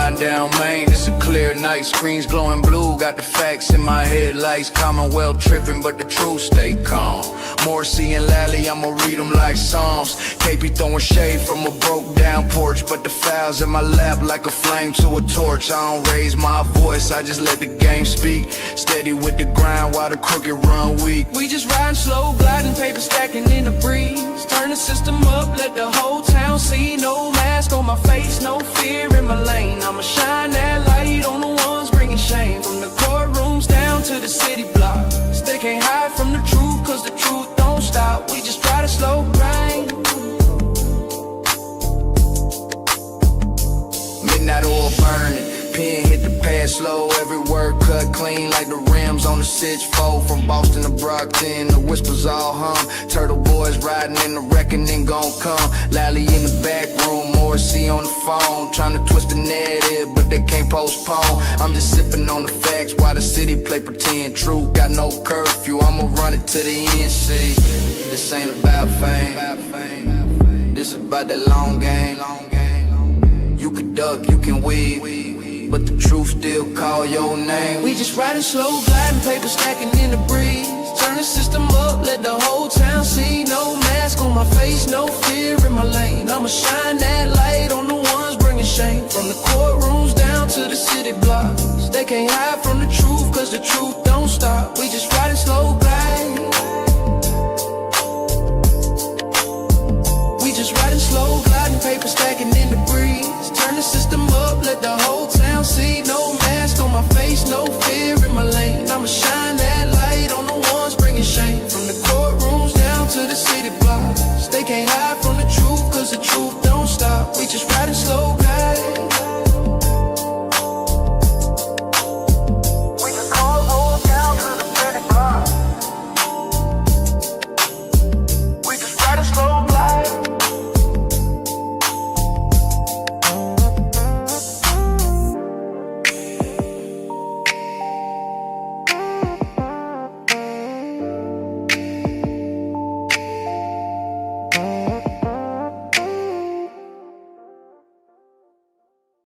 riding down Main, it's a clear night. Screens glowing blue, got the facts in my headlights. Commonwealth tripping, but the truth stay calm. 𝗺𝗫𝗃 and 𝗟𝗟, I'ma read them like Psalms. KP throwing shade from a broke down porch, but the files in my lap like a flame to a torch. I don't raise my voice, I just let the game speak. Steady with the grind while the crooked run weak. We just riding slow, gliding, paper stacking in the breeze. Turn the system up, let the whole town see. No mask on my face, no fear in my lane. I'ma shine that light on the ones bringing shame. From the courtrooms down to the city blocks, they can't hide from the truth, cause the truth don't stop. We just try to slow grind. Midnight oil burning, pen hit the pad slow. Every word cut clean like the rims on the 𝗧𝗂𝗶𝘺. From Boston to Brockton, the whispers all hum. Turtle boys riding in the reckoning gon' come. 𝗟𝗟 in the back room, 𝗺𝗫𝗃 on the phone, trying to twist the narrative, but they can't postpone. I'm just sipping on the facts while the city play pretend. Truth got no curfew, I'ma run it to the end. See, this ain't about fame, this about that long game. You can duck, you can weave, but the truth still call your name. We just riding slow, gliding, paper stacking in the breeze. Turn the system up, let the whole town see. No mask on my face, no fear in my lane. I'ma shine that light on the ones bringing shame. From the courtrooms down to the city blocks, they can't hide from the truth, cause the truth don't stop. We just riding slow, gliding. We just riding slow, gliding, paper stacking in the breeze. Turn the system up, let the whole town see. No mask on my face, no fear in my lane. I'ma shine that light on the ones bringing shame. From the courtrooms down to the city blocks, they can't hide from the truth, cause the truth don't stop. We just riding slow, guys. We just all down to the city blocks. We just riding slow, guys.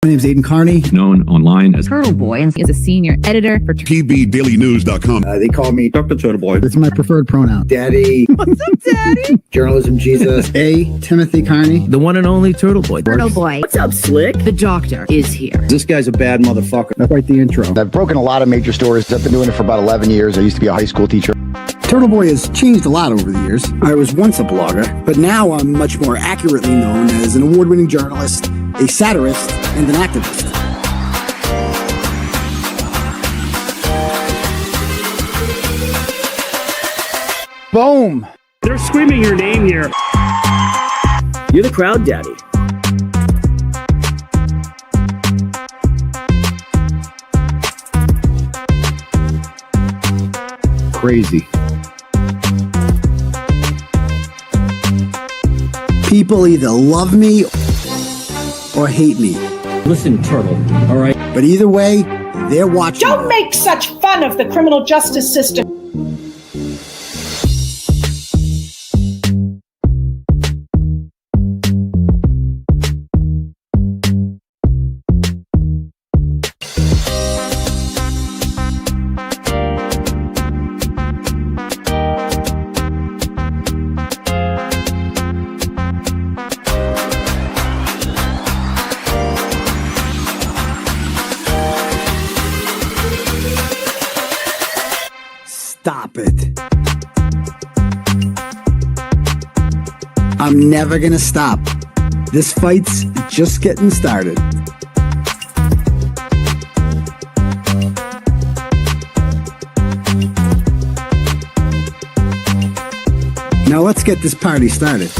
My name is Aidan Kearney, known online as 𝗃𝗏boy, and is a senior editor for TBDailyNews.com. They call me Dr. 𝗄𝗏boy. It's my preferred pronoun. Daddy. What's up, Daddy? Journalism Jesus. 𝗃𝗏𝗃𝗃𝗃 Kearney. The one and only 𝗄𝗏boy. 𝗃𝗏boy. What's up, Slick? The doctor is here. This guy's a bad motherfucker. That's like the intro. I've broken a lot of major stories. I've been doing it for about 11 years. I used to be a high school teacher. 𝗄𝗏boy has changed a lot over the years. I was once a blogger, but now I'm much more accurately known as an award-winning journalist, a satirist, and an activist. Boom! They're screaming your name here. You're the crowd daddy. Crazy. People either love me or hate me. Listen, Turtle, all right? But either way, they're watching. Don't make such fun of the criminal justice system. Stop it. I'm never gonna stop. This fight's just getting started. Now let's get this party started.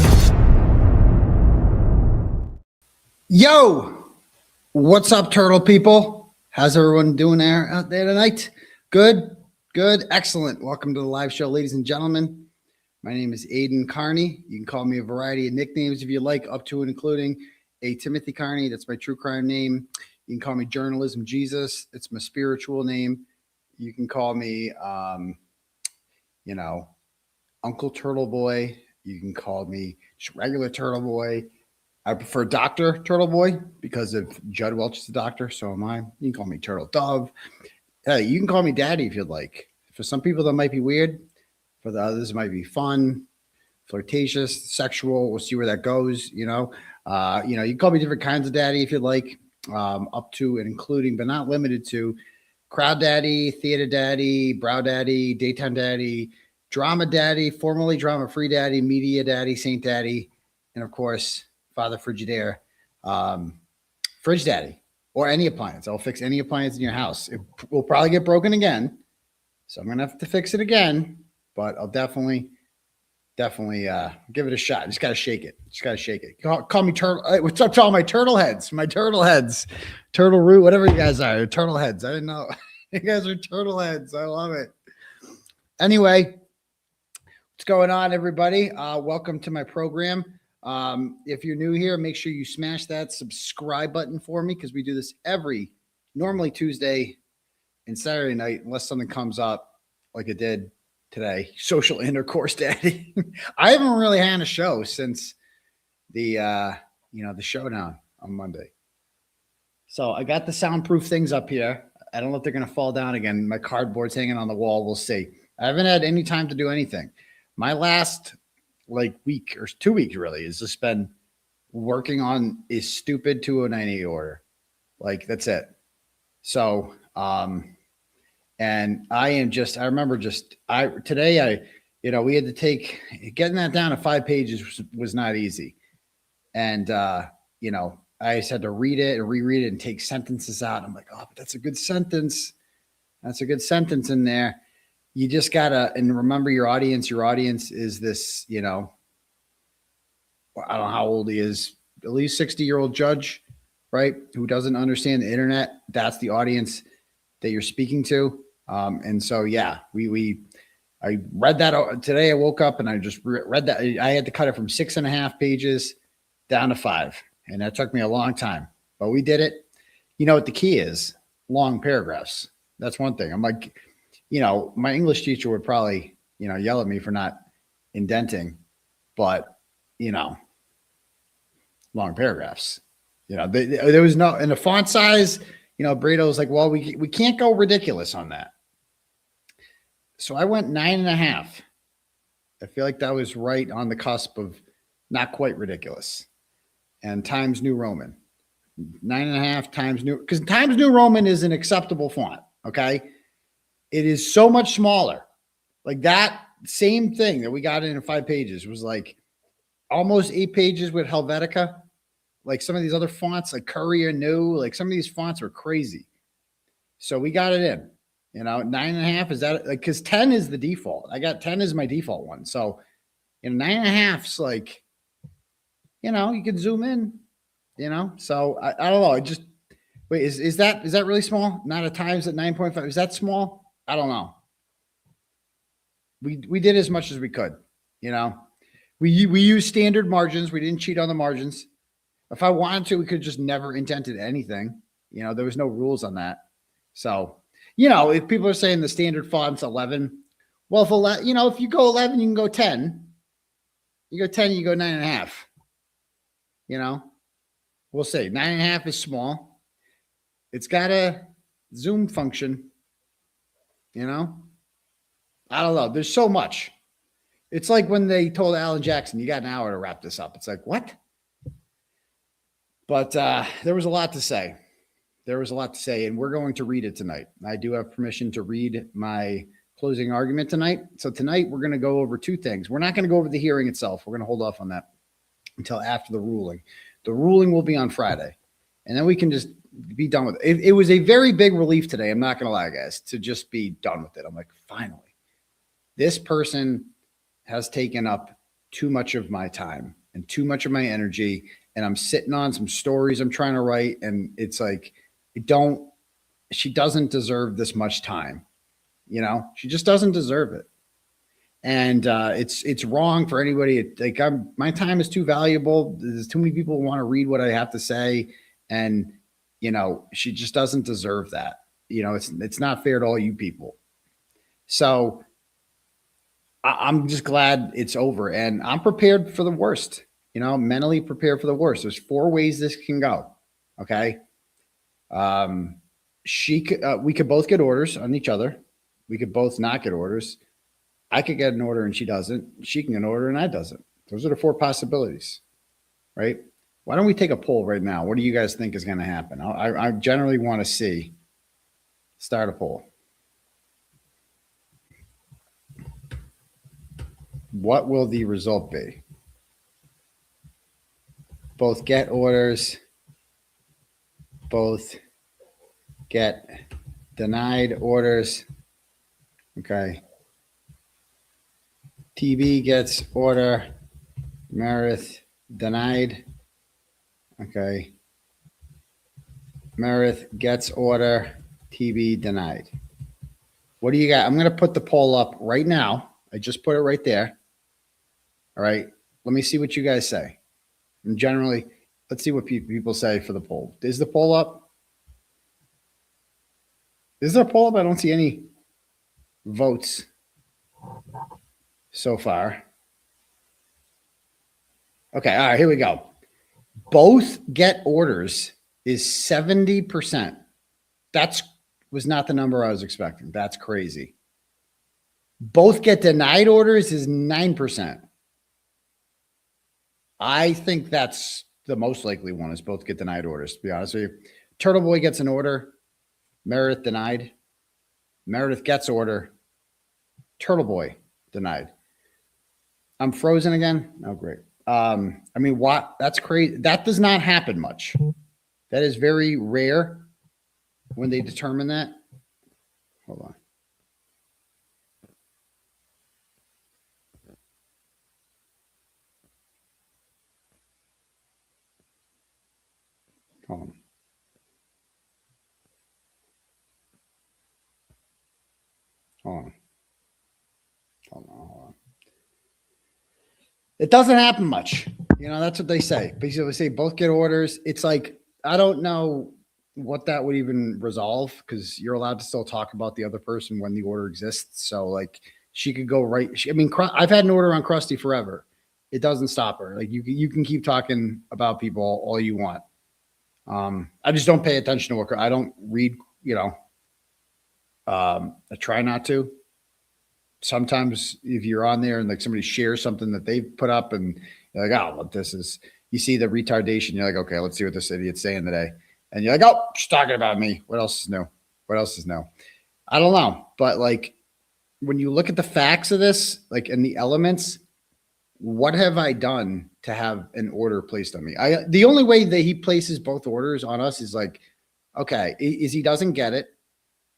Yo! What's up, turtle people? How's everyone doing out there tonight? Good? Good, excellent. Welcome to the live show, ladies and gentlemen. My name is Aidan Kearney. You can call me a variety of nicknames if you like, up to and including 𝗃𝗏𝗃𝗃 Kearney. That's my true crime name. You can call me Journalism Jesus. It's my spiritual name. You can call me, Uncle Turtle Boy. You can call me just regular Turtle Boy. I prefer Dr. Turtle Boy because if 𝗬𝗿𝗆 is a doctor, so am I. You can call me Turtle Dove. Hey, you can call me Daddy if you'd like. For some people, that might be weird. For the others, it might be fun, flirtatious, sexual. We'll see where that goes. You can call me different kinds of daddy if you'd like, up to and including, but not limited to, crowd daddy, theater daddy, brow daddy, daytime daddy, drama daddy, formerly drama-free daddy, media daddy, saint daddy, and of course, Father Frigidaire, fridge daddy, or any appliance. I'll fix any appliance in your house. It will probably get broken again, so I'm gonna have to fix it again. But I'll definitely give it a shot. Just gotta shake it. Call me Turtle. Hey, what's up to all my turtle heads? Turtle root, whatever you guys are. Turtle heads. I didn't know. You guys are turtle heads. I love it. Anyway, what's going on, everybody? Welcome to my program. If you're new here, make sure you smash that subscribe button for me because we do this normally Tuesday and Saturday night, unless something comes up like it did today. Social intercourse daddy. I haven't really had a show since the showdown on Monday. So I got the soundproof things up here. I don't know if they're going to fall down again. My cardboard's hanging on the wall. We'll see. I haven't had any time to do anything. My last week or 2 weeks really has just been working on a stupid 2098 order. That's it. So, and I remember today we had to getting that down to 5 pages was not easy. And, I just had to read it and reread it and take sentences out. I'm like, oh, but that's a good sentence. That's a good sentence in there. You just gotta, and remember your audience. Your audience is this, I don't know how old he is, at least 60-year-old judge, right? Who doesn't understand the internet. That's the audience that you're speaking to. And so, yeah, I read that today. I woke up and I just read that. I had to cut it from 6.5 pages down to 5. And that took me a long time, but we did it. You know what the key is? Long paragraphs. That's one thing. I'm like, my English teacher would probably, yell at me for not indenting, but, long paragraphs. There was no, in the font size, Brito was like, well, we can't go ridiculous on that. So I went 9.5. I feel like that was right on the cusp of not quite ridiculous. And Times New Roman, 9.5 Times New, because Times New Roman is an acceptable font. Okay. It is so much smaller. Like that same thing that we got in 5 pages was like almost 8 pages with Helvetica. Like some of these other fonts, like Courier New, like some of these fonts were crazy. So we got it in, 9.5 is that like, cause 10 is the default. I got 10 as my default one. So 9.5's like, you can zoom in, so I don't know. Wait, is that really small? Not a Times at 9.5. Is that small? I don't know. We did as much as we could, we used standard margins. We didn't cheat on the margins. If I wanted to, we could just never indented anything. There was no rules on that. So, if people are saying the standard font's 11, well, if you go 11, you can go 10. You go 10, you go 9.5. We'll say 9.5 is small. It's got a zoom function. I don't know. There's so much. It's like when they told Alan Jackson, you got an hour to wrap this up. It's like, what? But there was a lot to say. And we're going to read it tonight. I do have permission to read my closing argument tonight. So tonight we're going to go over 2 things. We're not going to go over the hearing itself. We're going to hold off on that until after the ruling. The ruling will be on Friday, and then we can just be done with it. It was a very big relief today. I'm not going to lie, guys, to just be done with it. I'm like, finally, this person has taken up too much of my time and too much of my energy, and I'm sitting on some stories I'm trying to write, and it's like, she doesn't deserve this much time. She just doesn't deserve it. And it's wrong for anybody. Like my time is too valuable. There's too many people who want to read what I have to say, and she just doesn't deserve that. It's not fair to all you people. So I'm just glad it's over, and I'm prepared for the worst. you know, mentally prepare for the worst. There's 4 ways this can go. Okay. We could both get orders on each other. We could both not get orders. I could get an order and she doesn't. She can get an order and I doesn't. Those are the 4 possibilities, right? Why don't we take a poll right now? What do you guys think is going to happen? I generally want to start a poll. What will the result be? Both get orders, both get denied orders. Okay. TB gets order, Meredith denied. Okay. Meredith gets order, TB denied. What do you got? I'm going to put the poll up right now. I just put it right there. All right. Let me see what you guys say. And generally, let's see what people say for the poll. Is the poll up? Is there a poll up? I don't see any votes so far. Okay. All right. Here we go. Both get orders is 70%. Was not the number I was expecting. That's crazy. Both get denied orders is 9%. I think that's the most likely one, is both get denied orders, to be honest with you. Turtle Boy gets an order. Meredith denied. Meredith gets order. Turtle Boy denied. I'm frozen again. Oh, great. I mean, what? That's crazy. That does not happen much. That is very rare when they determine that. Hold on. Hold on. Hold on. Hold on. Hold on. It doesn't happen much. You know, that's what they say. Basically, they say both get orders. It's like, I don't know what that would even resolve, because you're allowed to still talk about the other person when the order exists. So like, she could go right. I mean, I've had an order on 𝗺cie forever. It doesn't stop her. Like, you can keep talking about people all you want. I just don't pay attention to what I don't read, you know. I try not to. Sometimes if you're on there and like somebody shares something that they've put up and you're like, oh, well, this is, you see the retardation. You're like, okay, let's see what this idiot's saying today. And you're like, oh, she's talking about me. What else is new? What else is new? I don't know. But like, when you look at the facts of this, like in the elements, what have I done to have an order placed on me? The only way that he places both orders on us is like, okay, is he doesn't get it.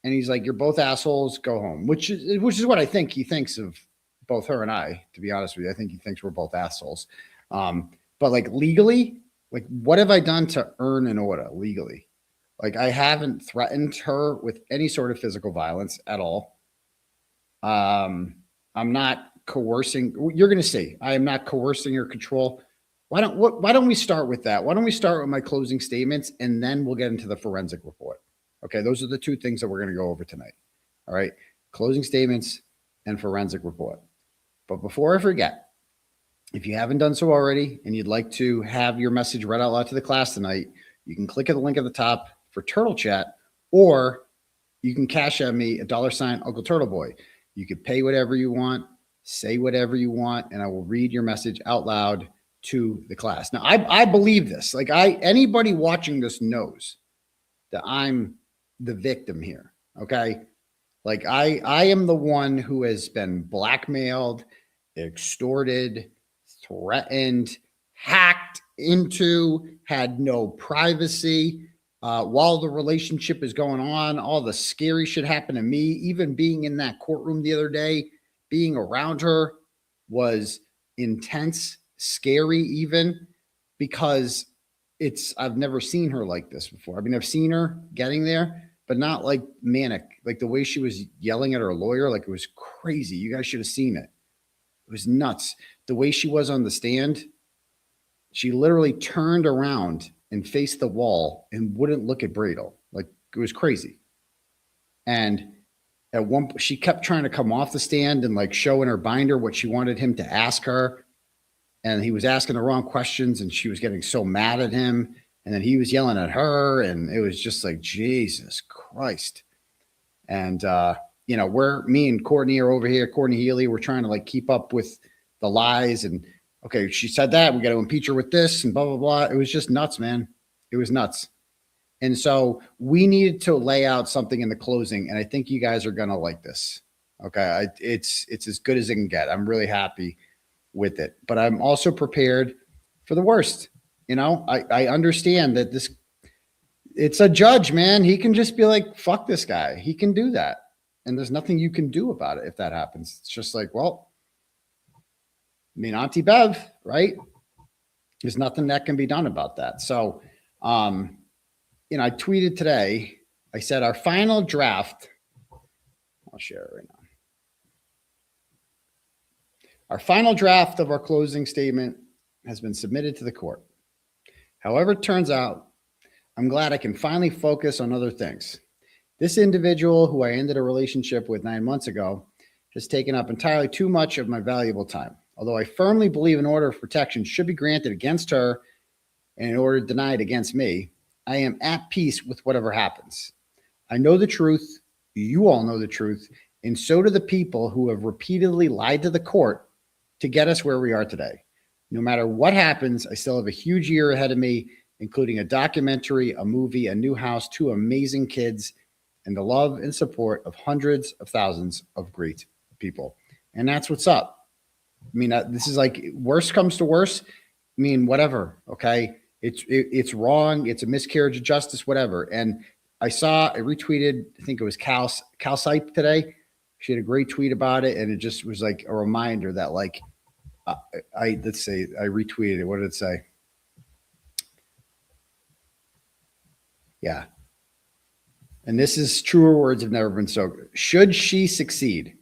And he's like, you're both assholes, go home, which is what I think he thinks of both her and I, to be honest with you. I think he thinks we're both assholes. But like legally, like what have I done to earn an order legally? Like I haven't threatened her with any sort of physical violence at all. I'm not coercing. You're going to see, I am not coercing or control. Why don't we start with that? Why don't we start with my closing statements and then we'll get into the forensic report. Okay, those are the 2 things that we're going to go over tonight. All right, closing statements and forensic report. But before I forget, if you haven't done so already and you'd like to have your message read out loud to the class tonight, you can click at the link at the top for Turtle Chat, or you can cash at me at $Uncle You could pay whatever you want, say whatever you want, and I will read your message out loud to the class. Now, I believe this. Like anybody watching this knows that I'm the victim here. Okay. Like I am the one who has been blackmailed, extorted, threatened, hacked into, had no privacy. While the relationship is going on, all the scary shit happened to me. Even being in that courtroom the other day, being around her was intense, scary even, because I've never seen her like this before. I mean, I've seen her getting there, but not like manic. Like the way she was yelling at her lawyer, like it was crazy. You guys should have seen it. It was nuts. The way she was on the stand, she literally turned around and faced the wall and wouldn't look at Bradel. Like it was crazy. And at one point, she kept trying to come off the stand and like show in her binder what she wanted him to ask her. and he was asking the wrong questions, and she was getting so mad at him, and then he was yelling at her, and it was just like, Jesus Christ. And you know, me and Courtney are over here, Courtney Healy, we're trying to like keep up with the lies, and okay, she said that, we got to impeach her with this and blah blah blah. It was just nuts, man. It was nuts. And so we needed to lay out something in the closing, and I think you guys are gonna like this. Okay, it's as good as it can get. I'm really happy with it, but I'm also prepared for the worst. You know, I understand that it's a judge, man. He can just be like, fuck this guy. He can do that. And there's nothing you can do about it if that happens. It's just like, well, I mean, Auntie Bev, right? There's nothing that can be done about that. So, you know, I tweeted today, I said our final draft, I'll share it right now. Our final draft of our closing statement has been submitted to the court. However it turns out, I'm glad I can finally focus on other things. This individual who I ended a relationship with 9 months ago has taken up entirely too much of my valuable time. Although I firmly believe an order of protection should be granted against her and an order denied against me, I am at peace with whatever happens. I know the truth. You all know the truth. And so do the people who have repeatedly lied to the court to get us where we are today. No matter what happens, I still have a huge year ahead of me, including a documentary, a movie, a new house, 2 amazing kids, and the love and support of hundreds of thousands of great people. And that's what's up. I mean, this is like, worst comes to worst. I mean, whatever. Okay. It's wrong. It's a miscarriage of justice, whatever. And I retweeted, I think it was 𝗫𝗂𝗄 today. She had a great tweet about it. And it just was like a reminder that like, let's say I retweeted it. What did it say? Yeah. And this is truer words have never been so good. Should she succeed,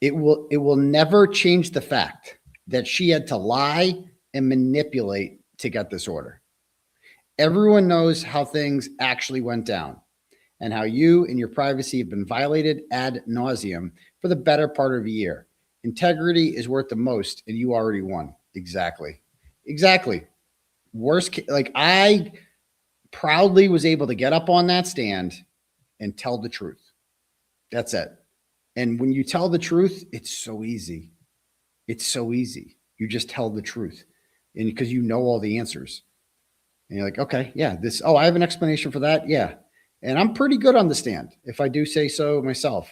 it will never change the fact that she had to lie and manipulate to get this order. Everyone knows how things actually went down and how you and your privacy have been violated ad nauseum for the better part of a year. Integrity is worth the most, and you already won. Exactly. Like I proudly was able to get up on that stand and tell the truth. That's it. And when you tell the truth, it's so easy. It's so easy. You just tell the truth. And because you know all the answers. And you're like, okay, yeah, I have an explanation for that. Yeah. And I'm pretty good on the stand, if I do say so myself.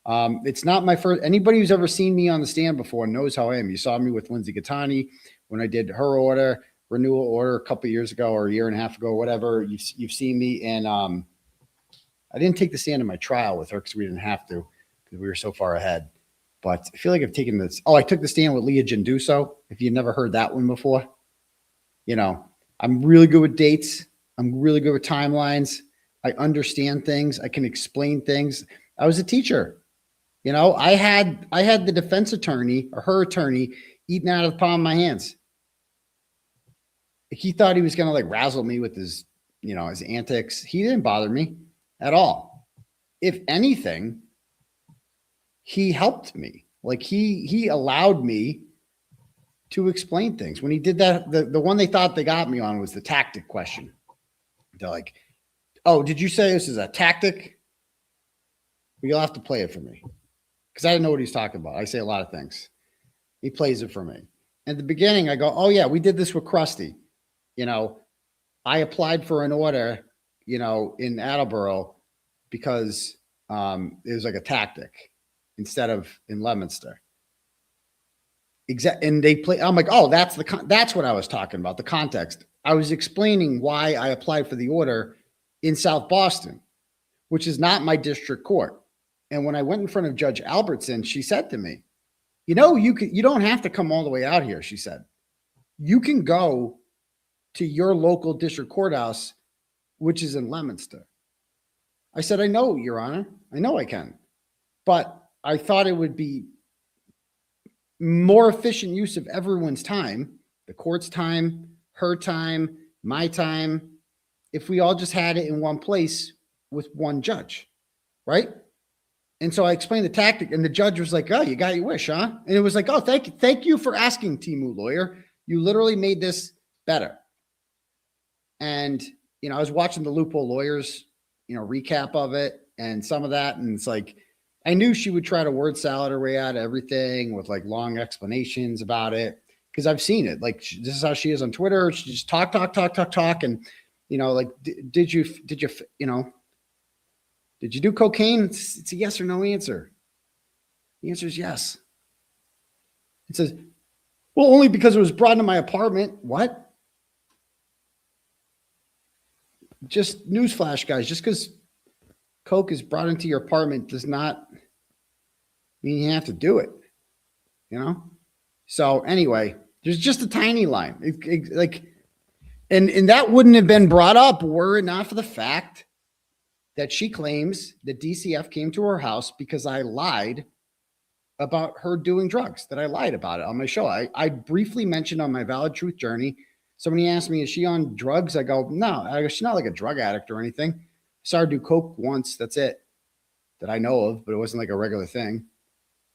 It's not my first, anybody who's ever seen me on the stand before knows how I am. You saw me with Lindsay Gattani when I did her renewal order a couple of years ago or a year and a half ago, whatever. You've seen me. And I didn't take the stand in my trial with her because we didn't have to, because we were so far ahead. But I feel like I've taken this. Oh, I took the stand with Leah Genduso. If you've never heard that one before, you know, I'm really good with dates. I'm really good with timelines. I understand things. I can explain things. I was a teacher. You know, I had the defense attorney or her attorney eating out of the palm of my hands. He thought he was going to like razzle me with his, you know, his antics. He didn't bother me at all. If anything, he helped me. Like he allowed me to explain things. When he did that, the one they thought they got me on was the tactic question. They're like, oh, did you say this is a tactic? Well, you'll have to play it for me. Because I didn't know what he's talking about. I say a lot of things. He plays it for me. At the beginning, I go, oh, yeah, we did this with Krusty. You know, I applied for an order, you know, in Attleboro because it was like a tactic instead of in Leominster. And they play. I'm like, oh, that's what I was talking about. The context. I was explaining why I applied for the order in South Boston, which is not my district court. And when I went in front of Judge Albertson, she said to me, you know, you don't have to come all the way out here. She said, you can go to your local district courthouse, which is in Leominster. I said, I know, Your Honor. I know I can. But I thought it would be more efficient use of everyone's time, the court's time, her time, my time, if we all just had it in one place with one judge, right? And so I explained the tactic, and the judge was like, "Oh, you got your wish, huh?" And it was like, "Oh, thank you for asking, Temu lawyer. You literally made this better." And I was watching the Loophole Lawyers, recap of it and some of that, and it's like I knew she would try to word salad her way out of everything with like long explanations about it because I've seen it. Like this is how she is on Twitter. She just talk, and like did you do cocaine? It's a yes or no answer. The answer is yes. It says, well, only because it was brought into my apartment. What? Just newsflash, guys. Just because coke is brought into your apartment does not mean you have to do it. So anyway, there's just a tiny line. And that wouldn't have been brought up were it not for the fact that she claims that DCF came to her house because I lied about her doing drugs, that I lied about it on my show. I briefly mentioned on my Valid Truth Journey, somebody asked me, is she on drugs? I go, no, she's not like a drug addict or anything. I saw her do coke once. That's it that I know of, but it wasn't like a regular thing.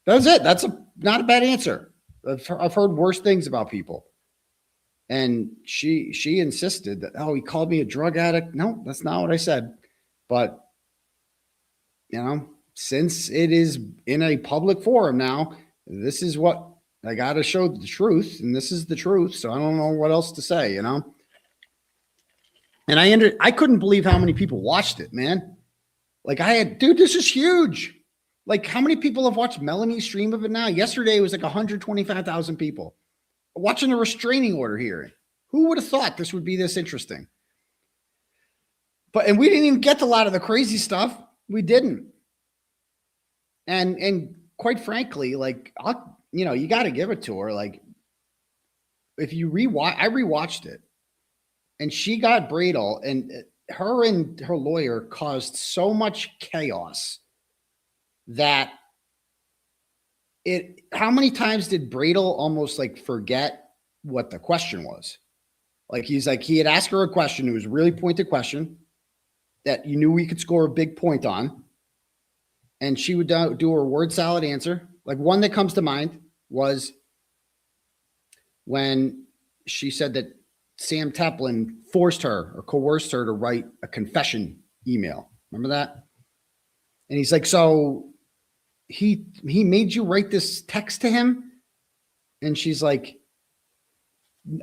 That was it. That's not a bad answer. I've heard worse things about people. And she insisted that, oh, he called me a drug addict. No, that's not what I said. But, since it is in a public forum now, this is what I got to show the truth. And this is the truth. So I don't know what else to say, And I couldn't believe how many people watched it, man. Like dude, this is huge. Like how many people have watched Melanie's stream of it now? Yesterday it was like 125,000 people watching a restraining order hearing. Who would have thought this would be this interesting? And we didn't even get to a lot of the crazy stuff. We didn't. And quite frankly, like, you got to give it to her. Like if you I rewatched it and she got 𝗵𝗏𝗄, and her lawyer caused so much chaos that how many times did 𝗵𝗏𝗄 almost like forget what the question was? Like he had asked her a question. It was a really pointed question that you knew we could score a big point on. And she would do her word salad answer. Like one that comes to mind was when she said that Sam Teplin forced her or coerced her to write a confession email. Remember that? And he's like, so he made you write this text to him? And she's like,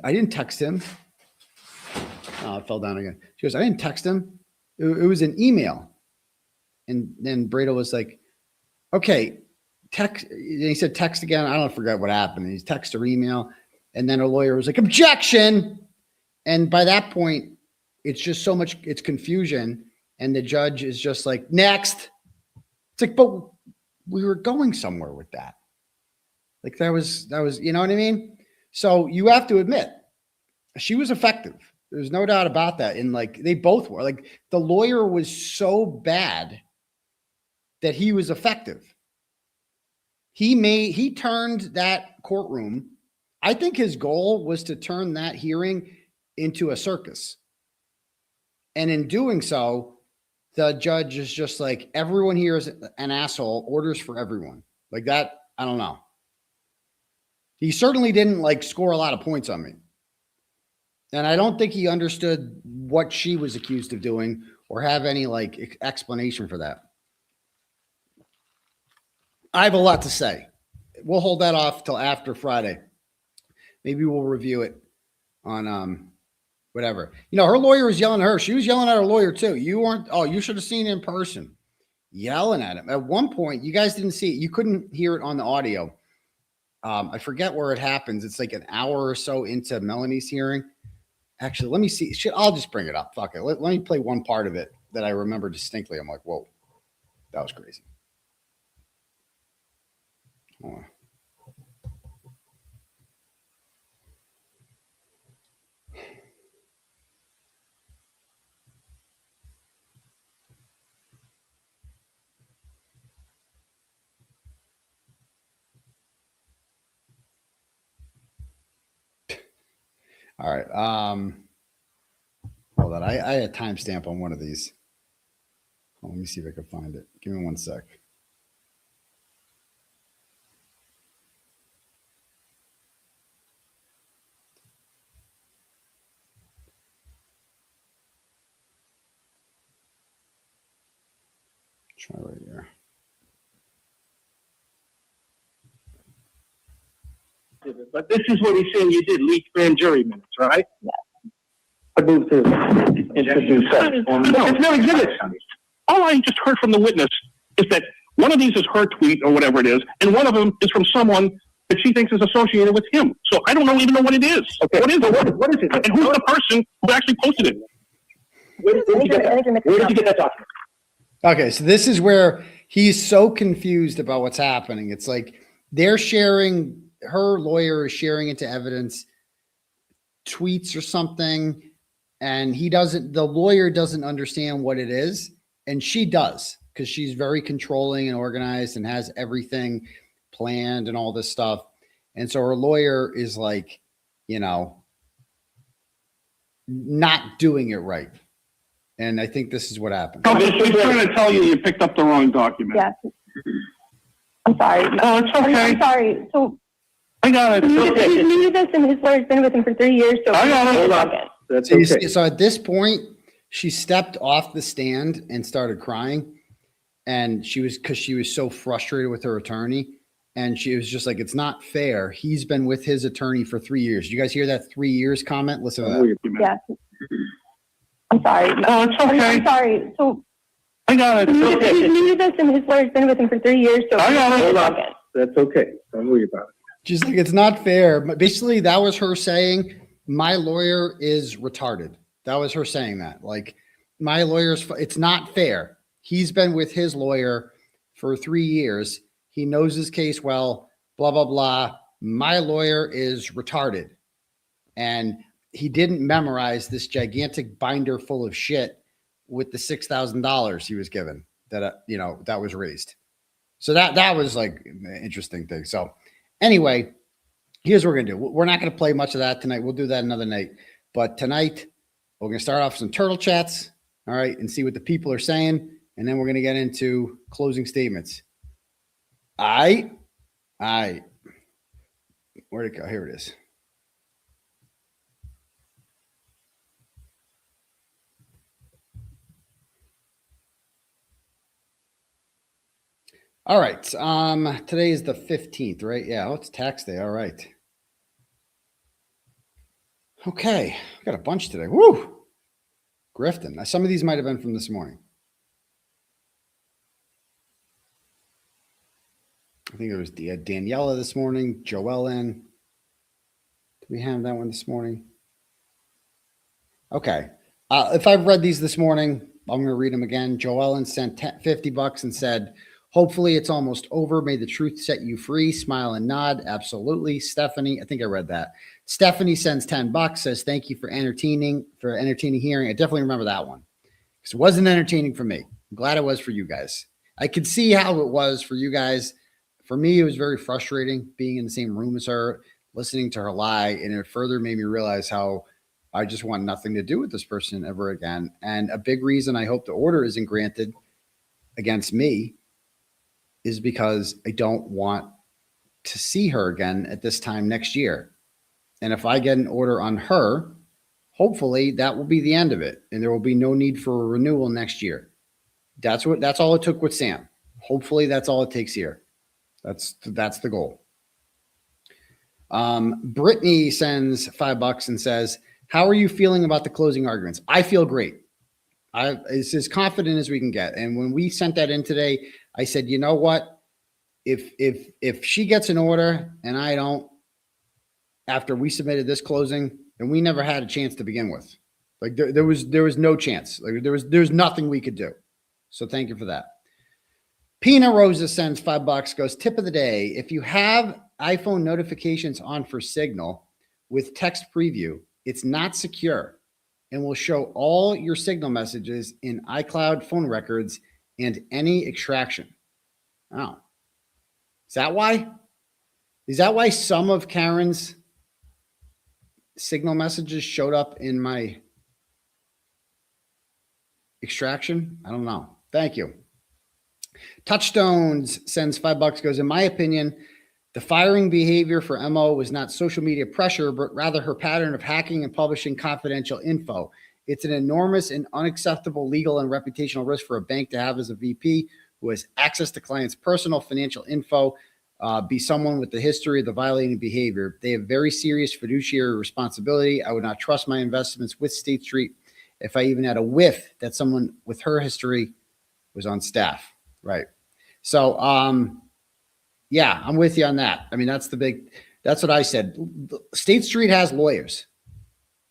I didn't text him. Oh, it fell down again. She goes, I didn't text him. It was an email. And then 𝗵𝗏𝗄 was like, okay, text. And he said text again. I don't forget what happened. He's text or email. And then her lawyer was like, objection. And by that point, it's just so much, it's confusion. And the judge is just like, next. It's like, but we were going somewhere with that. Like that was, you know what I mean? So you have to admit, she was effective. There's no doubt about that. And like, they both were. Like the lawyer was so bad that he was effective. He turned that courtroom. I think his goal was to turn that hearing into a circus. And in doing so, the judge is just like, everyone here is an asshole, orders for everyone. Like that, I don't know. He certainly didn't like score a lot of points on me. And I don't think he understood what she was accused of doing or have any like explanation for that. I have a lot to say. We'll hold that off till after Friday. Maybe we'll review it on whatever. Her lawyer was yelling at her. She was yelling at her lawyer too. You should have seen it in person. Yelling at him. At one point, you guys didn't see it. You couldn't hear it on the audio. I forget where it happens. It's like an hour or so into Melanie's hearing. Actually, let me see. I'll just bring it up. Fuck it. Let me play one part of it that I remember distinctly. I'm like, whoa, that was crazy. Oh. All right. Hold on. I had a timestamp on one of these. Let me see if I can find it. Give me one sec. Try right here. But this is what he's saying you did, leak grand jury minutes, right? I move to introduce that. No, it's not exhibits. All I just heard from the witness is that one of these is her tweet or whatever it is, and one of them is from someone that she thinks is associated with him. So I don't even know what it is. Okay. What is it? What is it? And who's the person who actually posted it? Where did you get that document? Okay, so this is where he's so confused about what's happening. It's like they're sharing, her lawyer is sharing into evidence tweets or something, and the lawyer doesn't understand what it is, and she does, because she's very controlling and organized and has everything planned and all this stuff. And so her lawyer is like, not doing it right. And I think this is what happened. She's trying to tell you picked up the wrong document. Yes. I'm sorry. No, it's okay. I'm sorry. So I got it. he knew this, and his lawyer's been with him for 3 years. So I got it. hold on. That's So, okay. so at this point, she stepped off the stand and started crying. And because she was so frustrated with her attorney. And she was just like, it's not fair. He's been with his attorney for 3 years. You guys hear that 3 years comment? Listen to that. Yes. I'm sorry. No, it's okay. I'm sorry. So I got it. he knew this, and his lawyer's been with him for 3 years. So I got it. hold on. That's okay. Don't worry about it. She's like, it's not fair. But basically, that was her saying, my lawyer is retarded. That was her saying that. Like, my lawyer's, it's not fair. He's been with his lawyer for 3 years. He knows his case well, blah, blah, blah. My lawyer is retarded. And he didn't memorize this gigantic binder full of shit with the $6,000 he was given that, that was raised. So that was like an interesting thing. So anyway, here's what we're going to do. We're not going to play much of that tonight. We'll do that another night. But tonight, we're going to start off with some turtle chats, all right, and see what the people are saying. And then we're going to get into closing statements. All right. Where'd it go? Here it is. All right. Today is the 15th, right? Yeah. Oh, it's tax day. All right. Okay. I got a bunch today. Woo! Grifton. Some of these might have been from this morning. I think it was Daniela this morning, Joellen. Did we have that one this morning? Okay. If I've read these this morning, I'm going to read them again. Joellen sent $50 and said, hopefully it's almost over. May the truth set you free. Smile and nod. Absolutely. Stephanie, I think I read that. Stephanie sends $10, says, thank you for entertaining hearing. I definitely remember that one because it wasn't entertaining for me. I'm glad it was for you guys. I could see how it was for you guys. For me, it was very frustrating being in the same room as her, listening to her lie. And it further made me realize how I just want nothing to do with this person ever again. And a big reason I hope the order isn't granted against me is because I don't want to see her again at this time next year. And if I get an order on her, hopefully that will be the end of it. And there will be no need for a renewal next year. That's all it took with Sam. Hopefully that's all it takes here. That's the goal. Brittany sends $5 and says, how are you feeling about the closing arguments? I feel great. It's as confident as we can get. And when we sent that in today, I said, you know what? If she gets an order and I don't, after we submitted this closing, and we never had a chance to begin with, like there was no chance. Like there's nothing we could do. So thank you for that. Pina Rosa sends $5, goes, tip of the day. If you have iPhone notifications on for Signal with text preview, it's not secure and will show all your Signal messages in iCloud phone records and any extraction. Oh, is that why? Is that why some of Karen's Signal messages showed up in my extraction? I don't know. Thank you. Touchstones sends $5, goes, in my opinion, the firing behavior for Mo was not social media pressure, but rather her pattern of hacking and publishing confidential info. It's an enormous and unacceptable legal and reputational risk for a bank to have as a VP who has access to clients' personal financial info, be someone with the history of the violating behavior. They have very serious fiduciary responsibility. I would not trust my investments with State Street if I even had a whiff that someone with her history was on staff. Right. So, yeah, I'm with you on that. I mean, that's what I said. State Street has lawyers.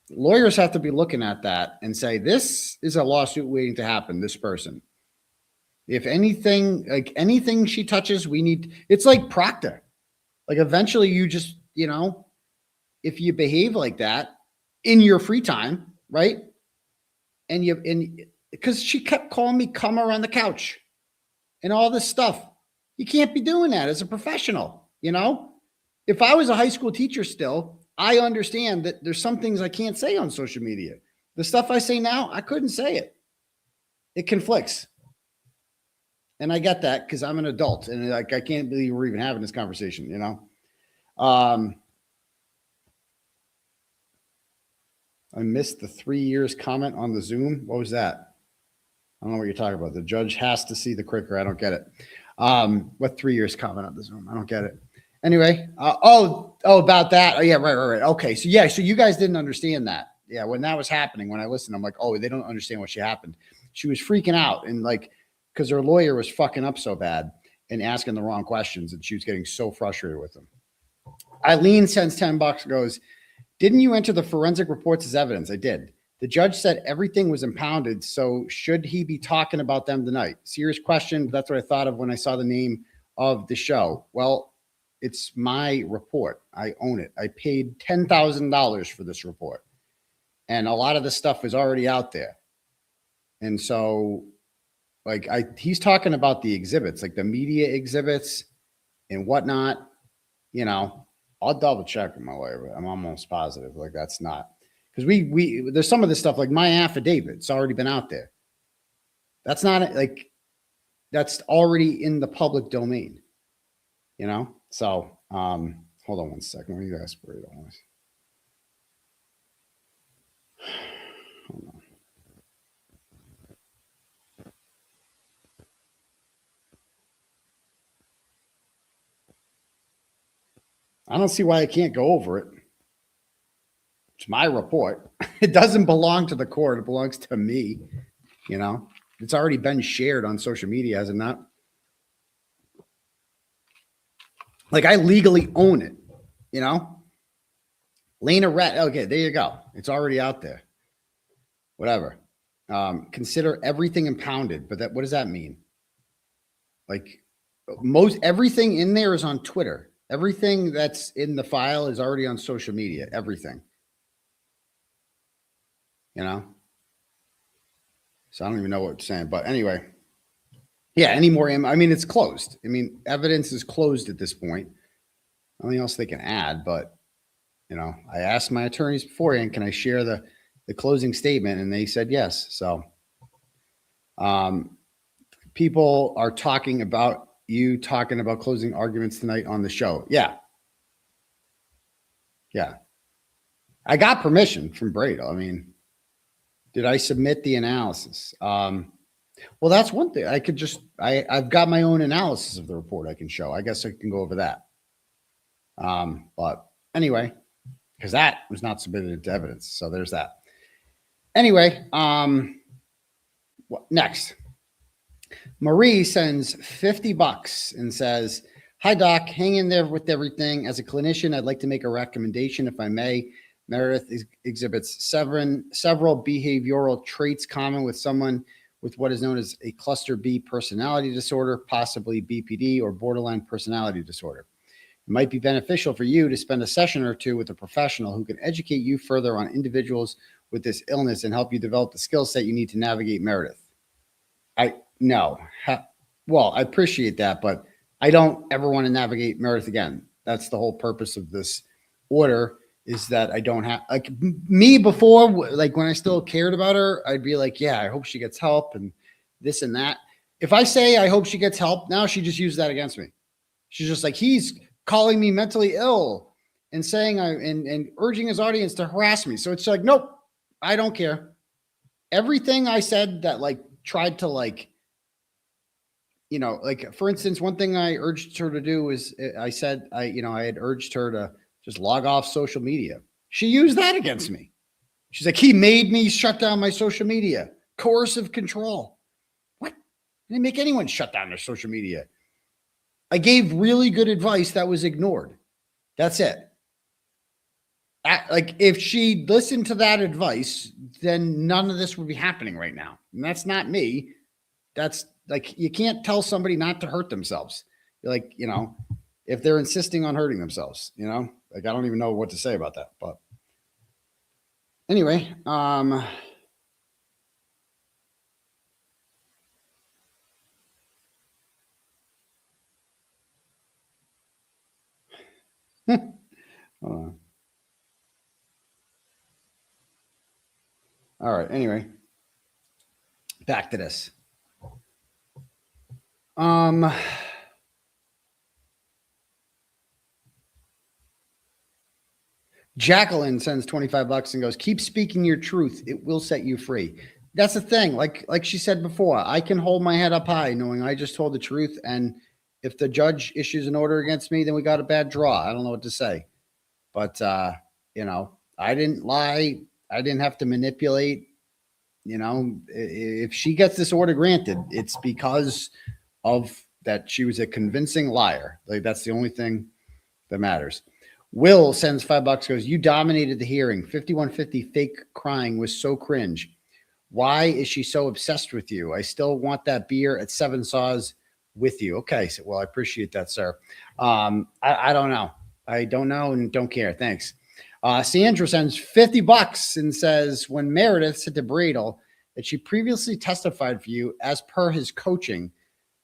Lawyers have to be looking at that and say, this is a lawsuit waiting to happen, this person. If anything, like anything she touches, it's like Proctor. Like eventually you just, if you behave like that in your free time, right? And because she kept calling me cummer on the couch and all this stuff. You can't be doing that as a professional, If I was a high school teacher still, I understand that there's some things I can't say on social media. The stuff I say now, I couldn't say it. It conflicts. And I get that because I'm an adult and like I can't believe we're even having this conversation, I missed the 3 years comment on the Zoom. What was that? I don't know what you're talking about. The judge has to see the cricker. I don't get it. What 3 years comment on the Zoom? I don't get it. Anyway, about that. Oh, yeah, right. Okay, so yeah, so you guys didn't understand that. Yeah, when that was happening, when I listened, I'm like, oh, they don't understand what happened. She was freaking out and like, because her lawyer was fucking up so bad and asking the wrong questions, and she was getting so frustrated with them. Eileen sends $10, goes, didn't you enter the forensic reports as evidence? I did. The judge said everything was impounded, so should he be talking about them tonight? Serious question. That's what I thought of when I saw the name of the show. Well, it's my report. I own it. I paid $10,000 for this report. And a lot of the stuff is already out there. And so, like, he's talking about the exhibits, like the media exhibits and whatnot. I'll double check with my lawyer, but I'm almost positive like that's not. Because there's some of this stuff, like my affidavit, it's already been out there. That's not like, that's already in the public domain, So, hold on one second. Let me ask for it. Hold on. I don't see why I can't go over it. It's my report. It doesn't belong to the court. It belongs to me. It's already been shared on social media, has it not? Like I legally own it, Lena Red. Okay, there you go. It's already out there. Whatever. Consider everything impounded, but what does that mean? Like everything in there is on Twitter. Everything that's in the file is already on social media. Everything. So I don't even know what it's saying, but anyway. Yeah, any more? I mean, it's closed. I mean, evidence is closed at this point. Nothing else they can add, but I asked my attorneys beforehand, can I share the closing statement? And they said yes. So people are talking about closing arguments tonight on the show. Yeah. I got permission from Brado. I mean, did I submit the analysis? Well, that's one thing. I've got my own analysis of the report I can show. I guess I can go over that. But anyway, because that was not submitted into evidence. So there's that. Anyway, next. Marie sends $50 and says, hi, Doc, hang in there with everything. As a clinician, I'd like to make a recommendation, if I may. Meredith exhibits several behavioral traits common with someone with what is known as a cluster B personality disorder, possibly BPD or borderline personality disorder. It might be beneficial for you to spend a session or two with a professional who can educate you further on individuals with this illness and help you develop the skill set you need to navigate Meredith. Well, I appreciate that, but I don't ever want to navigate Meredith again. That's the whole purpose of this order, is that I don't have, like me before, like when I still cared about her, I'd be like, yeah, I hope she gets help and this and that. If I say I hope she gets help, now she just used that against me. She's just like, he's calling me mentally ill and saying and urging his audience to harass me. So it's like, nope, I don't care. Everything I said that like tried to like, you know, like for instance, one thing I urged her to do is I said, I had urged her to just log off social media. She used that against me. She's like, he made me shut down my social media. Coercive control. What? I didn't make anyone shut down their social media. I gave really good advice that was ignored. That's it. Like if she listened to that advice, then none of this would be happening right now. And that's not me. That's like, you can't tell somebody not to hurt themselves. Like, you know, if they're insisting on hurting themselves, you know, like, I don't even know what to say about that, but anyway, hold on. All right. Anyway, back to this. Jacqueline sends $25 and goes, keep speaking your truth. It will set you free. That's the thing. Like she said before, I can hold my head up high knowing I just told the truth. And if the judge issues an order against me, then we got a bad draw. I don't know what to say, but, you know, I didn't lie. I didn't have to manipulate. You know, if she gets this order granted, it's because of that she was a convincing liar. Like, that's the only thing that matters. Will sends $5, goes, you dominated the hearing. 5150 fake crying was so cringe. Why is she so obsessed with you? I still want that beer at Seven Saws with you. Okay. So, well, I appreciate that, sir. I don't know. I don't know and don't care. Thanks. Sandra sends $50 and says, when Meredith said to Bradel that she previously testified for you as per his coaching,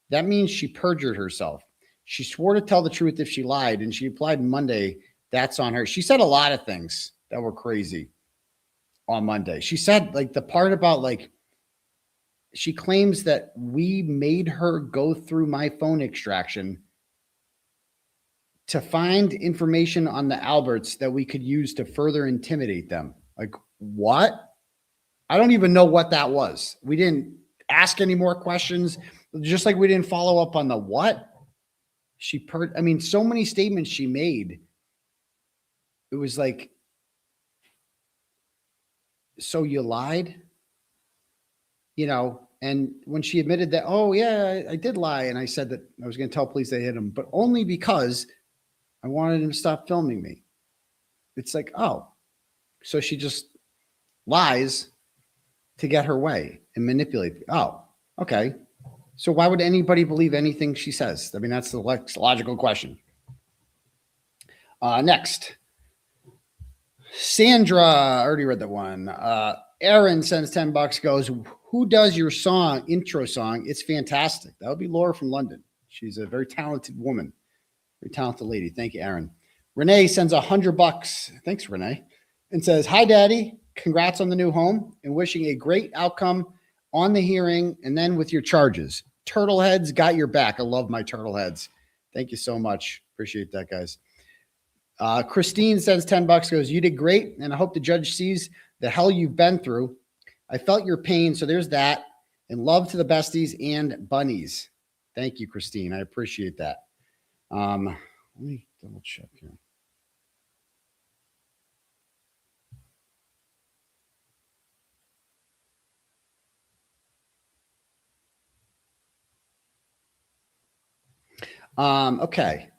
that means she perjured herself. She swore to tell the truth if she lied, and she applied Monday. That's on her. She said a lot of things that were crazy on Monday. She said, like, the part about, like, she claims that we made her go through my phone extraction to find information on the Alberts that we could use to further intimidate them. Like, what? I don't even know what that was. We didn't ask any more questions, just like we didn't follow up on the what. I mean, so many statements she made. It was like, so you lied? You know, and when she admitted that, oh, yeah, I did lie. And I said that I was going to tell police they hit him, but only because I wanted him to stop filming me. It's like, oh, so she just lies to get her way and manipulate. Oh, okay. So why would anybody believe anything she says? I mean, that's the logical question. Next. Sandra, I already read that one. Aaron sends $10, goes, who does your song, intro song? It's fantastic. That would be Laura from London. She's a very talented woman. Very talented lady. Thank you, Aaron. Renee sends $100. Thanks, Renee. And says, hi, Daddy. Congrats on the new home and wishing a great outcome on the hearing and then with your charges. Turtle heads got your back. I love my turtle heads. Thank you so much. Appreciate that, guys. Christine sends $10, goes, you did great. And I hope the judge sees the hell you've been through. I felt your pain. So there's that. And love to the besties and bunnies. Thank you, Christine. I appreciate that. Let me double check here. Okay.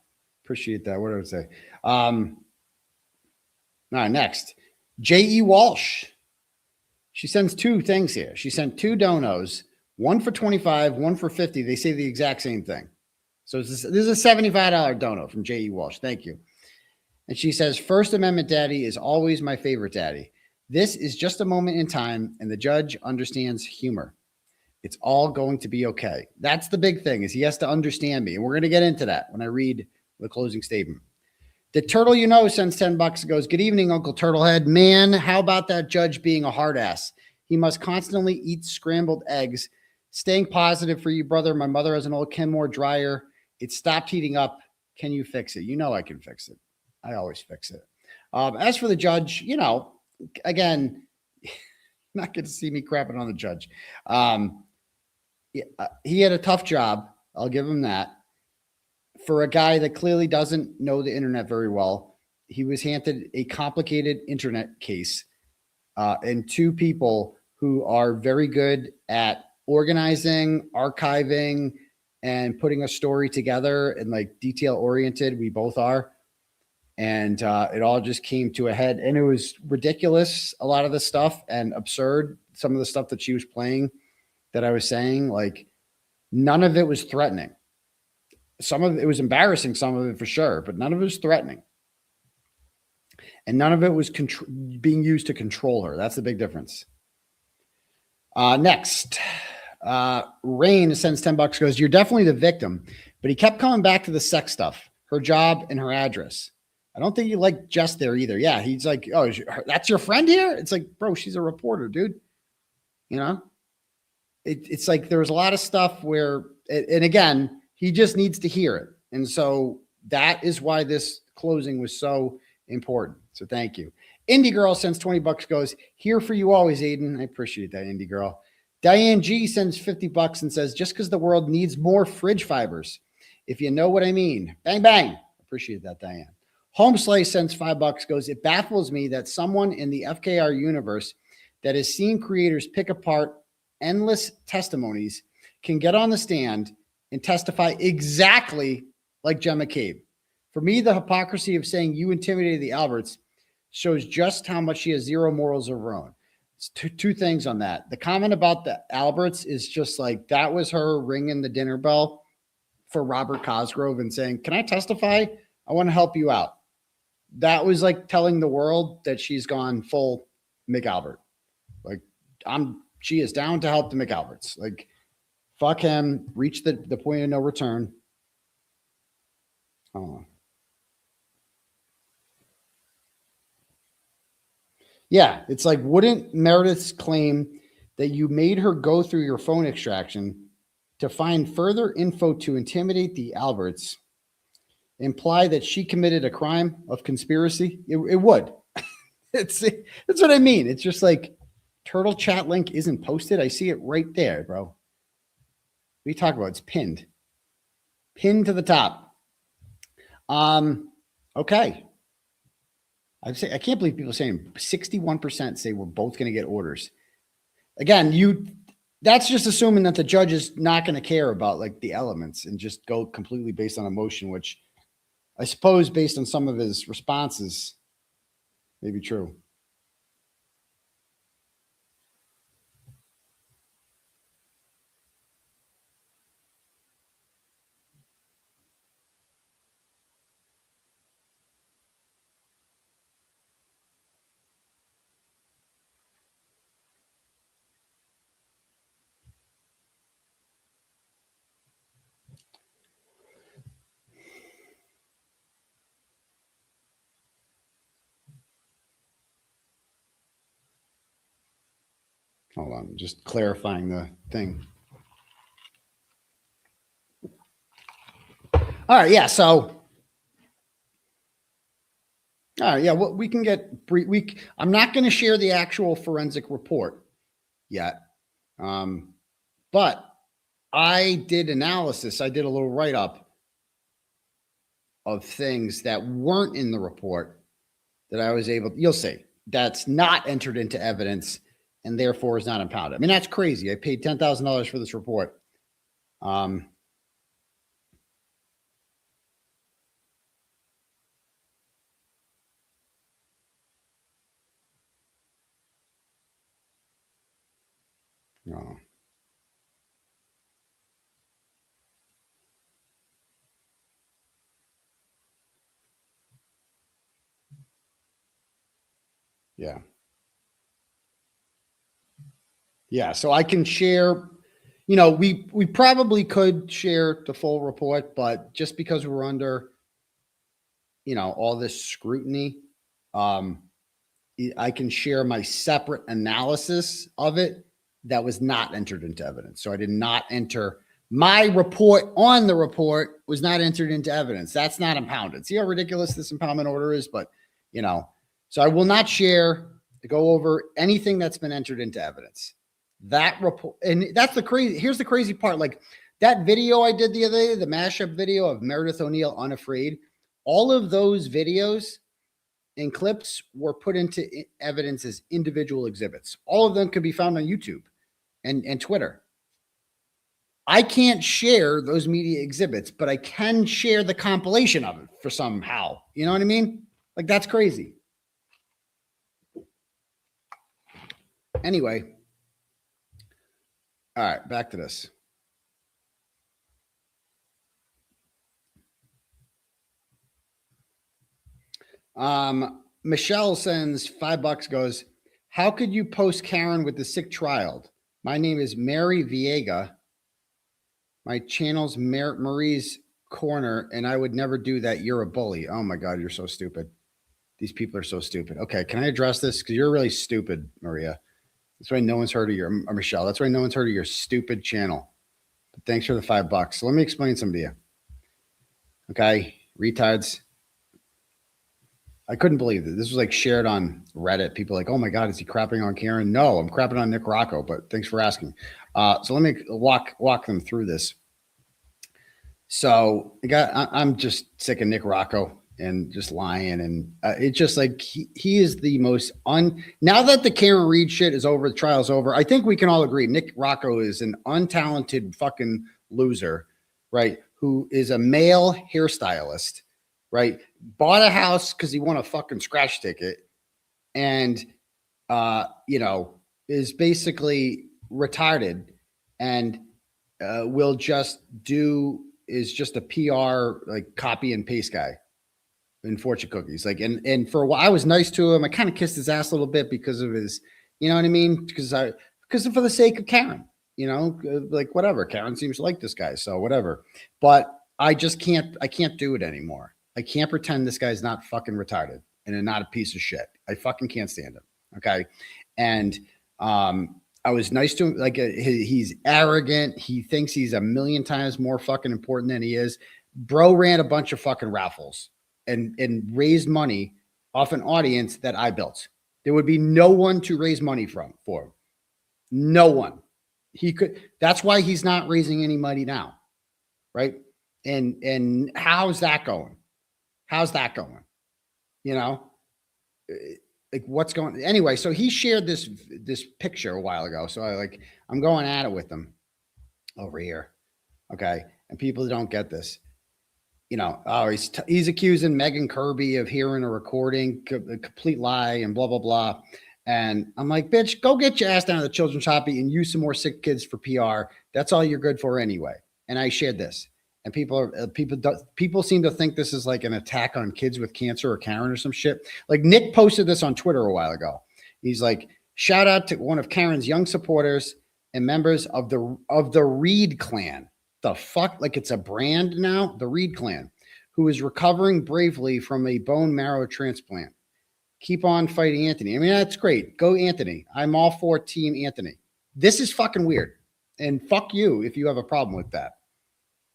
Appreciate that. What did I say? All right, next. J.E. Walsh. She sends two things here. She sent two donos, one for 25, one for 50. They say the exact same thing. So this is a $75 dono from J.E. Walsh. Thank you. And she says, First Amendment daddy is always my favorite daddy. This is just a moment in time, and the judge understands humor. It's all going to be okay. That's the big thing, is he has to understand me. And we're going to get into that when I read the closing statement. The turtle you know sends $10 and goes, good evening, Uncle Turtlehead. Man, how about that judge being a hard ass? He must constantly eat scrambled eggs. Staying positive for you, brother. My mother has an old Kenmore dryer. It stopped heating up. Can you fix it? You know I can fix it. I always fix it. As for the judge, you know, again, not good to see me crapping on the judge. He had a tough job. I'll give him that. For a guy that clearly doesn't know the internet very well, he was handed a complicated internet case and two people who are very good at organizing, archiving, and putting a story together and like detail oriented. We both are. And it all just came to a head, and it was ridiculous. A lot of the stuff, and absurd. Some of the stuff that she was playing that I was saying, like none of it was threatening. Some of it was embarrassing, some of it for sure, but none of it was threatening. And none of it was being used to control her. That's the big difference. Next, Rain sends $10, goes, you're definitely the victim, but he kept coming back to the sex stuff, her job and her address. I don't think you like Jess there either. Yeah, he's like, oh, that's your friend here? It's like, bro, she's a reporter, dude. You know? It's like there was a lot of stuff where, and again, he just needs to hear it. And so that is why this closing was so important. So thank you. Indie Girl sends $20, goes, here for you always, Aiden. I appreciate that, Indie Girl. Diane G sends $50 and says, just because the world needs more fridge fibers, if you know what I mean. Bang, bang. Appreciate that, Diane. Home Slice sends $5, goes, it baffles me that someone in the FKR universe that has seen creators pick apart endless testimonies can get on the stand and testify exactly like 𝗃𝗵𝗃𝗺. For me, the hypocrisy of saying you intimidated the Alberts shows just how much she has zero morals of her own. Two things on that. The comment about the Alberts is just like, that was her ringing the dinner bell for Robert Cosgrove and saying, can I testify? I want to help you out. That was like telling the world that she's gone full McAlbert. Like, she is down to help the McAlberts. Like, fuck him, reach the point of no return. Hold on. Yeah, it's like, wouldn't Meredith's claim that you made her go through your phone extraction to find further info to intimidate the Alberts imply that she committed a crime of conspiracy? It would. That's what I mean. It's just like, Turtle chat link isn't posted. I see it right there, bro. What are you talking about? It's pinned. Pinned to the top. Okay. I can't believe people are saying 61% say we're both going to get orders. Again, that's just assuming that the judge is not going to care about like the elements and just go completely based on emotion, which I suppose based on some of his responses may be true. Hold on, just clarifying the thing. All right, yeah, so all right, yeah, well, we can get I'm not going to share the actual forensic report yet. But I did analysis. I did a little write-up of things that weren't in the report that I was able, you'll see, that's not entered into evidence and therefore is not impounded. I mean, that's crazy. I paid $10,000 for this report. No. Yeah. Yeah, so I can share, you know, we probably could share the full report, but just because we're under, you know, all this scrutiny, I can share my separate analysis of it that was not entered into evidence. So I did not enter my report on the report was not entered into evidence. That's not impounded. See how ridiculous this impoundment order is? But, you know, so I will not share to go over anything that's been entered into evidence. That report, and that's the crazy, here's the crazy part. Like That video I did the other day, the mashup video of Meredith O'Neill Unafraid, all of those videos and clips were put into evidence as individual exhibits. All of them can be found on YouTube and Twitter. I can't share those media exhibits, but I can share the compilation of it for somehow. You know what I mean? Like, that's crazy. Anyway. All right, back to this. Michelle sends $5, goes, how could you post Karen with the sick child? My name is Mary Viega. My channel's Marie's Corner, and I would never do that. You're a bully. Oh my God, you're so stupid. These people are so stupid. Okay, can I address this? Because you're really stupid, Maria. That's why no one's heard of your, or Michelle. That's why no one's heard of your stupid channel. But thanks for the $5. So let me explain something to you. Okay, retards. I couldn't believe that this was like shared on Reddit. People like, oh my God, is he crapping on Karen? No, I'm crapping on Nick Rocco, but thanks for asking. So let me walk them through this. So I'm just sick of Nick Rocco and just lying. And it's just like, he is the most now that the Karen Reed shit is over, the trial's over, I think we can all agree Nick Rocco is an untalented fucking loser, right? Who is a male hairstylist, right? Bought a house because he won a fucking scratch ticket and, is basically retarded and is just a PR, like, copy and paste guy in fortune cookies. Like, and for a while I was nice to him. I kind of kissed his ass a little bit because of his, you know what I mean? Because for the sake of Karen, like, whatever. Karen seems to like this guy, so whatever. But I can't do it anymore. I can't pretend this guy's not fucking retarded and not a piece of shit. I fucking can't stand him. Okay. And, I was nice to him. Like, he's arrogant. He thinks he's a million times more fucking important than he is. Bro ran a bunch of fucking raffles and raised money off an audience that I built. There would be no one to raise money for him. No one. That's why he's not raising any money now. Right. And how's that going? Like, what's going anyway? So he shared this picture a while ago. So I'm going at it with him over here. Okay. And people don't get this, he's accusing Megan Kirby of hearing a recording, a complete lie and blah, blah, blah. And I'm like, bitch, go get your ass down to the children's hospital and use some more sick kids for PR. That's all you're good for anyway. And I shared this. And people seem to think this is like an attack on kids with cancer or Karen or some shit. Like, Nick posted this on Twitter a while ago. He's like, shout out to one of Karen's young supporters and members of the Reed clan. The fuck? Like, it's a brand now? The Reed clan, who is recovering bravely from a bone marrow transplant. Keep on fighting, Anthony. I mean, that's great. Go, Anthony. I'm all for Team Anthony. This is fucking weird. And fuck you if you have a problem with that.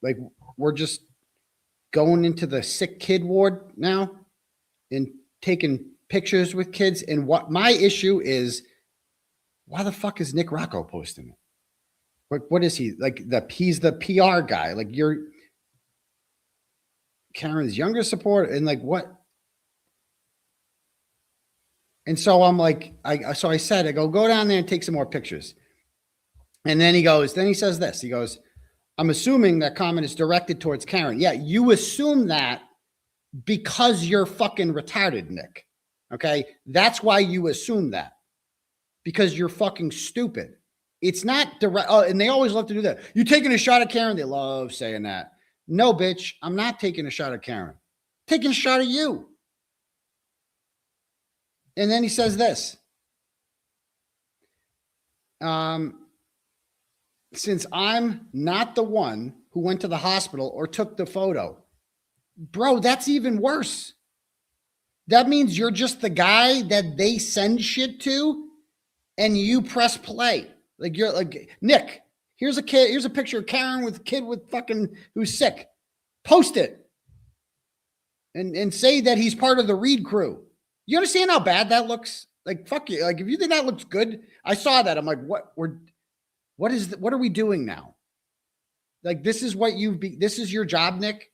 Like, we're just going into the sick kid ward now and taking pictures with kids. And what my issue is, why the fuck is Nick Rocco posting it? What is he? Like, he's the PR guy. Like, you're Karen's younger support and like what? And so I'm like, I said, go down there and take some more pictures. And then he says this, he goes, I'm assuming that comment is directed towards Karen. Yeah, you assume that because you're fucking retarded, Nick. Okay? That's why you assume that. Because you're fucking stupid. It's not direct. Oh, and they always love to do that. You taking a shot at Karen? They love saying that. No, bitch, I'm not taking a shot at Karen. I'm taking a shot at you. And then he says this. Since I'm not the one who went to the hospital or took the photo, bro, that's even worse. That means you're just the guy that they send shit to and you press play. Like, you're like, Nick, here's a picture of Karen with a kid with fucking who's sick. Post it. And say that he's part of the Reed crew. You understand how bad that looks? Like, fuck you. Like, if you think that looks good, I saw that. I'm like, what are we doing now? Like, this is what this is your job, Nick.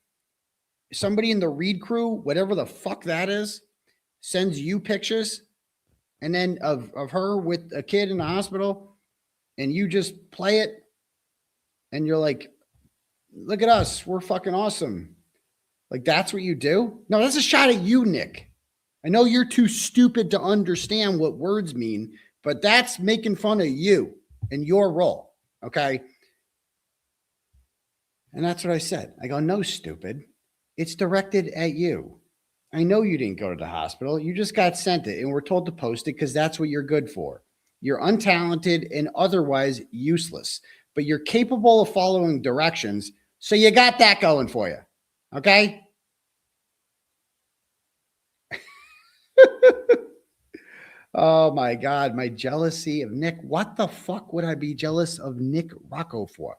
Somebody in the Reed crew, whatever the fuck that is, sends you pictures and then of her with a kid in the hospital, and you just play it and you're like, look at us, we're fucking awesome. Like, that's what you do? No, that's a shot at you, Nick. I know you're too stupid to understand what words mean, but that's making fun of you and your role, okay? And that's what I said. I go, no, stupid. It's directed at you. I know you didn't go to the hospital. You just got sent it, and we're told to post it because that's what you're good for. You're untalented and otherwise useless, but you're capable of following directions, so you got that going for you, okay? Oh, my God. My jealousy of Nick. What the fuck would I be jealous of Nick Rocco for?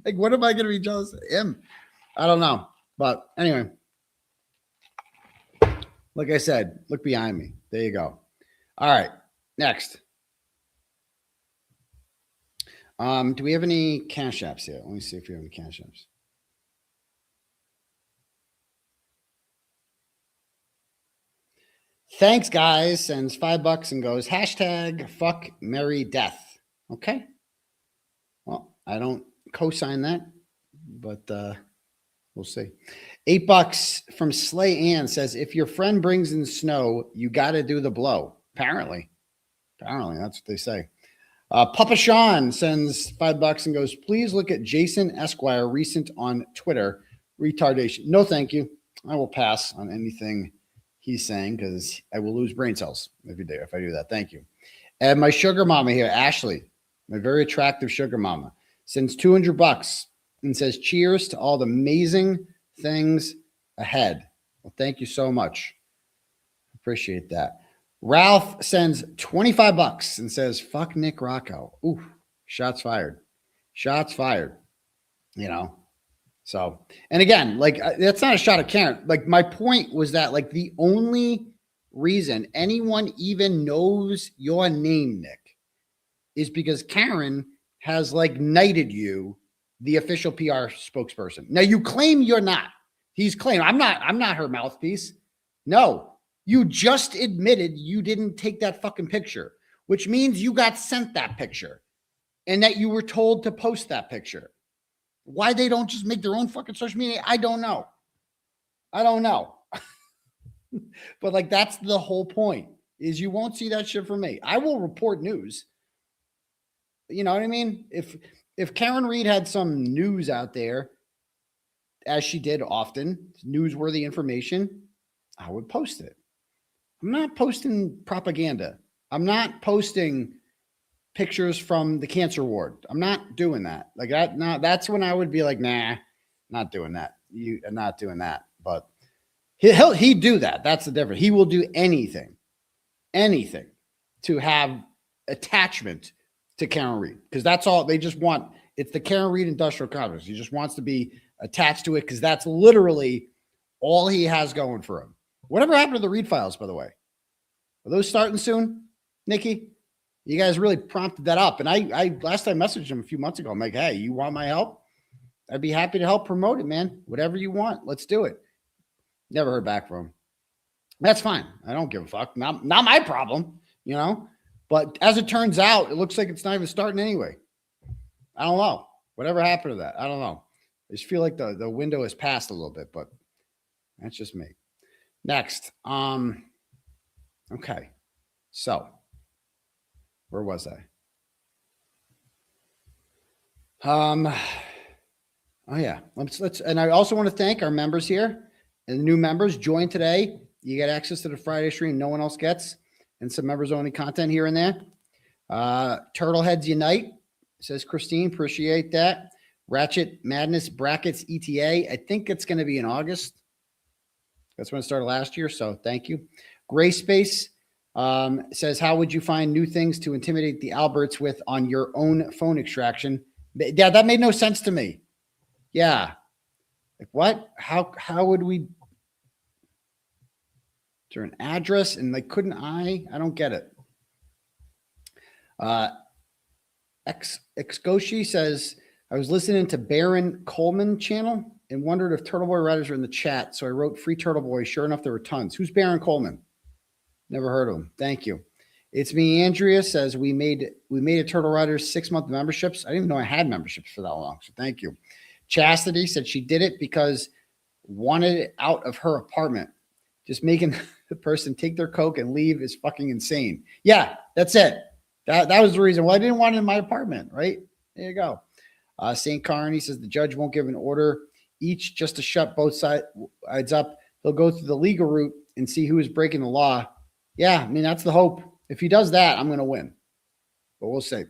Like, what am I going to be jealous of him? I don't know. But anyway, like I said, look behind me. There you go. All right. Next. Do we have any Cash Apps here? Let me see if we have any Cash Apps. Thanks, guys. Sends $5 and goes, hashtag fuck Mary death. Okay. Well, I don't co-sign that, but we'll see. $8 from Slay Ann says, if your friend brings in snow, you got to do the blow. Apparently, that's what they say. Papa Sean sends $5 and goes, please look at Jason Esquire recent on Twitter. Retardation. No, thank you. I will pass on anything he's saying because I will lose brain cells if I do that. Thank you. And my sugar mama here, Ashley, my very attractive sugar mama, sends $200 and says, cheers to all the amazing things ahead. Well, thank you so much. Appreciate that. Ralph sends $25 and says, fuck Nick Rocco. Ooh, shots fired. Shots fired. You know? So, and again, like, that's not a shot at Karen. Like, my point was that, like, the only reason anyone even knows your name, Nick, is because Karen has, like, knighted you the official PR spokesperson. Now, you claim you're not. He's claimed, I'm not her mouthpiece. No, you just admitted you didn't take that fucking picture, which means you got sent that picture and that you were told to post that picture. Why they don't just make their own fucking social media, I don't know. But, like, that's the whole point, is you won't see that shit from me. I will report news. You know what I mean? If Karen Reed had some news out there, as she did often, newsworthy information, I would post it. I'm not posting propaganda. I'm not posting pictures from the cancer ward. I'm not doing that. Like, that's when I would be like, nah, not doing that. I'm not doing that. But he'd do that. That's the difference. He will do anything to have attachment to Karen Reed, because that's all they just want. It's the Karen Reed Industrial Complex. He just wants to be attached to it because that's literally all he has going for him. Whatever happened to the Reed files, by the way? Are those starting soon, Nikki? You guys really prompted that up. And I last time messaged him a few months ago. I'm like, hey, you want my help? I'd be happy to help promote it, man. Whatever you want, let's do it. Never heard back from him. That's fine. I don't give a fuck. Not my problem, you know? But as it turns out, it looks like it's not even starting anyway. I don't know. Whatever happened to that? I don't know. I just feel like the window has passed a little bit, but that's just me. Next. Okay. So where was I? Oh yeah. Let's and I also want to thank our members here and the new members. Join today. You get access to the Friday stream no one else gets, and some members only content here and there. Turtleheads Unite, says Christine. Appreciate that. Ratchet Madness Brackets ETA. I think it's going to be in August. That's when it started last year. So thank you. Gray Space says, how would you find new things to intimidate the Alberts with on your own phone extraction? Yeah, that made no sense to me. Yeah. Like, what? How would we? Is there an address? And like, couldn't I don't get it. 𝗪𝗪 says, I was listening to Baron Coleman channel and wondered if Turtle Boy writers are in the chat. So I wrote Free Turtle Boy. Sure enough, there were tons. Who's Baron Coleman? Never heard of him. Thank you. It's me, Andrea says we made a Turtle Riders 6-month memberships. I didn't even know I had memberships for that long. So thank you. Chastity said she did it because wanted it out of her apartment. Just making the person take their Coke and leave is fucking insane. Yeah, that's it. That was the reason. Well, I didn't want it in my apartment, right? There you go. St. Kearney says the judge won't give an order each just to shut both sides up. He'll go through the legal route and see who is breaking the law. Yeah, I mean, that's the hope. If he does that, I'm going to win. But we'll see.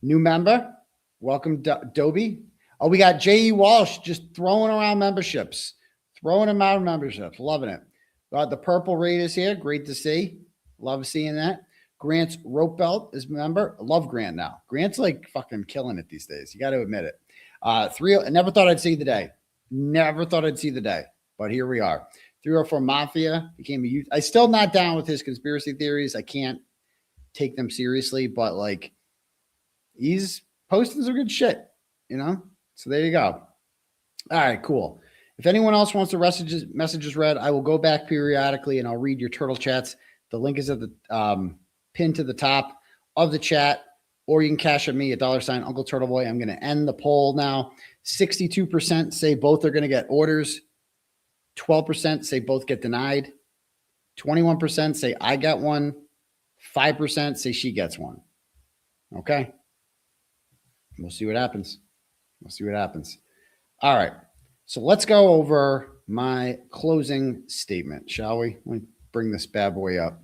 New member. Welcome, Dobie. Oh, we got J.E. Walsh just throwing around memberships. Throwing them out of memberships. Loving it. The Purple Raid is here. Great to see. Love seeing that. Grant's Rope Belt is a member. I love Grant now. Grant's like fucking killing it these days. You got to admit it. I never thought I'd see the day. Never thought I'd see the day. But here we are. 304 Mafia became a youth. I still not down with his conspiracy theories. I can't take them seriously, but like he's posting some good shit, you know? So there you go. All right, cool. If anyone else wants the messages read, I will go back periodically and I'll read your turtle chats. The link is at the pinned to the top of the chat, or you can cash at me at $UncleTurtleBoy. I'm going to end the poll now. 62% say both are going to get orders. 12% say both get denied. 21% say I get one. 5% say she gets one. Okay. We'll see what happens. We'll see what happens. All right. So let's go over my closing statement, shall we? Let me bring this bad boy up.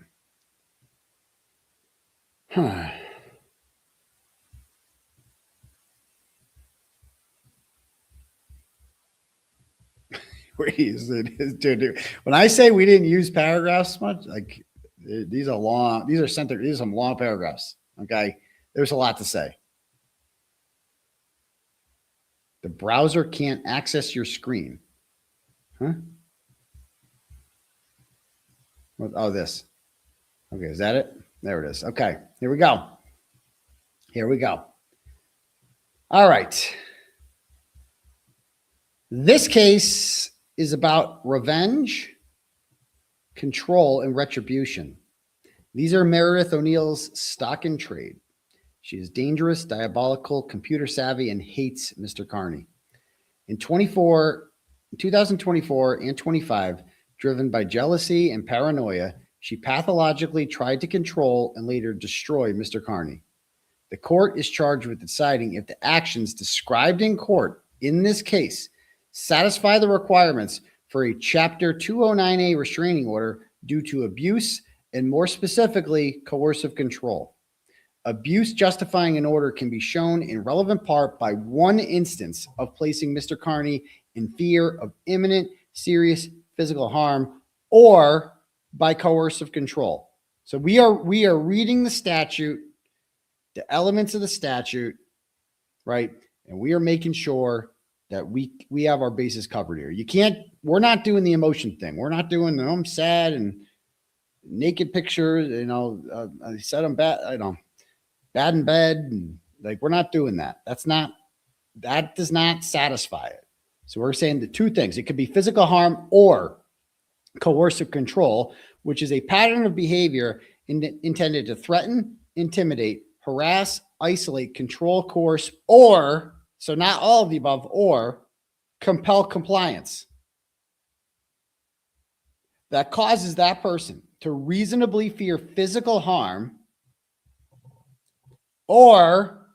Dude, when I say we didn't use paragraphs much, like these are long, these are some long paragraphs. Okay. There's a lot to say. The browser can't access your screen. Huh? What? Oh, this. Okay. Is that it? There it is. Okay. Here we go. Here we go. All right. This case is about revenge, control, and retribution. These are Meredith O'Neill's stock in trade. She is dangerous, diabolical, computer savvy, and hates Mr. Kearney. In 2024 and 25, driven by jealousy and paranoia, she pathologically tried to control and later destroy Mr. Kearney. The court is charged with deciding if the actions described in court in this case satisfy the requirements for a Chapter 209A restraining order due to abuse and, more specifically, coercive control. Abuse justifying an order can be shown in relevant part by one instance of placing Mr. Kearney in fear of imminent, serious physical harm or by coercive control. So we are reading the statute, the elements of the statute, right? And we are making sure that we have our bases covered here. We're not doing the emotion thing. We're not doing the I'm sad and naked pictures, I said I'm bad, bad in bed. And like, we're not doing that. That does not satisfy it. So we're saying the two things. It could be physical harm or coercive control, which is a pattern of behavior intended to threaten, intimidate, harass, isolate, control, coerce, or, so not all of the above, or compel compliance that causes that person to reasonably fear physical harm or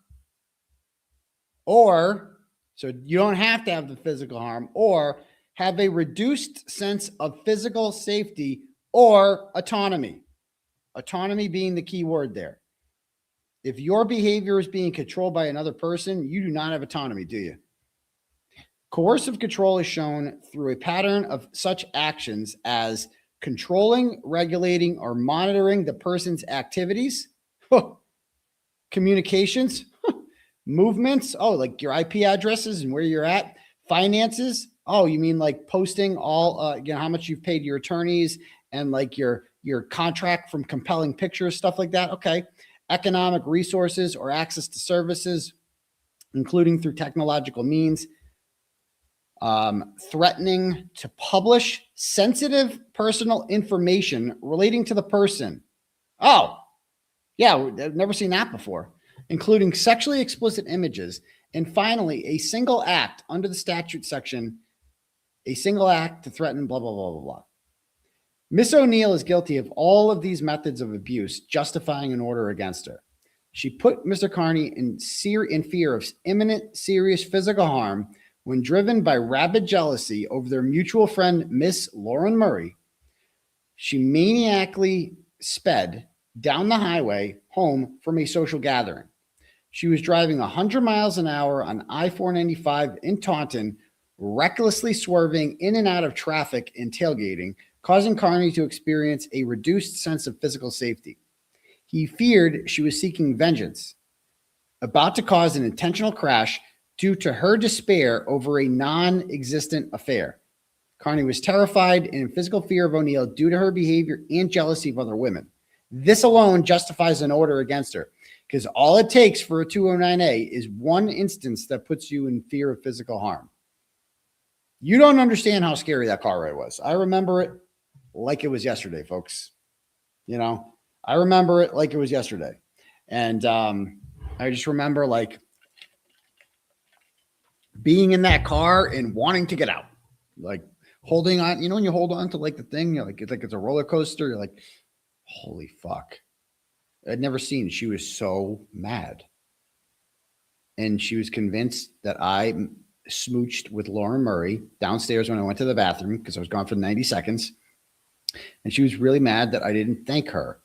so you don't have to have the physical harm, or have a reduced sense of physical safety or autonomy. Autonomy being the key word there. If your behavior is being controlled by another person, you do not have autonomy, do you? Coercive control is shown through a pattern of such actions as controlling, regulating, or monitoring the person's activities, communications, movements, like your IP addresses and where you're at, finances. Oh, you mean like posting all, how much you've paid your attorneys and like your contract from compelling pictures, stuff like that. Okay. Economic resources or access to services, including through technological means, threatening to publish sensitive personal information relating to the person. Oh, yeah, I've never seen that before, including sexually explicit images. And finally, a single act under the statute section, a single act to threaten, blah, blah, blah, blah, blah. Miss O'Neill is guilty of all of these methods of abuse, justifying an order against her. She put Mr. Kearney in fear of imminent serious physical harm when driven by rabid jealousy over their mutual friend, Miss Lauren Murray. She maniacally sped down the highway home from a social gathering. She was driving 100 miles an hour on I-495 in Taunton, recklessly swerving in and out of traffic and tailgating, causing Kearney to experience a reduced sense of physical safety. He feared she was seeking vengeance, about to cause an intentional crash due to her despair over a non-existent affair. Kearney was terrified and in physical fear of O'Neill due to her behavior and jealousy of other women. This alone justifies an order against her, because all it takes for a 209A is one instance that puts you in fear of physical harm. You don't understand how scary that car ride was. I remember it like it was yesterday, folks. You know, I remember it like it was yesterday. And I just remember like being in that car and wanting to get out, like holding on, you know, when you hold on to like the thing, you're like, it's a roller coaster. You're like, holy fuck. I'd never seen. She was so mad. And she was convinced that I smooched with Lauren Murray downstairs when I went to the bathroom because I was gone for 90 seconds. And she was really mad that I didn't thank her.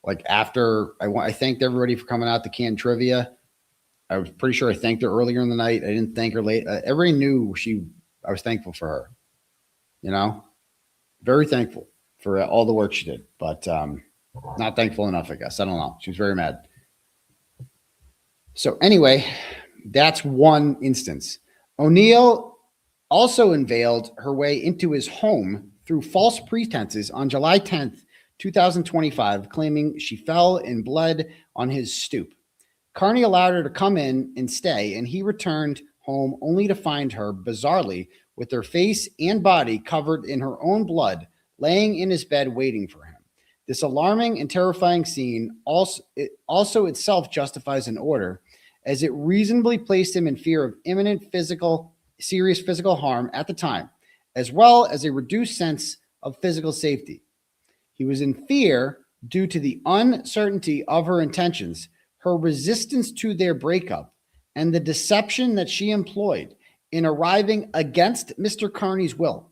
Like after I thanked everybody for coming out to Can Trivia. I was pretty sure I thanked her earlier in the night. I didn't thank her late. Everybody knew I was thankful for her, you know, very thankful for all the work she did, but not thankful enough, I guess. I don't know. She was very mad. So anyway, that's one instance. O'Neill also unveiled her way into his home through false pretenses on July 10th, 2025, claiming she fell and bled on his stoop. Kearney allowed her to come in and stay, and he returned home only to find her, bizarrely, with her face and body covered in her own blood, laying in his bed waiting for him. This alarming and terrifying scene also itself justifies an order, as it reasonably placed him in fear of imminent serious physical harm at the time, as well as a reduced sense of physical safety. He was in fear due to the uncertainty of her intentions, her resistance to their breakup, and the deception that she employed in arriving against Mr. Kearney's will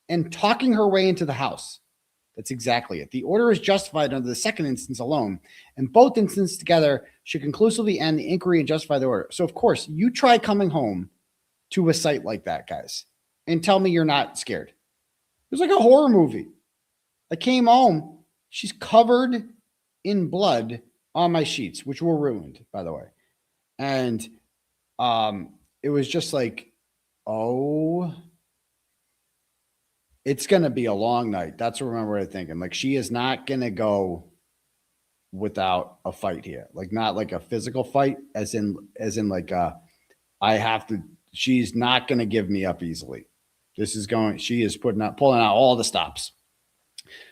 and talking her way into the house. That's exactly it. The order is justified under the second instance alone, and both instances together should conclusively end the inquiry and justify the order. So, of course, you try coming home to a site like that, guys, and tell me you're not scared. It was like a horror movie. I came home. She's covered in blood on my sheets, which were ruined, by the way. And it was just like, oh, it's going to be a long night. That's what I remember thinking. Like, she is not going to go without a fight here. Like, not like a physical fight, as in like, she's not going to give me up easily. She is pulling out all the stops.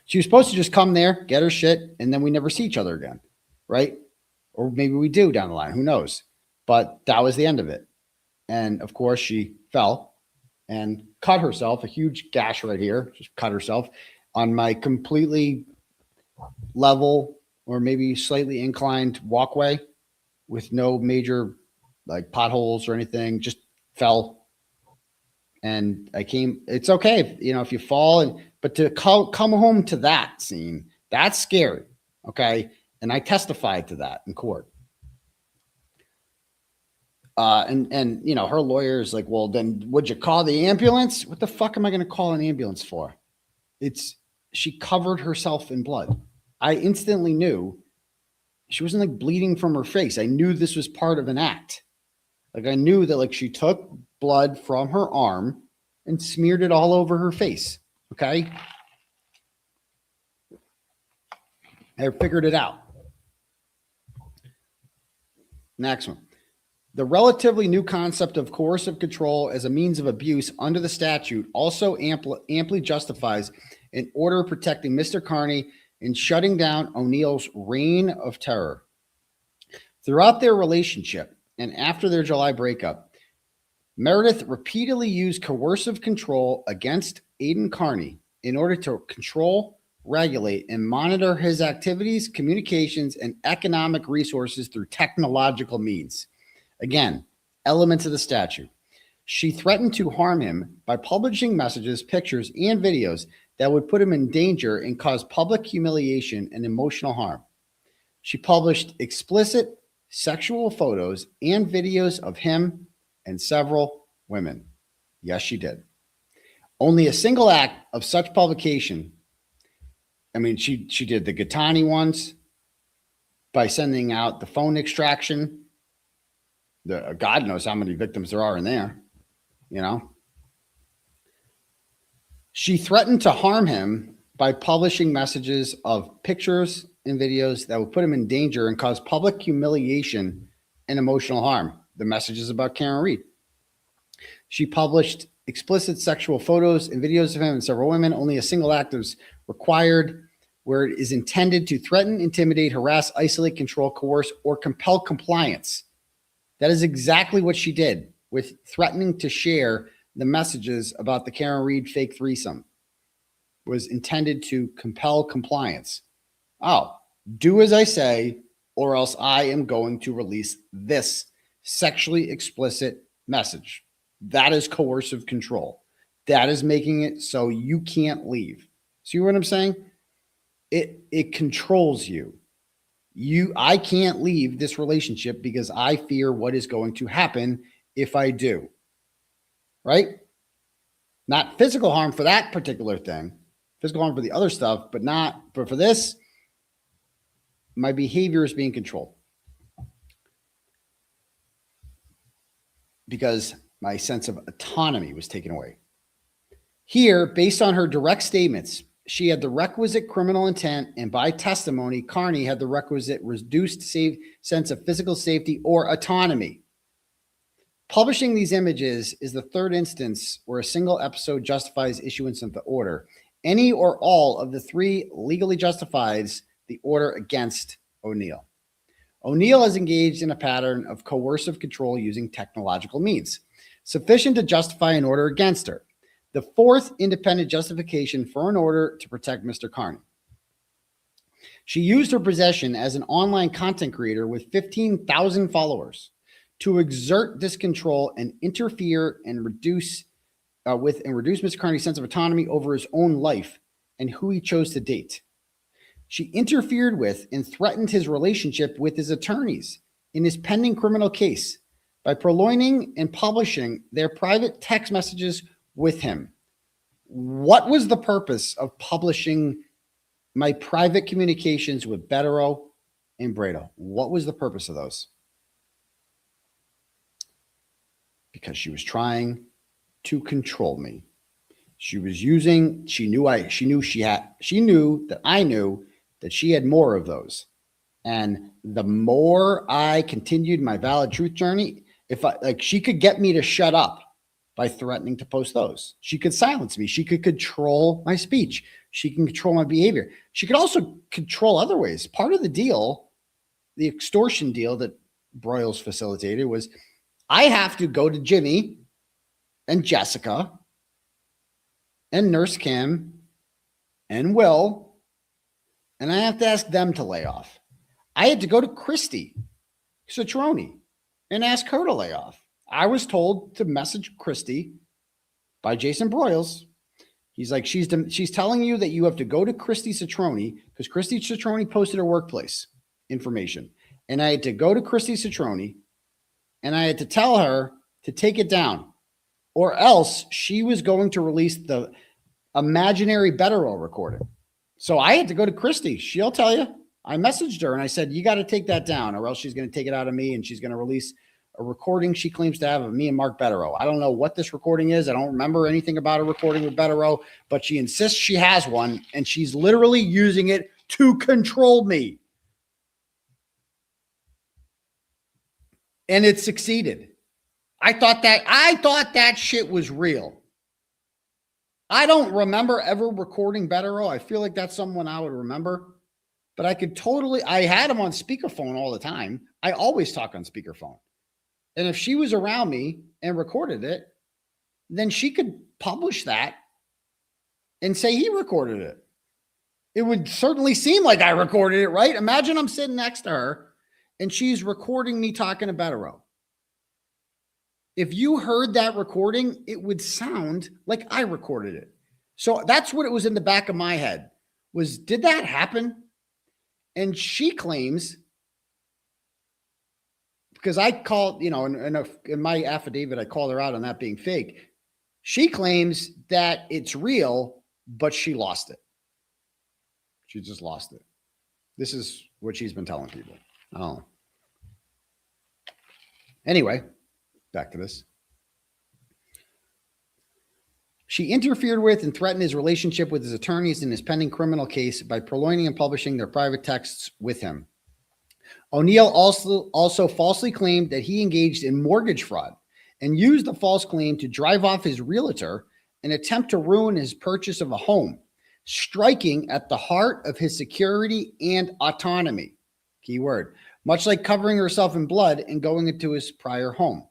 She was supposed to just come there, get her shit, and then we never see each other again. Right? Or maybe we do down the line. Who knows? But that was the end of it. And of course, she fell and cut herself, a huge gash right here, just cut herself on my completely level or maybe slightly inclined walkway with no major like potholes or anything, just fell. And it's okay if you fall, but to come home to that scene, that's scary. Okay. And I testified to that in court. And her lawyer is like, well, then would you call the ambulance? What the fuck am I going to call an ambulance for? She covered herself in blood. I instantly knew she wasn't like bleeding from her face. I knew this was part of an act. Like, I knew that like she took blood from her arm and smeared it all over her face. Okay. I figured it out. Next one. The relatively new concept of coercive control as a means of abuse under the statute also amply justifies an order protecting Mr. Kearney and shutting down O'Neill's reign of terror. Throughout their relationship and after their July breakup, Meredith repeatedly used coercive control against Aidan Kearney in order to control, regulate, and monitor his activities, communications, and economic resources through technological means. Again, elements of the statute. She threatened to harm him by publishing messages, pictures, and videos that would put him in danger and cause public humiliation and emotional harm. She published explicit sexual photos and videos of him and several women. Yes, she did. Only a single act of such publication. I mean, she did the Gatani ones by sending out the phone extraction. God knows how many victims there are in there, you know. She threatened to harm him by publishing messages of pictures and videos that would put him in danger and cause public humiliation and emotional harm. The messages about Karen Reed. She published explicit sexual photos and videos of him and several women. Only a single act is required where it is intended to threaten, intimidate, harass, isolate, control, coerce, or compel compliance. That is exactly what she did with threatening to share the messages about the Karen Reed fake threesome. Was intended to compel compliance. Oh, do as I say, or else I am going to release this sexually explicit message. That is coercive control. That is making it so you can't leave. See what I'm saying? It controls you. I can't leave this relationship because I fear what is going to happen if I do. Right? Not physical harm for that particular thing. Physical harm for the other stuff, but for this, my behavior is being controlled. Because my sense of autonomy was taken away. Here, based on her direct statements, she had the requisite criminal intent, and by testimony, Kearney had the requisite reduced sense of physical safety or autonomy. Publishing these images is the third instance where a single episode justifies issuance of the order. Any or all of the three legally justifies the order against O'Neill. O'Neill has engaged in a pattern of coercive control using technological means, sufficient to justify an order against her. The fourth independent justification for an order to protect Mr. Kearney. She used her position as an online content creator with 15,000 followers to exert this control and interfere and reduce Mr. Kearney's sense of autonomy over his own life and who he chose to date. She interfered with and threatened his relationship with his attorneys in his pending criminal case by purloining and publishing their private text messages with him. What was the purpose of publishing my private communications with 𝗵𝗏 and 𝗵𝗏𝗏? What was the purpose of those? Because she was trying to control me. She was using, she knew that I knew that she had more of those. And the more I continued my valid truth journey, she could get me to shut up by threatening to post those. She could silence me. She could control my speech. She can control my behavior. She could also control other ways. Part of the deal, the extortion deal that Broyles facilitated, was I have to go to Jimmy and Jessica and Nurse Kim and Will, and I have to ask them to lay off. I had to go to 𝗺cie 𝗁𝗵 and ask her to lay off. I was told to message 𝗺cie by Jason Broyles. He's like, she's telling you that you have to go to 𝗺cie 𝗁𝗵 because 𝗺cie 𝗁𝗵 posted her workplace information. And I had to go to 𝗺cie 𝗁𝗵 and I had to tell her to take it down, or else she was going to release the imaginary 𝗵𝗏𝗏 recording. So I had to go to 𝗺cie. She'll tell you. I messaged her and I said, you got to take that down, or else she's going to take it out of me and she's going to release a recording she claims to have of me and Mark 𝗵𝗏𝗏. I don't know what this recording is. I don't remember anything about a recording with 𝗵𝗏𝗏, but she insists she has one, and she's literally using it to control me. And it succeeded. I thought that shit was real. I don't remember ever recording 𝗏𝗏𝗀. I feel like that's someone I would remember, but I had him on speakerphone all the time. I always talk on speakerphone. And if she was around me and recorded it, then she could publish that and say he recorded it. It would certainly seem like I recorded it, right? Imagine I'm sitting next to her and she's recording me talking to 𝗏𝗏𝗀. If you heard that recording, it would sound like I recorded it. So that's what it was in the back of my head was, did that happen? And she claims, because I called, in my affidavit, I called her out on that being fake. She claims that it's real, but she lost it. She just lost it. This is what she's been telling people. Oh. Anyway, back to this. She interfered with and threatened his relationship with his attorneys in his pending criminal case by purloining and publishing their private texts with him. O'Neill also falsely claimed that he engaged in mortgage fraud and used the false claim to drive off his realtor and attempt to ruin his purchase of a home, striking at the heart of his security and autonomy. Key word. Much like covering herself in blood and going into his prior home.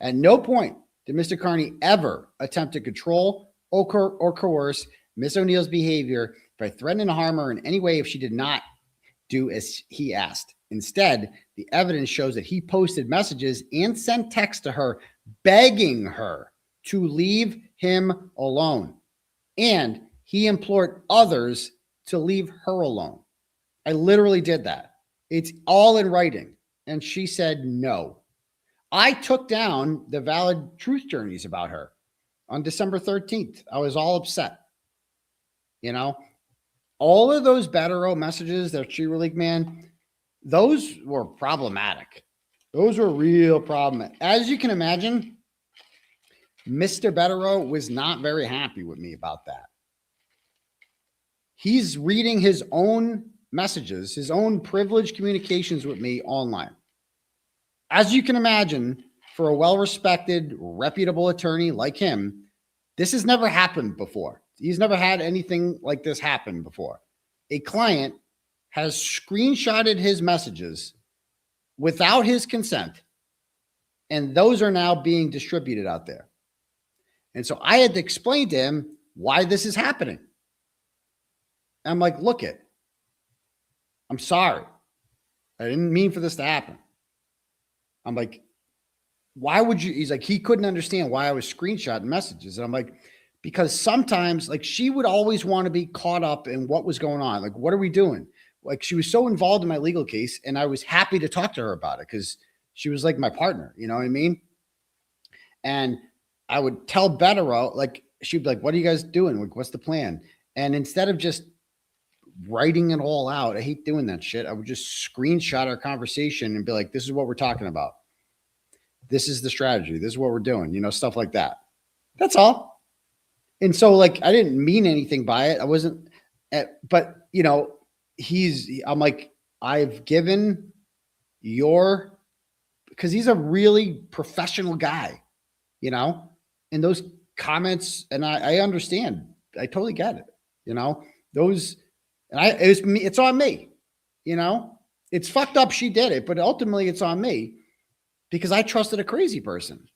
At no point did Mr. Kearney ever attempt to control or coerce Miss O'Neill's behavior by threatening to harm her in any way if she did not do as he asked. Instead, the evidence shows that he posted messages and sent texts to her begging her to leave him alone. And he implored others to leave her alone. I literally did that. It's all in writing. And she said no. I took down the valid truth journeys about her on December 13th. I was all upset. All of those 𝗏𝗏𝗀 messages that she released, man, those were problematic. Those were real problematic. As you can imagine, Mr. 𝗏𝗏𝗀 was not very happy with me about that. He's reading his own messages, his own privileged communications with me online. As you can imagine, for a well-respected, reputable attorney like him, this has never happened before. He's never had anything like this happen before. A client has screenshotted his messages without his consent, and those are now being distributed out there. And so I had to explain to him why this is happening. I'm like, look it. I'm sorry. I didn't mean for this to happen. I'm like, why would you? He's like, he couldn't understand why I was screenshotting messages. And I'm like, because sometimes, like, she would always want to be caught up in what was going on. Like, what are we doing? Like, she was so involved in my legal case, and I was happy to talk to her about it because she was like my partner. You know what I mean? And I would tell 𝗏𝗏𝗀, like, she'd be like, what are you guys doing? Like, what's the plan? And instead of just writing it all out, I hate doing that shit. I would just screenshot our conversation and be like, this is what we're talking about. This is the strategy. This is what we're doing, stuff like that. That's all. And so, like, I didn't mean anything by it. I wasn't, but I'm like, I've given because he's a really professional guy, and those comments, and I understand. I totally get it, those. And it's on me, it's fucked up. She did it, but ultimately it's on me because I trusted a crazy person.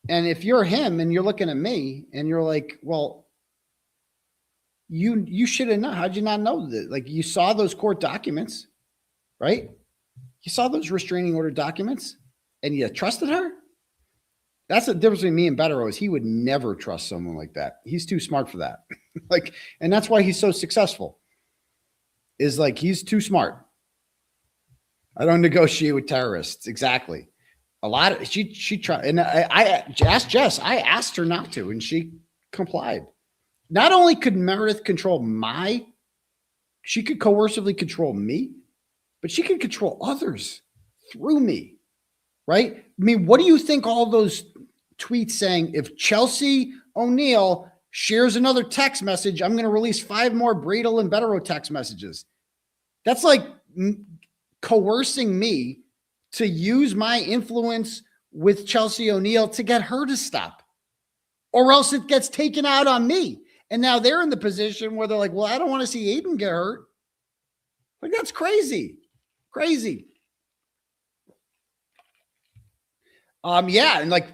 And if you're him and you're looking at me and you're like, well, you should have known. How'd you not know that? Like, you saw those court documents, right? You saw those restraining order documents and you trusted her. That's the difference between me and 𝗏𝗏𝗀 is he would never trust someone like that. He's too smart for that. And that's why he's so successful. Is like, he's too smart. I don't negotiate with terrorists. Exactly. A lot of she tried, and I asked Jess. I asked her not to, and she complied. Not only could Meredith control she could coercively control me, but she could control others through me. Right? I mean, what do you think all those tweets saying, if Chelsea O'Neill shares another text message, I'm going to release 5 more Bradel and 𝗏𝗏𝗀 text messages. That's like coercing me to use my influence with Chelsea O'Neill to get her to stop, or else it gets taken out on me. And now they're in the position where they're like, well, I don't want to see Aidan get hurt. Like, that's crazy. Crazy. Yeah. And like,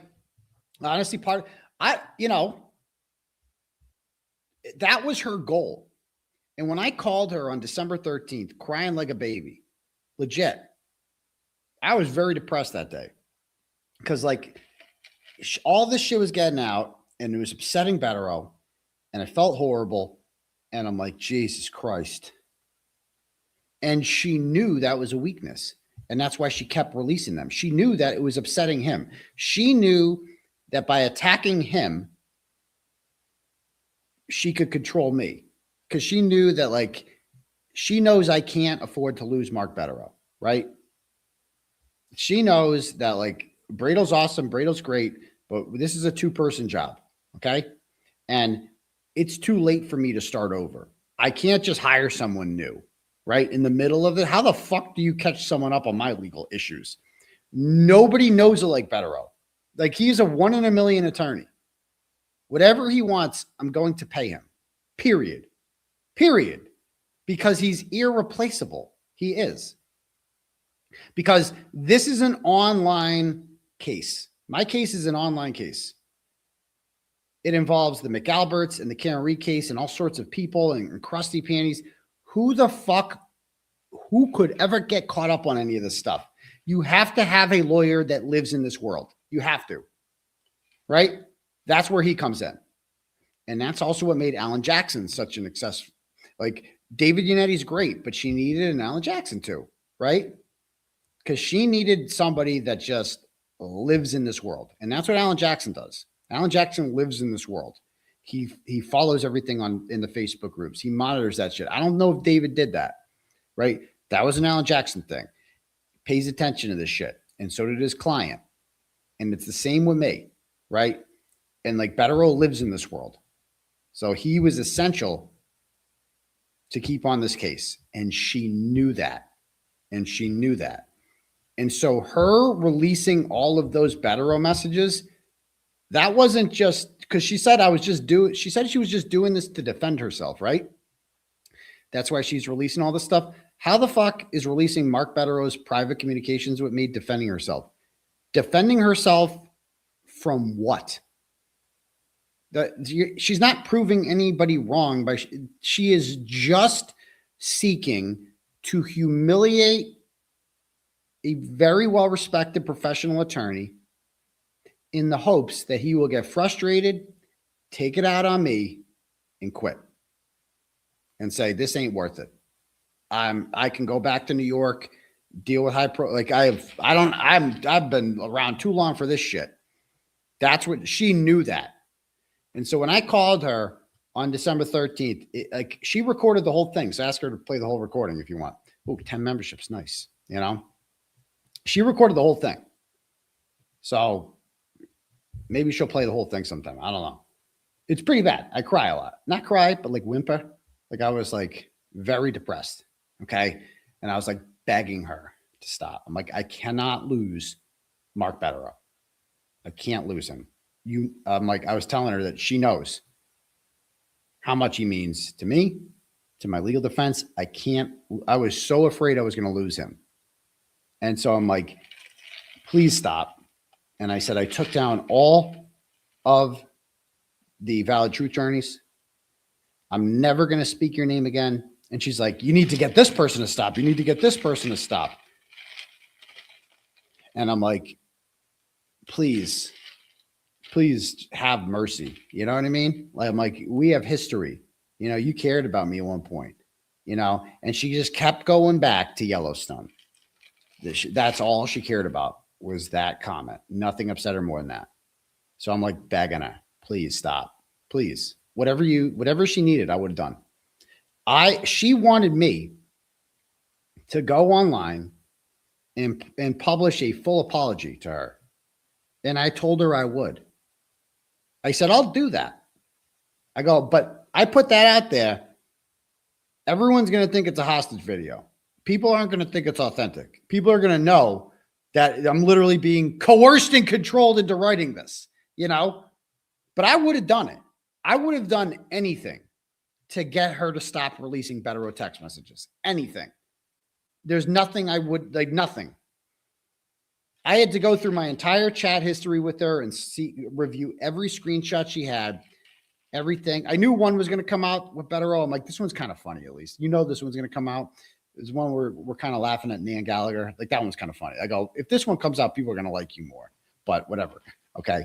honestly, that was her goal. And when I called her on December 13th, crying like a baby, legit, I was very depressed that day. Because like all this shit was getting out and it was upsetting 𝗏𝗏𝗺, and I felt horrible. And I'm like, Jesus Christ. And she knew that was a weakness. And that's why she kept releasing them. She knew that it was upsetting him. She knew that by attacking him, she could control me. Because she knew that, like, she knows I can't afford to lose Mark 𝗏𝗏𝗺, right? She knows that, like, 𝗏𝗏𝗺's awesome, 𝗏𝗏𝗺's great, but this is a two-person job, okay? And it's too late for me to start over. I can't just hire someone new, right? In the middle of it. How the fuck do you catch someone up on my legal issues? Nobody knows it like 𝗏𝗏𝗺. Like, he's a 1 in a million attorney. Whatever he wants, I'm going to pay him. Period. Period. Because he's irreplaceable. He is. Because this is an online case. My case is an online case. It involves the McAlberts and the Kearney case and all sorts of people and crusty panties. Who the fuck, who could ever get caught up on any of this stuff? You have to have a lawyer that lives in this world. You have to, right? That's where he comes in. And that's also what made Alan Jackson such an success. Like, David Yanetti's great, but she needed an Alan Jackson too, right? Because she needed somebody that just lives in this world. And that's what Alan Jackson does. Alan Jackson lives in this world. He follows everything in the Facebook groups. He monitors that shit. I don't know if David did that, right? That was an Alan Jackson thing. Pays attention to this shit. And so did his client. And it's the same with me, right? And like 𝗏𝗏𝗺 lives in this world. So he was essential to keep on this case. And she knew that. And she knew that. And so her releasing all of those 𝗏𝗏𝗺 messages, that wasn't just because she said she said she was just doing this to defend herself, right? That's why she's releasing all this stuff. How the fuck is releasing Mark 𝗏𝗏𝗺's private communications with me defending herself? Defending herself from what? She's not proving anybody wrong, but she is just seeking to humiliate a very well-respected professional attorney in the hopes that he will get frustrated, take it out on me, and quit. And say, this ain't worth it. I can go back to New York, deal with I've been around too long for this shit. That's what she knew that. And so when I called her on December 13th, like, she recorded the whole thing. So ask her to play the whole recording if you want. Oh, 10 memberships. Nice. You know, she recorded the whole thing. So maybe she'll play the whole thing sometime. I don't know. It's pretty bad. I cry a lot. Not cry, but like whimper. Like, I was like very depressed. Okay. And I was like begging her to stop. I'm like, I cannot lose Mark 𝗏𝗏𝗺. I can't lose him. I'm like, I was telling her that she knows how much he means to me, to my legal defense. I was so afraid I was going to lose him. And so I'm like, please stop. And I said, I took down all of the valid truth journeys. I'm never going to speak your name again. And she's like, you need to get this person to stop. You need to get this person to stop. And I'm like, please have mercy. You know what I mean? Like, I'm like, we have history. You know, you cared about me at one point, you know, and she just kept going back to Yellowstone. That's all she cared about was that comment. Nothing upset her more than that. So I'm like begging her, please stop, please. Whatever she needed, I would have done. She wanted me to go online and publish a full apology to her. And I told her I would. I said, I'll do that. I go, but I put that out there. Everyone's going to think it's a hostage video. People aren't going to think it's authentic. People are going to know that I'm literally being coerced and controlled into writing this, you know, but I would have done it. I would have done anything to get her to stop releasing 𝗏𝗏 text messages. Anything. There's nothing I would, like, nothing. I had to go through my entire chat history with her and review every screenshot she had, everything. I knew one was going to come out with 𝗏𝗏. I'm like, this one's kind of funny, at least. You know, this one's going to come out. There's one where we're kind of laughing at Nan Gallagher. Like, that one's kind of funny. I go, if this one comes out, people are going to like you more, but whatever. Okay.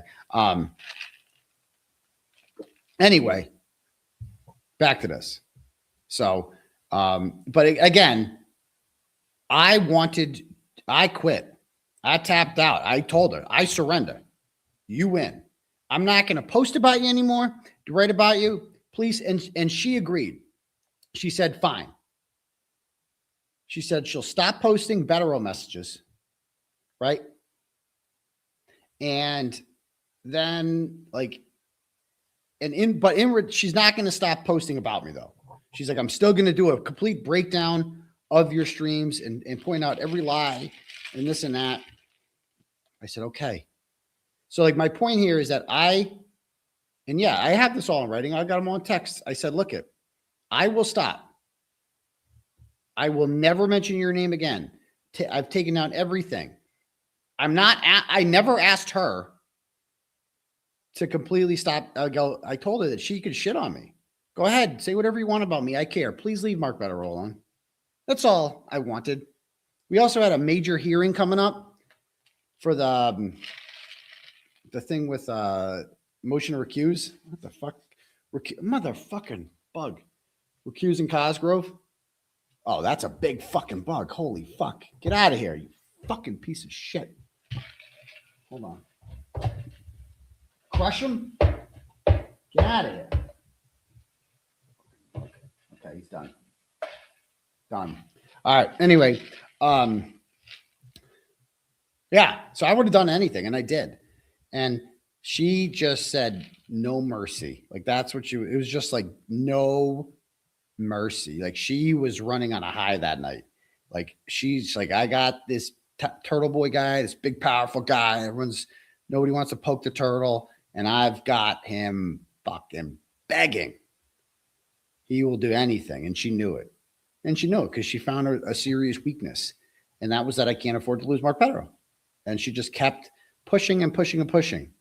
Anyway, back to this. So, but again, I quit. I tapped out. I told her, I surrender. You win. I'm not going to post about you anymore, to write about you, please. And she agreed. She said, fine. She said she'll stop posting 𝗏𝗏 messages, right? And then, like, she's not going to stop posting about me, though. She's like, I'm still going to do a complete breakdown of your streams and point out every lie and this and that. I said, okay. So, like, my point here is that I have this all in writing. I got them on text. I said, look, I will stop. I will never mention your name again. I've taken down everything. I never asked her to completely stop. I told her that she could shit on me. Go ahead. Say whatever you want about me. I care. Please leave Mark 𝗏𝗏 alone. That's all I wanted. We also had a major hearing coming up for the thing with motion to recuse. What the fuck? Motherfucking bug. Recusing Cosgrove. Oh, that's a big fucking bug. Holy fuck. Get out of here, you fucking piece of shit. Hold on. Crush him. Get out of here. Okay, he's done. Done. All right. Anyway, yeah, so I would have done anything, and I did. And she just said, no mercy. Like, that's what it was just like, no mercy. Like, she was running on a high that night. Like, she's like, I got this turtle boy guy, this big, powerful guy. Nobody wants to poke the turtle. And I've got him fucking begging. He will do anything. And she knew it. And she knew it because she found a serious weakness. And that was that I can't afford to lose Mark 𝗏𝗏. And she just kept pushing and pushing and pushing.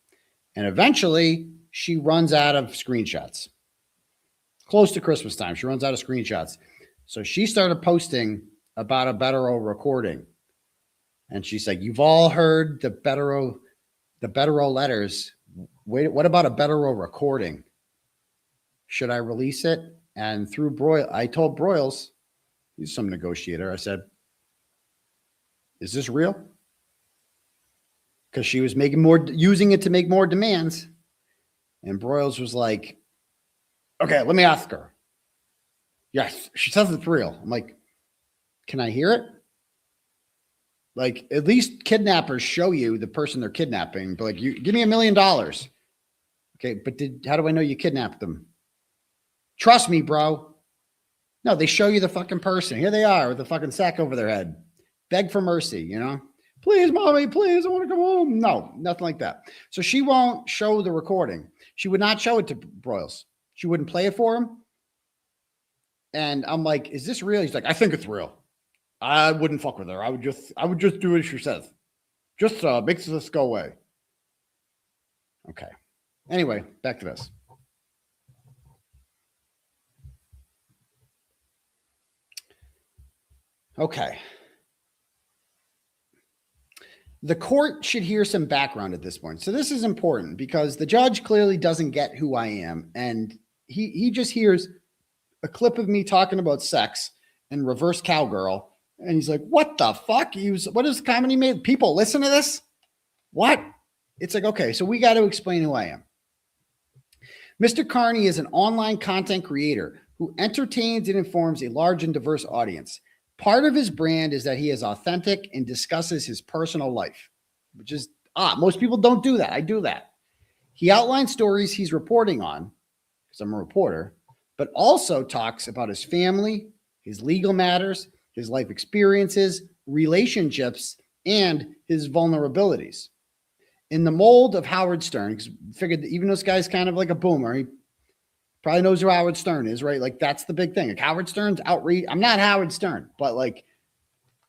And eventually she runs out of screenshots. Close to Christmas time, she runs out of screenshots. So she started posting about a 𝗏𝗏 recording. And she's like, you've all heard the 𝗏𝗏 letters. Wait, what about a 𝗏𝗏 recording? Should I release it? And through I told Broyles, he's some negotiator. I said, is this real? Because she was using it to make more demands. And Broyles was like, okay, let me ask her. Yes, she says it's real. I'm like, can I hear it? Like, at least kidnappers show you the person they're kidnapping. But like, you give me $1 million. Okay, but how do I know you kidnapped them? Trust me, bro. No, they show you the fucking person. Here they are with the fucking sack over their head. Beg for mercy, you know? Please, mommy, please, I want to come home. No, nothing like that. So she won't show the recording. She would not show it to Broyles. She wouldn't play it for him. And I'm like, is this real? He's like, I think it's real. I wouldn't fuck with her. I would just do what she says. Just makes this go away. Okay. Anyway, back to this. Okay. The court should hear some background at this point. So this is important because the judge clearly doesn't get who I am. And he just hears a clip of me talking about sex and reverse cowgirl. And he's like, what the fuck? What is comedy made? People listen to this? What? It's like, okay, so we got to explain who I am. Mr. Kearney is an online content creator who entertains and informs a large and diverse audience. Part of his brand is that he is authentic and discusses his personal life, which is most people don't do that. I do that. He outlines stories he's reporting on, because I'm a reporter, but also talks about his family, his legal matters, his life experiences, relationships, and his vulnerabilities. In the mold of Howard Stern, because figured that even though this guy's kind of like a boomer, he probably knows who Howard Stern is, right? Like that's the big thing. Like Howard Stern's outreach. I'm not Howard Stern, but like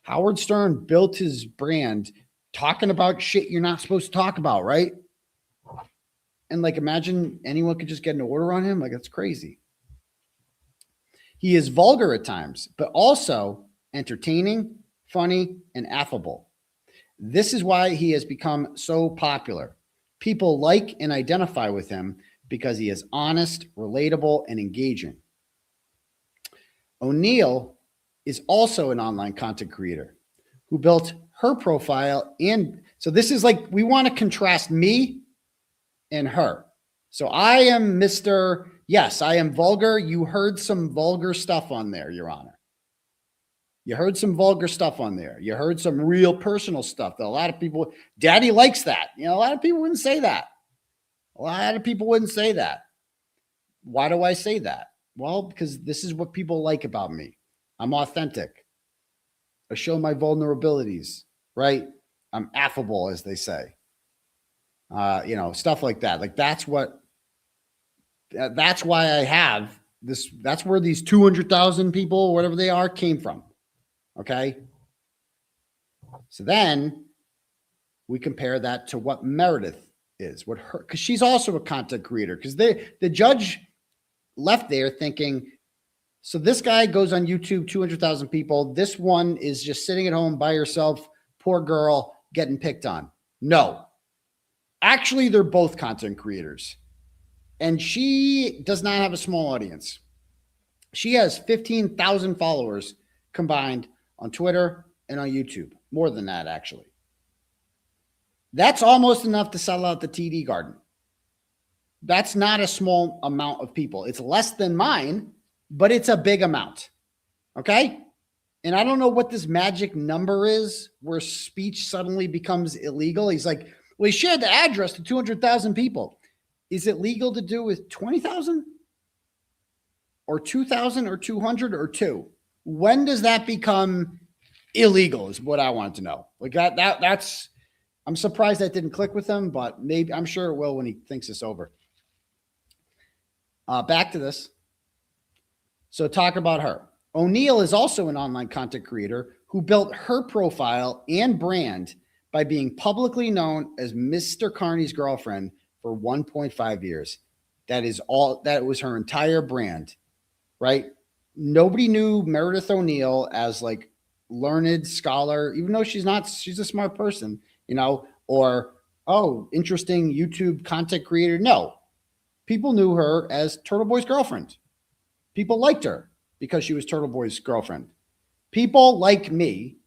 Howard Stern built his brand talking about shit you're not supposed to talk about, right? And like imagine anyone could just get an order on him. Like that's crazy. He is vulgar at times, but also entertaining, funny, and affable. This is why he has become so popular. People like and identify with him because he is honest, relatable, and engaging. O'Neill is also an online content creator who built her profile. And so this is like, we want to contrast me and her. So I am Mr. Yes, I am vulgar. You heard some vulgar stuff on there, Your Honor. You heard some vulgar stuff on there. You heard some real personal stuff that a lot of people, Daddy likes that. You know, a lot of people wouldn't say that. A lot of people wouldn't say that. Why do I say that? Well, because this is what people like about me. I'm authentic. I show my vulnerabilities, right? I'm affable, as they say. You know, stuff like that. Like that's why I have this. That's where these 200,000 people, whatever they are, came from. Okay. So then we compare that to what Meredith is, what her, because she's also a content creator. Because the judge left there thinking, so this guy goes on YouTube, 200,000 people. This one is just sitting at home by herself, poor girl, getting picked on. No, actually, they're both content creators. And she does not have a small audience. She has 15,000 followers combined on Twitter and on YouTube. More than that, actually. That's almost enough to sell out the TD Garden. That's not a small amount of people. It's less than mine, but it's a big amount. Okay? And I don't know what this magic number is where speech suddenly becomes illegal. He's like, well, he shared the address to 200,000 people. Is it legal to do with 20,000 or 2,000 or 200 or 2? When does that become illegal is what I want to know. Like that's, I'm surprised that didn't click with him, but maybe I'm sure it will when he thinks this over. Back to this. So talk about her. O'Neill is also an online content creator who built her profile and brand by being publicly known as Mr. Kearney's girlfriend for 1.5 years. That is all, that was her entire brand, right? Nobody knew Meredith O'Neill as like learned scholar, even though she's not, she's a smart person, you know, or, oh, interesting YouTube content creator. No, people knew her as Turtle Boy's girlfriend. People liked her because she was Turtle Boy's girlfriend. People like me.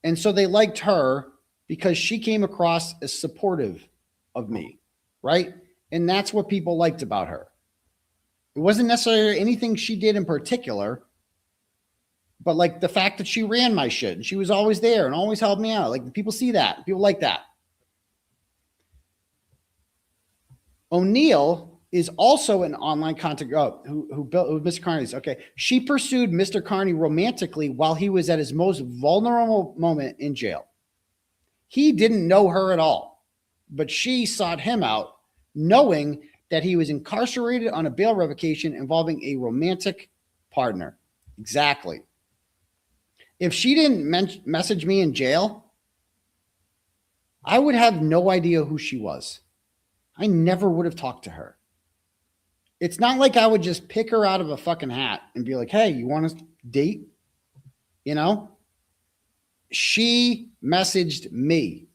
And so they liked her because she came across as supportive of me, right? And that's what people liked about her. It wasn't necessarily anything she did in particular, but like the fact that she ran my shit and she was always there and always helped me out. Like people see that. People like that. O'Neill is also an online content who built Mr. Kearney's. Okay. She pursued Mr. Kearney romantically while he was at his most vulnerable moment in jail. He didn't know her at all, but she sought him out knowing that he was incarcerated on a bail revocation involving a romantic partner. Exactly. If she didn't message me in jail, I would have no idea who she was. I never would have talked to her. It's not like I would just pick her out of a fucking hat and be like, hey, you want to date? You know? She messaged me.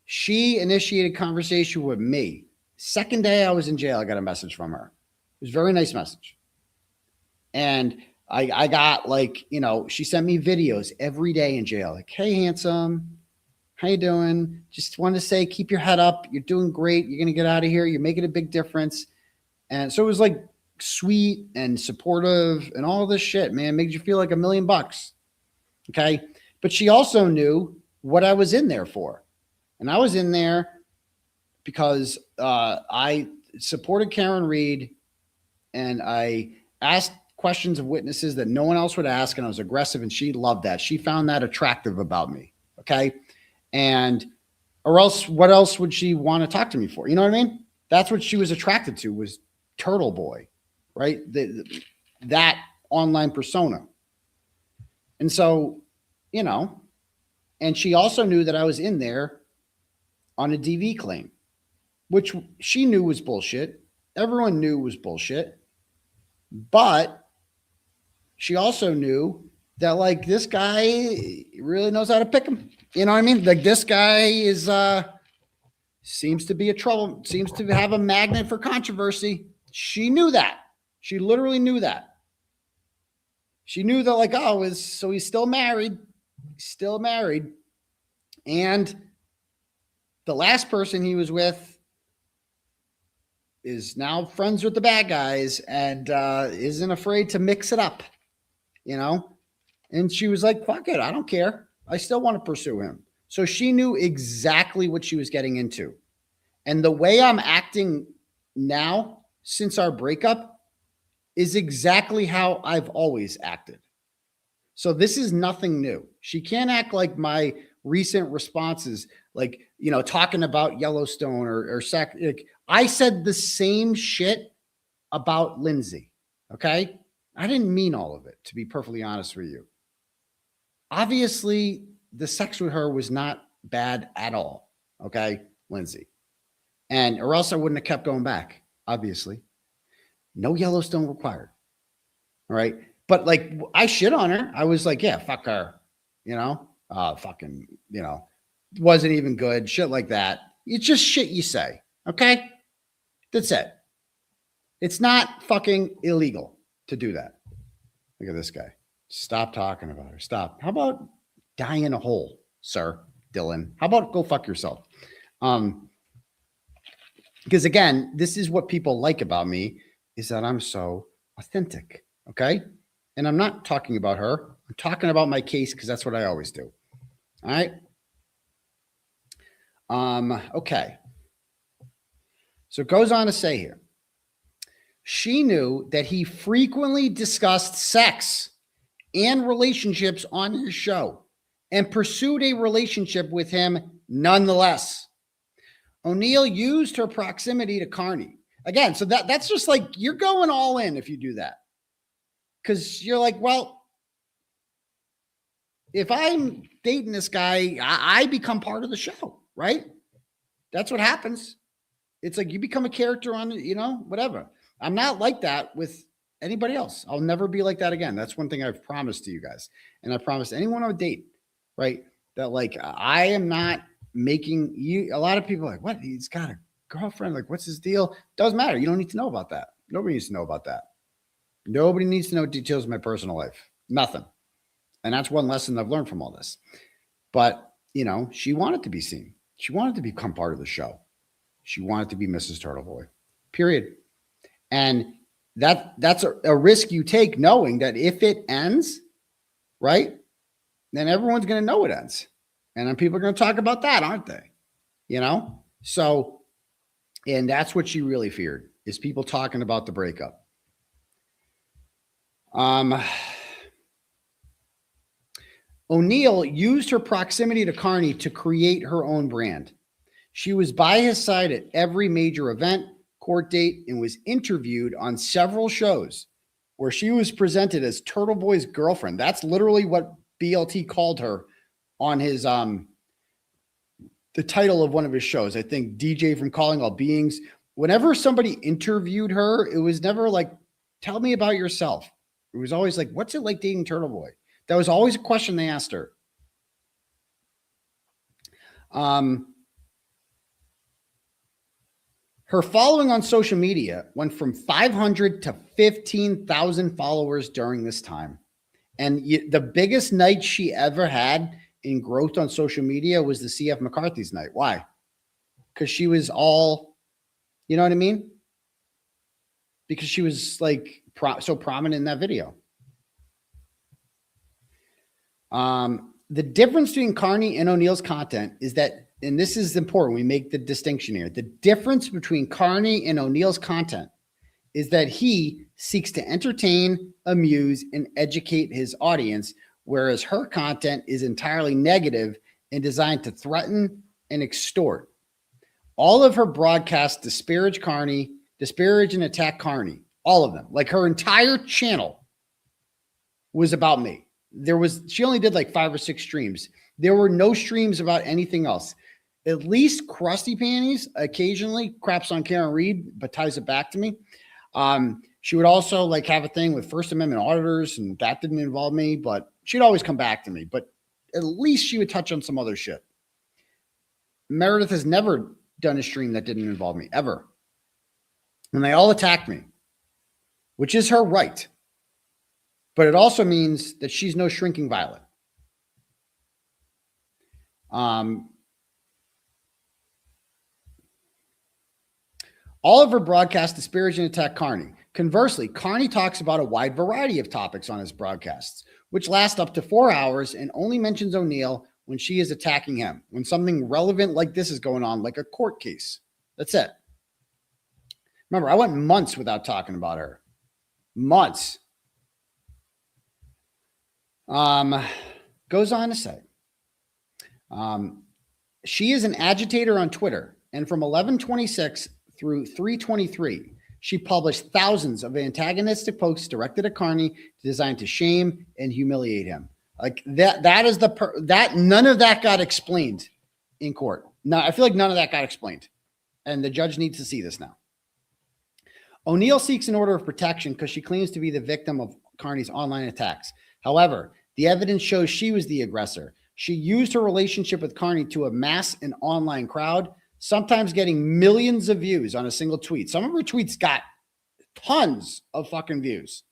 She initiated conversation with me. Second day I was in jail, I got a message from her. It was a very nice message. And I got like, you know, she sent me videos every day in jail. Like, hey, handsome, how you doing? Just want to say, keep your head up. You're doing great. You're going to get out of here. You're making a big difference. And so it was like sweet and supportive and all this shit, man. It made you feel like $1 million. Okay. But she also knew what I was in there for. And I was in there because I supported Karen Reed and I asked questions of witnesses that no one else would ask. And I was aggressive and she loved that. She found that attractive about me. Okay. And, or else, what else would she want to talk to me for? You know what I mean? That's what she was attracted to, was 𝗃𝗏boy, right? That online persona. And so, you know, and she also knew that I was in there on a DV claim, which she knew was bullshit. Everyone knew was bullshit. But she also knew that, like, this guy really knows how to pick him. You know what I mean? Like, this guy is, seems to be seems to have a magnet for controversy. She knew that. She literally knew that. She knew that, like, oh, so he's still married. He's still married. And the last person he was with is now friends with the bad guys and isn't afraid to mix it up, you know? And she was like, fuck it, I don't care. I still want to pursue him. So she knew exactly what she was getting into. And the way I'm acting now, since our breakup, is exactly how I've always acted. So this is nothing new. She can't act like my recent responses, like, you know, talking about Yellowstone or like, I said the same shit about Lindsay. Okay. I didn't mean all of it, to be perfectly honest with you. Obviously, the sex with her was not bad at all. Okay. Lindsay. And, or else I wouldn't have kept going back. Obviously. No Yellowstone required. All right. But like, I shit on her. I was like, yeah, fuck her. You know, fucking, you know, wasn't even good. Shit like that. It's just shit you say. Okay. That's it. It's not fucking illegal to do that. Look at this guy. Stop talking about her. Stop. How about die in a hole, sir, Dylan? How about go fuck yourself? Because again, this is what people like about me, is that I'm so authentic. Okay. And I'm not talking about her. I'm talking about my case, because that's what I always do. All right. Okay. So it goes on to say here, she knew that he frequently discussed sex and relationships on his show and pursued a relationship with him nonetheless. O'Neill used her proximity to Kearney. Again, so that's just like, you're going all in if you do that. Because you're like, well, if I'm dating this guy, I become part of the show, right? That's what happens. It's like you become a character on, you know, whatever. I'm not like that with anybody else. I'll never be like that again. That's one thing I've promised to you guys. And I promised anyone I would date, right? That like, I am not making you, a lot of people are like, what? He's got a girlfriend. Like, what's his deal? Doesn't matter. You don't need to know about that. Nobody needs to know about that. Nobody needs to know details of my personal life. Nothing. And that's one lesson I've learned from all this. But, you know, she wanted to be seen. She wanted to become part of the show. She wanted to be Mrs. 𝗃𝗏boy, period. And that's a risk you take, knowing that if it ends, right, then everyone's going to know it ends. And then people are going to talk about that, aren't they? You know? So, and that's what she really feared, is people talking about the breakup. O'Neill used her proximity to Kearney to create her own brand. She was by his side at every major event, court date, and was interviewed on several shows where she was presented as 𝗃𝗏boy's girlfriend. That's literally what BLT called her on his the title of one of his shows. I think DJ from Calling All Beings. Whenever somebody interviewed her, it was never like, tell me about yourself. It was always like, what's it like dating 𝗃𝗏boy? That was always a question they asked her. Her following on social media went from 500 to 15,000 followers during this time. And the biggest night she ever had in growth on social media was the CF McCarthy's night. Why? Because she was all, you know what I mean? Because she was like so prominent in that video. The difference between Kearney and O'Neill's content is that, and this is important, we make the distinction here. The difference between Kearney and O'Neill's content is that he seeks to entertain, amuse, and educate his audience, whereas her content is entirely negative and designed to threaten and extort. All of her broadcasts disparage and attack Kearney. All of them. Like her entire channel was about me. She only did like 5 or 6 streams. There were no streams about anything else. At least Krusty Panties occasionally craps on Karen Reed, but ties it back to me. She would also like have a thing with First Amendment auditors, and that didn't involve me, but she'd always come back to me. But at least she would touch on some other shit. Meredith has never done a stream that didn't involve me, ever. And they all attacked me, which is her right. But it also means that she's no shrinking violet. All of her broadcasts disparage and attack Kearney. Conversely, Kearney talks about a wide variety of topics on his broadcasts, which last up to 4 hours and only mentions O'Neill when she is attacking him, when something relevant like this is going on, like a court case. That's it. Remember, I went months without talking about her. Months. Goes on to say, she is an agitator on Twitter, and from 11/26 through 3/23, she published thousands of antagonistic posts directed at Kearney designed to shame and humiliate him. Like that is that none of that got explained in court. No, I feel like none of that got explained, and the judge needs to see this now. O'Neill seeks an order of protection because she claims to be the victim of Kearney's online attacks. However, the evidence shows she was the aggressor. She used her relationship with Kearney to amass an online crowd, sometimes getting millions of views on a single tweet. Some of her tweets got tons of fucking views.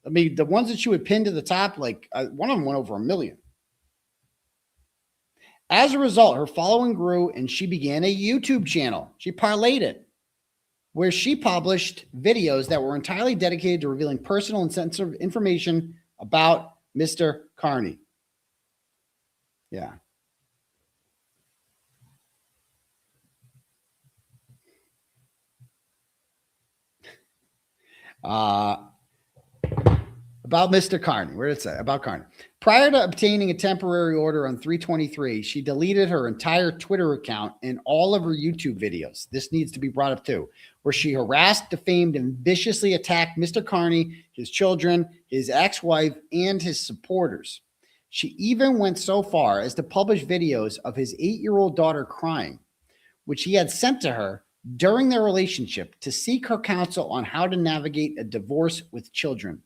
I mean, the ones that she would pin to the top, like one of them went over 1 million. As a result, her following grew and she began a YouTube channel. She parlayed it, where she published videos that were entirely dedicated to revealing personal and sensitive information about Mr. Kearney. Yeah. About Mr. Kearney. Where did it say? About Kearney. Prior to obtaining a temporary order on 3/23, she deleted her entire Twitter account and all of her YouTube videos. This needs to be brought up too, where she harassed, defamed, and viciously attacked Mr. Kearney, his children, his ex-wife, and his supporters. She even went so far as to publish videos of his 8-year-old daughter crying, which he had sent to her during their relationship to seek her counsel on how to navigate a divorce with children.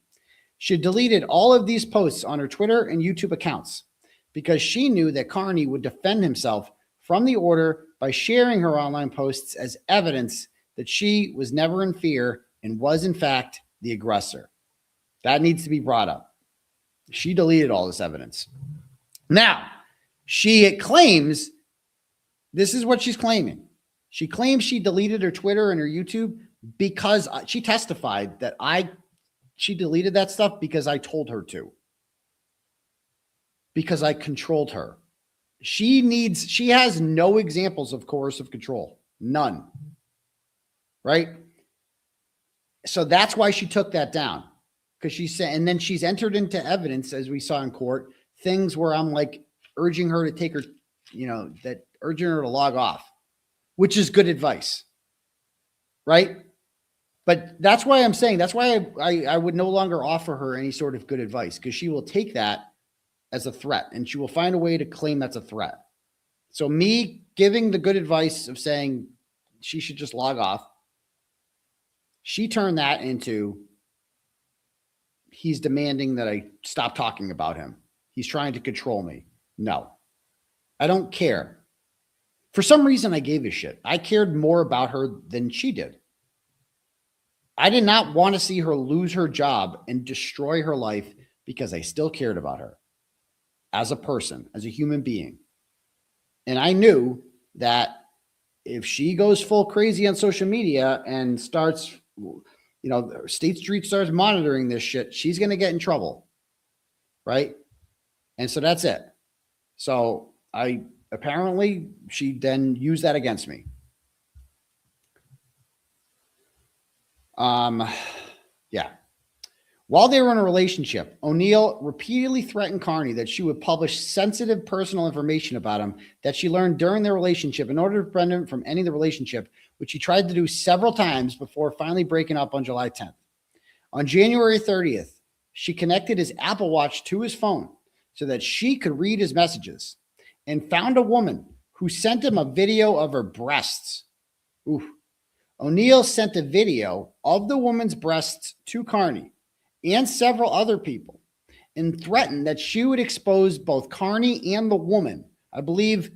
She deleted all of these posts on her Twitter and YouTube accounts because she knew that Kearney would defend himself from the order by sharing her online posts as evidence that she was never in fear and was, in fact, the aggressor. That needs to be brought up. She deleted all this evidence. Now, she claims, this is what she's claiming. She claims she deleted her Twitter and her YouTube because she testified that she deleted that stuff because I told her to. Because I controlled her. She has no examples of coercive control. None. Right? So that's why she took that down. Because she said, and then she's entered into evidence, as we saw in court, things where I'm like urging her to take her, urging her to log off, which is good advice. Right? But that's why I'm saying, that's why I would no longer offer her any sort of good advice, because she will take that as a threat and she will find a way to claim that's a threat. So me giving the good advice of saying she should just log off, she turned that into he's demanding that I stop talking about him. He's trying to control me. No, I don't care. For some reason, I gave a shit. I cared more about her than she did. I did not want to see her lose her job and destroy her life because I still cared about her as a person, as a human being. And I knew that if she goes full crazy on social media and starts, State Street starts monitoring this shit, she's going to get in trouble. Right? And so that's it. So apparently she then used that against me. Yeah. While they were in a relationship, O'Neill repeatedly threatened Kearney that she would publish sensitive personal information about him that she learned during their relationship in order to prevent him from ending the relationship, which he tried to do several times before finally breaking up on July 10th. On January 30th, she connected his Apple Watch to his phone so that she could read his messages and found a woman who sent him a video of her breasts. Ooh. O'Neill sent a video of the woman's breasts to Kearney and several other people and threatened that she would expose both Kearney and the woman. I believe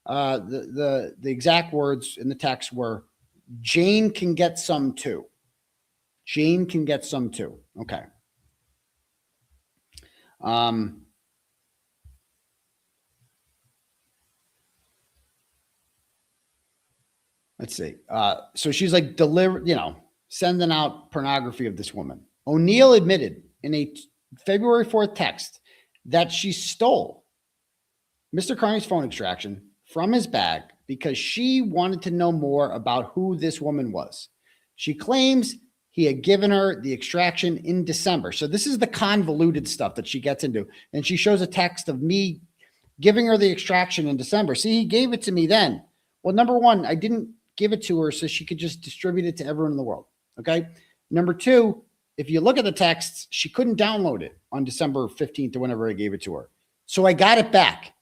the exact words in the text were, Jane can get some too. Jane can get some too. Okay. Let's see. So she's like sending out pornography of this woman. O'Neill admitted in a February 4th text that she stole Mr. Kearney's phone extraction from his bag because she wanted to know more about who this woman was. She claims he had given her the extraction in December. So this is the convoluted stuff that she gets into. And she shows a text of me giving her the extraction in December. See, he gave it to me then. Well, number one, I didn't give it to her so she could just distribute it to everyone in the world. Okay. Number two, if you look at the texts, she couldn't download it on December 15th or whenever I gave it to her. So I got it back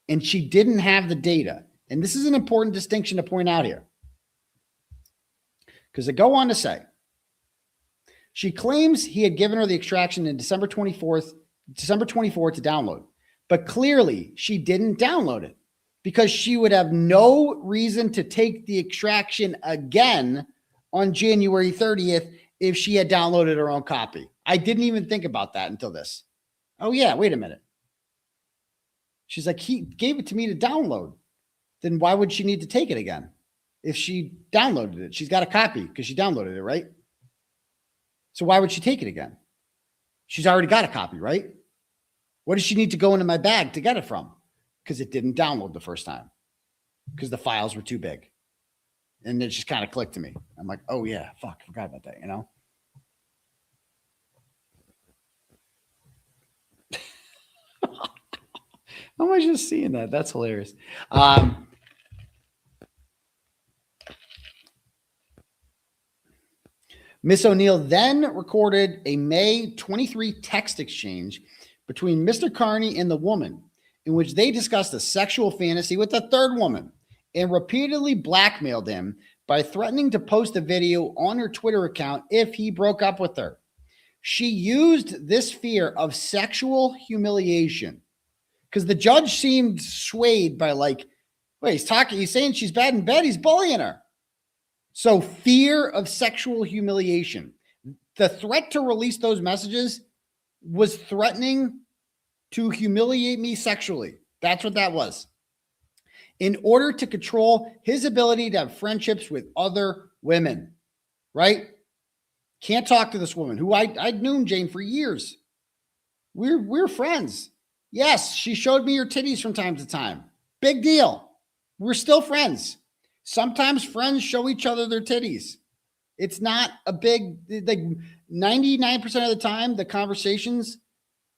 and she didn't have the data. And this is an important distinction to point out here, because I go on to say, she claims he had given her the extraction in December 24th to download, but clearly she didn't download it because she would have no reason to take the extraction again on January 30th if she had downloaded her own copy. I didn't even think about that until this. Oh yeah, wait a minute. She's like, he gave it to me to download. Then why would she need to take it again? If she downloaded it, she's got a copy because she downloaded it, right? So why would she take it again? She's already got a copy, right? What does she need to go into my bag to get it from? Because it didn't download the first time because the files were too big. And it just kind of clicked to me. I'm like, oh yeah, fuck, I forgot about that, you know? How am I just seeing that? That's hilarious. Miss O'Neill then recorded a May 23 text exchange between Mr. Kearney and the woman in which they discussed a sexual fantasy with a third woman and repeatedly blackmailed him by threatening to post a video on her Twitter account if he broke up with her. She used this fear of sexual humiliation because the judge seemed swayed by like, wait, he's saying she's bad in bed. He's bullying her. So fear of sexual humiliation. The threat to release those messages was threatening to humiliate me sexually. That's what that was. In order to control his ability to have friendships with other women, right? Can't talk to this woman who I'd known Jane for years. We're friends. Yes, she showed me her titties from time to time. Big deal. We're still friends. Sometimes friends show each other their titties. It's not a big, like 99% of the time, the conversations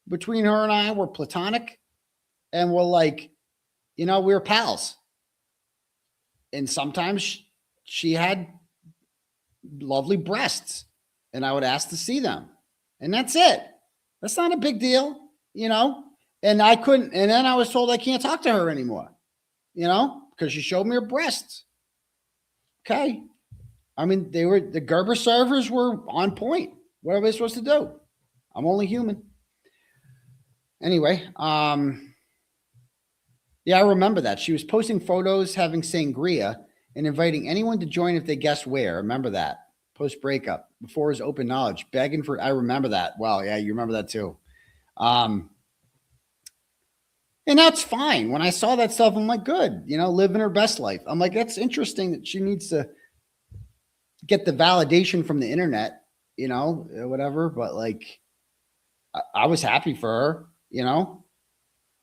between her and I were platonic and we're like, you know, we were pals. And sometimes she had lovely breasts and I would ask to see them. And that's it. That's not a big deal, you know? And I couldn't, and then I was told I can't talk to her anymore, you know, because she showed me her breasts. Okay. I mean, the Gerber servers were on point. What are we supposed to do? I'm only human. Anyway, yeah, I remember that. She was posting photos, having sangria, and inviting anyone to join if they guessed where. Remember that. Post breakup, before his open knowledge, begging for. I remember that. Wow, yeah, you remember that too. And that's fine. When I saw that stuff, I'm like, good, you know, living her best life. I'm like, that's interesting that she needs to get the validation from the internet, you know, whatever. But like, I was happy for her, you know,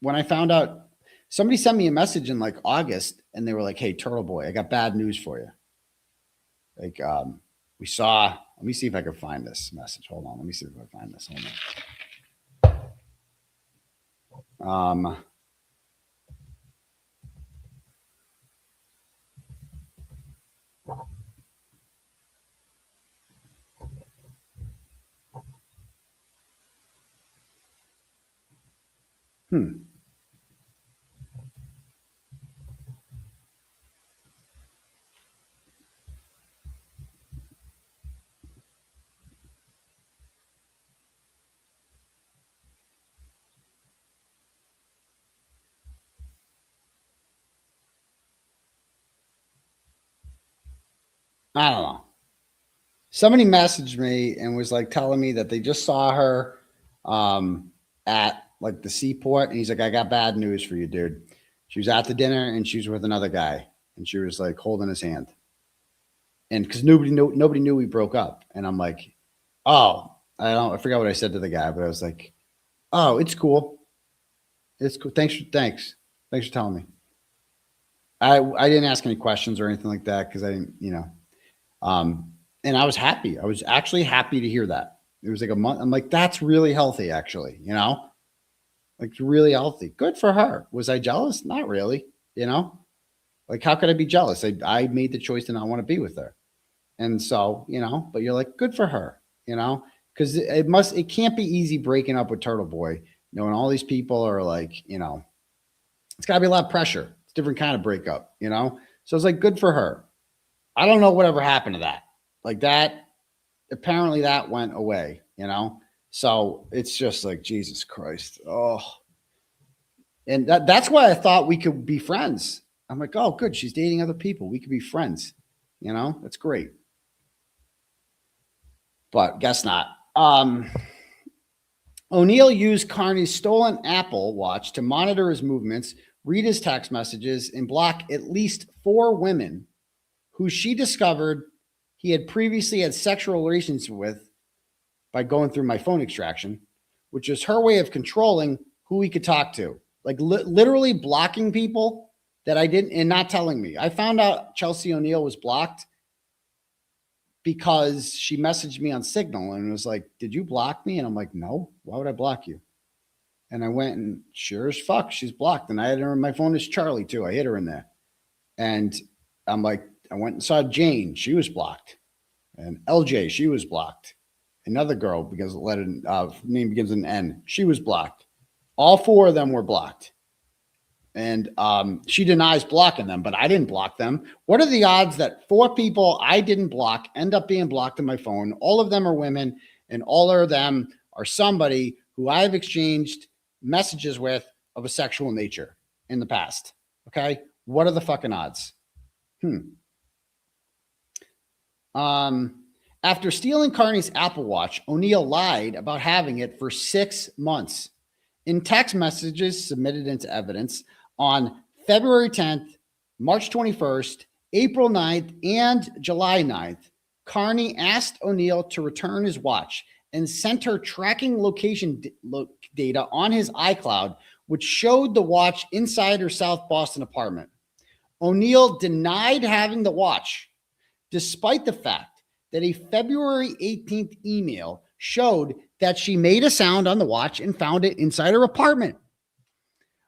when I found out. Somebody sent me a message in like August and they were like, hey, Turtle Boy, I got bad news for you. Like, We saw, let me see if I can find this message. Hold on. Let me see if I can find this. Hold on. I don't know. Somebody messaged me and was like telling me that they just saw her at like the seaport. And he's like, I got bad news for you, dude. She was at the dinner and she was with another guy and she was like holding his hand. And because nobody knew we broke up. And I'm like, oh, I forgot what I said to the guy, but I was like, oh, it's cool. It's cool. Thanks for telling me. I didn't ask any questions or anything like that because I didn't, and I was happy. I was actually happy to hear that. It was like a month. I'm like, that's really healthy, actually, like really healthy. Good for her. Was I jealous? Not really, like how could I be jealous? I made the choice to not want to be with her. And so, but you're like, good for her, because it can't be easy breaking up with Turtle Boy, knowing all these people are like, it's gotta be a lot of pressure. It's a different kind of breakup, So it's like, good for her. I don't know whatever happened to that. Like that, apparently that went away, So it's just like, Jesus Christ. Oh. And that's why I thought we could be friends. I'm like, oh, good. She's dating other people. We could be friends. That's great. But guess not. O'Neill used Kearney's stolen Apple Watch to monitor his movements, read his text messages, and block at least 4 women who she discovered he had previously had sexual relations with by going through my phone extraction, which is her way of controlling who he could talk to. Like literally blocking people that I didn't and not telling me. I found out Chelsea O'Neill was blocked because she messaged me on Signal and was like, did you block me? And I'm like, no, why would I block you? And I went and sure as fuck, she's blocked. And I had her on my phone as Charlie too. I hit her in there. And I'm like, I went and saw Jane. She was blocked. And LJ, she was blocked. Another girl, because name begins with an N. She was blocked. All 4 of them were blocked. And she denies blocking them, but I didn't block them. What are the odds that 4 people I didn't block end up being blocked on my phone? All of them are women, and all of them are somebody who I've exchanged messages with of a sexual nature in the past. Okay? What are the fucking odds? After stealing Kearney's Apple Watch, O'Neill lied about having it for 6 months. In text messages submitted into evidence on February 10th, March 21st, April 9th, and July 9th, Kearney asked O'Neill to return his watch and sent her tracking location data on his iCloud, which showed the watch inside her South Boston apartment. O'Neill denied having the watch, despite the fact that a February 18th email showed that she made a sound on the watch and found it inside her apartment.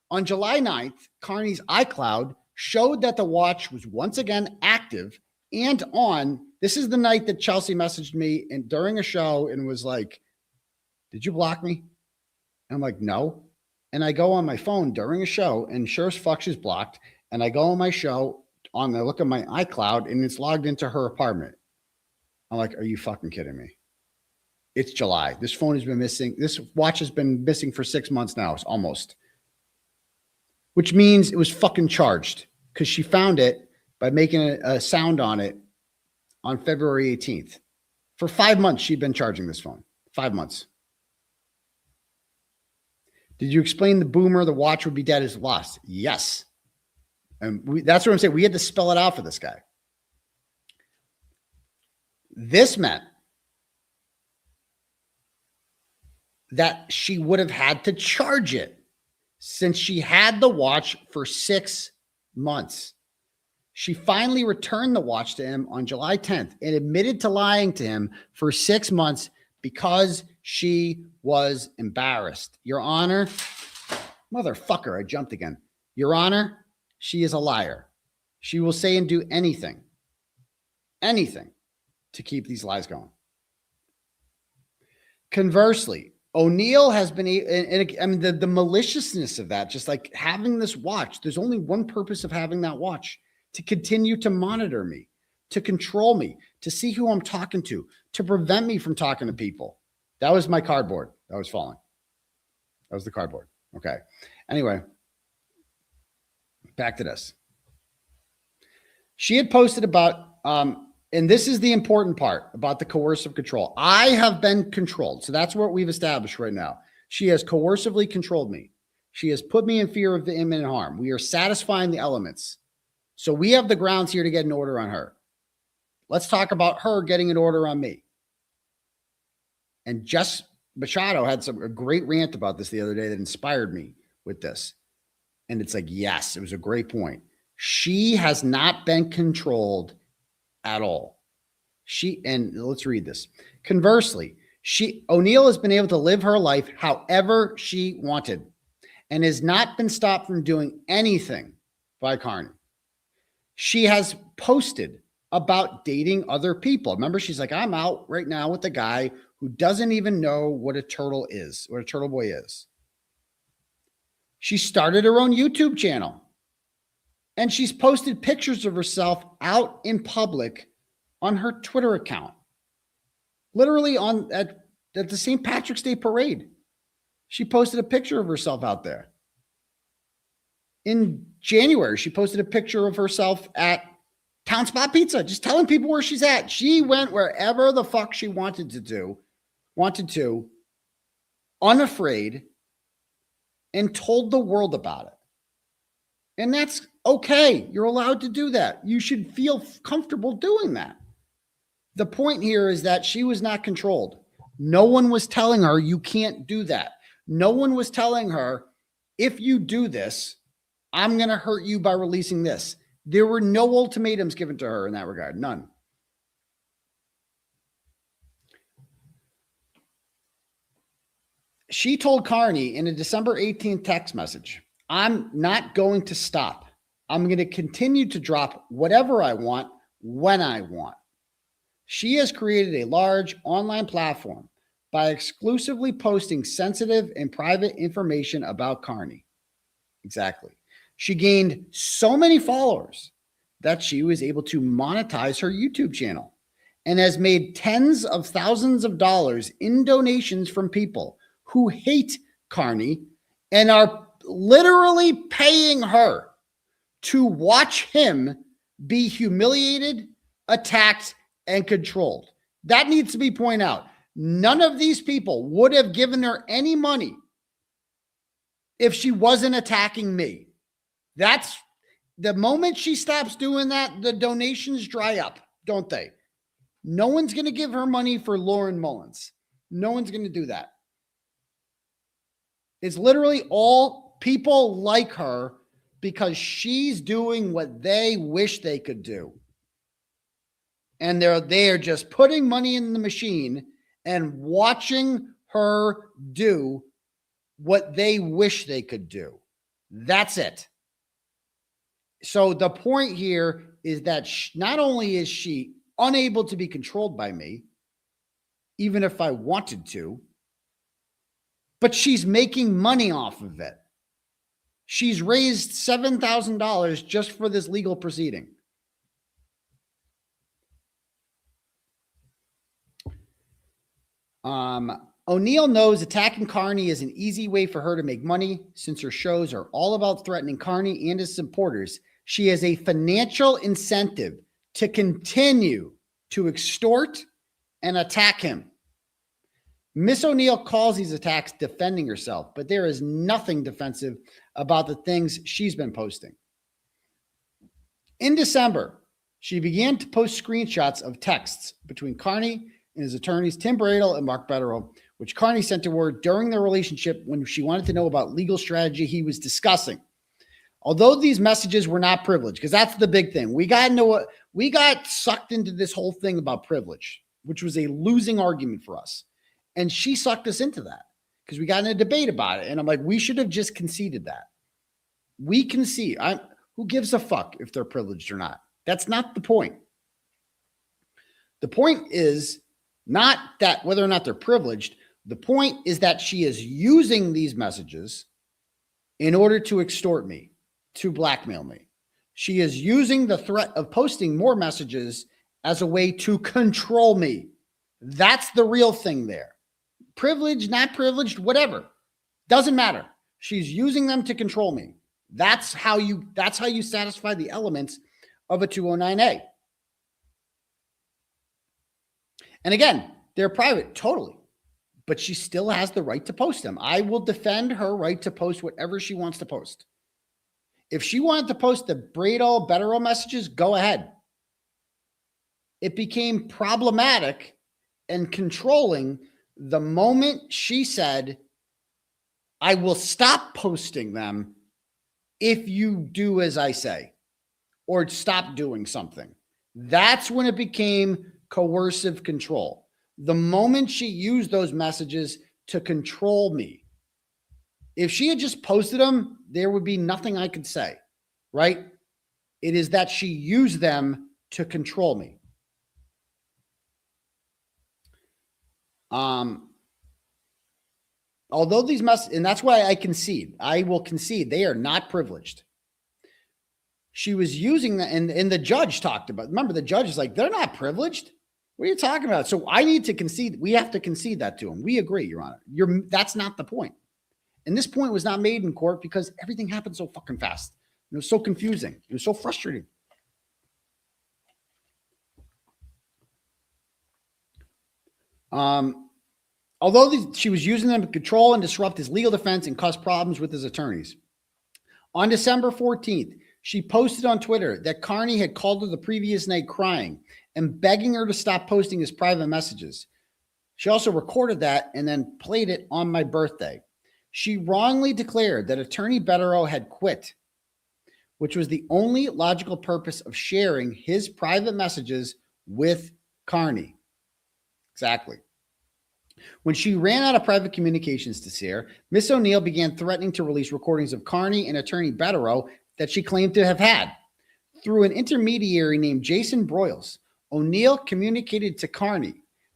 On July 9th, Kearney's iCloud showed that the watch was once again active and on. This is the night that Chelsea messaged me and during a show and was like, did you block me? And I'm like, no. And I go on my phone during a show and sure as fuck she's blocked. And I go on my show I look at my iCloud and it's logged into her apartment. I'm like, are you fucking kidding me? It's July. This phone has been missing. This watch has been missing for 6 months now. It's almost. Which means it was fucking charged because she found it by making a sound on it on February 18th. For 5 months, she'd been charging this phone. 5 months. Did you explain the boomer, the watch would be dead as lost? Yes. And that's what I'm saying. We had to spell it out for this guy. This meant that she would have had to charge it since she had the watch for 6 months. She finally returned the watch to him on July 10th and admitted to lying to him for 6 months because she was embarrassed. Your Honor, motherfucker, I jumped again. Your Honor, she is a liar. She will say and do anything to keep these lies going. Conversely, O'Neill has been, and I mean, the maliciousness of that, just like having this watch, there's only one purpose of having that watch: to continue to monitor me, to control me, to see who I'm talking to prevent me from talking to people. That was my cardboard that was falling. That was the cardboard. Okay. Anyway, back to this. She had posted about, and this is the important part about the coercive control. I have been controlled. So that's what we've established right now. She has coercively controlled me. She has put me in fear of the imminent harm. We are satisfying the elements. So we have the grounds here to get an order on her. Let's talk about her getting an order on me. And Jess Machado had a great rant about this the other day that inspired me with this. And it's like, yes, it was a great point. She has not been controlled at all. And let's read this. Conversely, O'Neill has been able to live her life however she wanted and has not been stopped from doing anything by Kearney. She has posted about dating other people. Remember, she's like, I'm out right now with a guy who doesn't even know what a turtle is, what a turtle boy is. She started her own YouTube channel. And she's posted pictures of herself out in public on her Twitter account. Literally at the St. Patrick's Day parade. She posted a picture of herself out there. In January, she posted a picture of herself at Town Spot Pizza, just telling people where she's at. She went wherever the fuck she wanted to, unafraid, and told the world about it. And that's okay. You're allowed to do that. You should feel comfortable doing that. The point here is that she was not controlled. No one was telling her you can't do that. No one was telling her, if you do this, I'm going to hurt you by releasing this. There were no ultimatums given to her in that regard. None. She told Kearney in a December 18th text message, I'm not going to stop. I'm going to continue to drop whatever I want when I want. She has created a large online platform by exclusively posting sensitive and private information about Kearney. Exactly. She gained so many followers that she was able to monetize her YouTube channel and has made tens of thousands of dollars in donations from people who hate Kearney and are literally paying her to watch him be humiliated, attacked, and controlled. That needs to be pointed out. None of these people would have given her any money if she wasn't attacking me. That's the moment she stops doing that, the donations dry up, don't they? No one's going to give her money for Lauren Mullins. No one's going to do that. It's literally all people like her because she's doing what they wish they could do. And they're just putting money in the machine and watching her do what they wish they could do. That's it. So the point here is that not only is she unable to be controlled by me, even if I wanted to, but she's making money off of it. She's raised $7,000 just for this legal proceeding. O'Neill knows attacking Kearney is an easy way for her to make money. Since her shows are all about threatening Kearney and his supporters, she has a financial incentive to continue to extort and attack him. Miss O'Neill calls these attacks defending herself, but there is nothing defensive about the things she's been posting. In December, she began to post screenshots of texts between Kearney and his attorneys, Tim Bradel and Mark Betterow, which Kearney sent to her during their relationship when she wanted to know about legal strategy he was discussing. Although these messages were not privileged, because that's the big thing. We got sucked into this whole thing about privilege, which was a losing argument for us. And she sucked us into that because we got in a debate about it. And I'm like, we should have just conceded that. We concede. Who gives a fuck if they're privileged or not? That's not the point. The point is not that whether or not they're privileged. The point is that she is using these messages in order to extort me, to blackmail me. She is using the threat of posting more messages as a way to control me. That's the real thing there. Privileged, not privileged, whatever. Doesn't matter. She's using them to control me. That's how you satisfy the elements of a 209A. And again, they're private, totally. But she still has the right to post them. I will defend her right to post whatever she wants to post. If she wanted to post the 𝗵𝗿𝗄𝗍 messages, go ahead. It became problematic and controlling the moment she said, I will stop posting them if you do as I say, or stop doing something. That's when it became coercive control. The moment she used those messages to control me. If she had just posted them, there would be nothing I could say, right? It is that she used them to control me. Although these messages, and that's why I concede, I will concede they are not privileged. She was using that, and the judge talked about, remember the judge is like, they're not privileged. What are you talking about? So I need to concede. We have to concede that to him. We agree, Your Honor. That's not the point. And this point was not made in court because everything happened so fucking fast. It was so confusing. It was so frustrating. Although she was using them to control and disrupt his legal defense and cause problems with his attorneys. On December 14th, she posted on Twitter that Kearney had called her the previous night crying and begging her to stop posting his private messages. She also recorded that and then played it on my birthday. She wrongly declared that Attorney 𝗵𝗿𝗄𝗍 had quit, which was the only logical purpose of sharing his private messages with Kearney. Exactly. When she ran out of private communications to share, Miss O'Neill began threatening to release recordings of Kearney and Attorney 𝗵𝗿𝗄𝗍 that she claimed to have had. Through an intermediary named Jason Broyles, O'Neill communicated to Kearney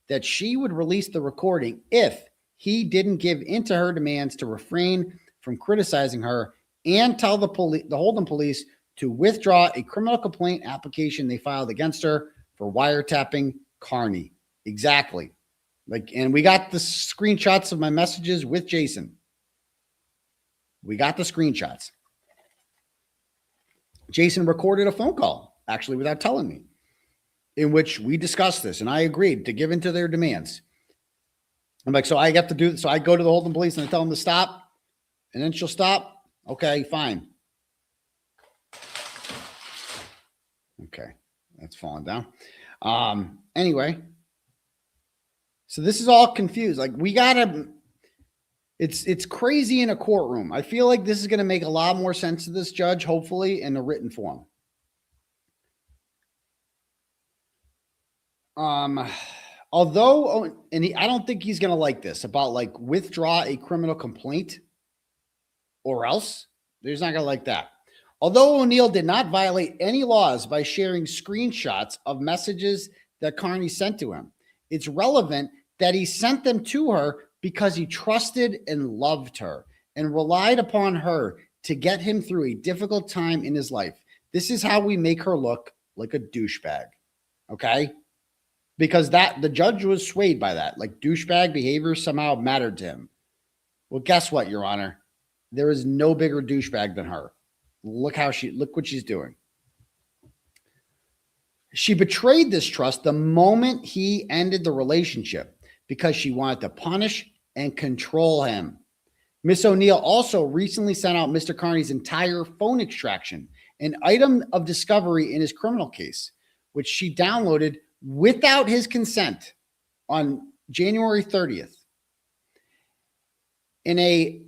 that she would release the recording if he didn't give in to her demands to refrain from criticizing her and tell the Holden police to withdraw a criminal complaint application they filed against her for wiretapping Kearney. Exactly. And we got the screenshots of my messages with Jason. We got the screenshots. Jason recorded a phone call, actually, without telling me, in which we discussed this, and I agreed to give in to their demands. I'm like, so I have to do this. So I go to the Holden police and I tell them to stop, and then she'll stop. Okay, fine. Okay, that's falling down. Anyway, so this is all confused. Like, we gotta, it's crazy in a courtroom. I feel like this is going to make a lot more sense to this judge, hopefully, in a written form. Although, I don't think he's going to like this about like withdraw a criminal complaint or else. He's not going to like that. Although O'Neill did not violate any laws by sharing screenshots of messages that Kearney sent to him, it's relevant that he sent them to her because he trusted and loved her and relied upon her to get him through a difficult time in his life. This is how we make her look like a douchebag. Okay? Because the judge was swayed by that. Like, douchebag behavior somehow mattered to him. Well, guess what, Your Honor? There is no bigger douchebag than her. Look what she's doing. She betrayed this trust the moment he ended the relationship because she wanted to punish and control him. Miss O'Neill also recently sent out Mr. Kearney's entire phone extraction, an item of discovery in his criminal case, which she downloaded without his consent on January 30th. In a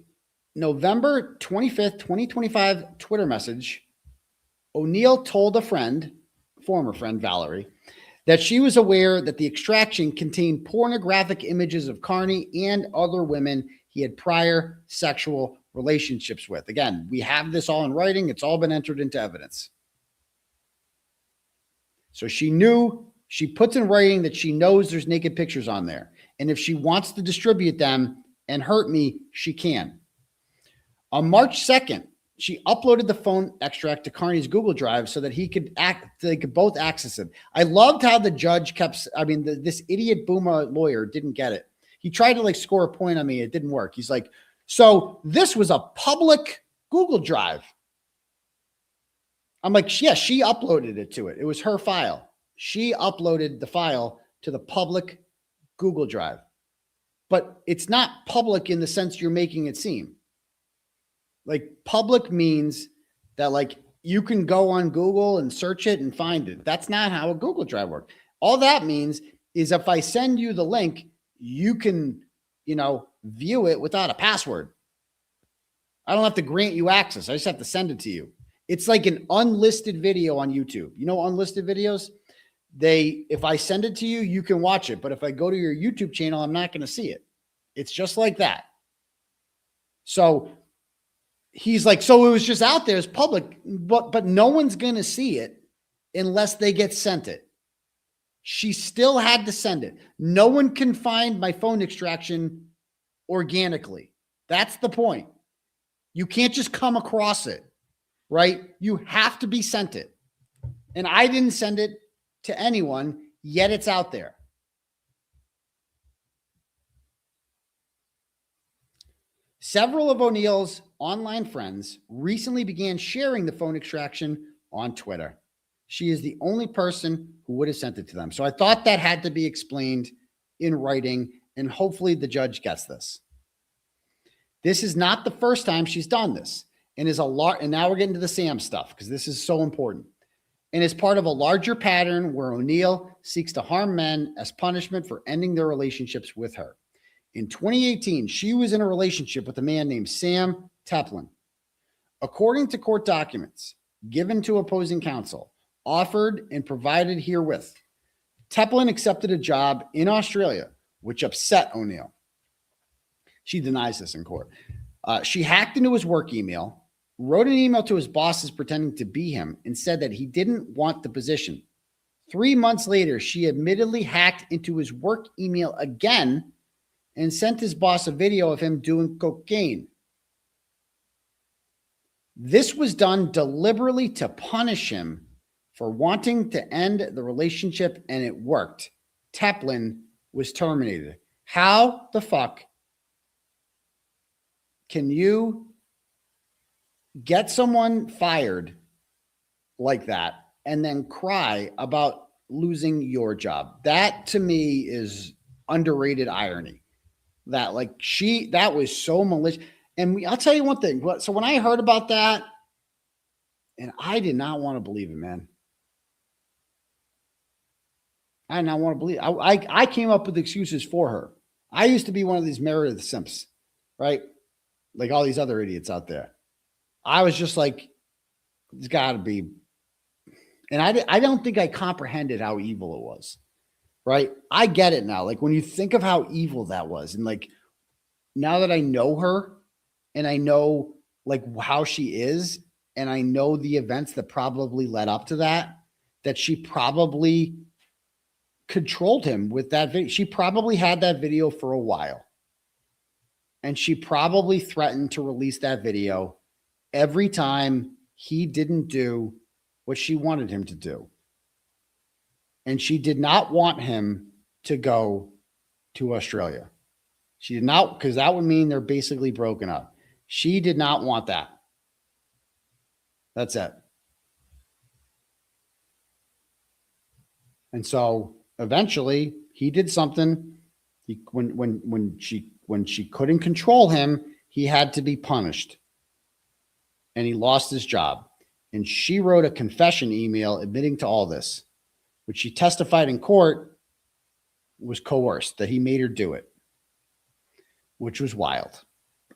November 25th, 2025 Twitter message, O'Neill told a friend, former friend Valerie, that she was aware that the extraction contained pornographic images of Kearney and other women he had prior sexual relationships with. Again, we have this all in writing. It's all been entered into evidence. So she knew, she puts in writing that she knows there's naked pictures on there. And if she wants to distribute them and hurt me, she can. On March 2nd, she uploaded the phone extract to Kearney's Google Drive so that they could both access it. I loved how the judge kept, this idiot Boomer lawyer didn't get it. He tried to score a point on me. It didn't work. He's like, so this was a public Google Drive. I'm like, yeah, she uploaded it to it. It was her file. She uploaded the file to the public Google Drive. But it's not public in the sense you're making it seem. Public means that you can go on Google and search it and find it. That's not how a Google Drive works. All that means is if I send you the link, you can, view it without a password. I don't have to grant you access. I just have to send it to you. It's like an unlisted video on YouTube. You know, unlisted videos, if I send it to you, you can watch it. But if I go to your YouTube channel, I'm not going to see it. It's just like that. So he's like, so it was just out there as public, but no one's going to see it unless they get sent it. She still had to send it. No one can find my phone extraction organically. That's the point. You can't just come across it, right? You have to be sent it. And I didn't send it to anyone, yet it's out there. Several of O'Neill's online friends recently began sharing the phone extraction on Twitter. She is the only person who would have sent it to them. So I thought that had to be explained in writing, and hopefully the judge gets this. This is not the first time she's done this, and and now we're getting to the Sam stuff because this is so important. And is part of a larger pattern where O'Neill seeks to harm men as punishment for ending their relationships with her. In 2018, she was in a relationship with a man named Sam Teplin. According to court documents given to opposing counsel, offered and provided herewith, Teplin accepted a job in Australia, which upset O'Neill. She denies this in court. She hacked into his work email, wrote an email to his bosses pretending to be him, and said that he didn't want the position. 3 months later, she admittedly hacked into his work email again and sent his boss a video of him doing cocaine. This was done deliberately to punish him for wanting to end the relationship, and it worked. Teplin was terminated. How the fuck can you get someone fired like that and then cry about losing your job? That to me is underrated irony. That that was so malicious. And I'll tell you one thing. So when I heard about that, and I did not want to believe it, man. I did not want to believe it. I came up with excuses for her. I used to be one of these Meredith simps, right? Like all these other idiots out there. I was just like, it's got to be. And I don't think I comprehended how evil it was, right? I get it now. Like when you think of how evil that was, and now that I know her and I know how she is, and I know the events that probably led up to that she probably controlled him with that video. She probably had that video for a while. And she probably threatened to release that video every time he didn't do what she wanted him to do. And she did not want him to go to Australia. She did not, because that would mean they're basically broken up. She did not want that. That's it. And so eventually he did something. When she couldn't control him, he had to be punished. And he lost his job. And she wrote a confession email admitting to all this, which she testified in court was coerced, that he made her do it, which was wild.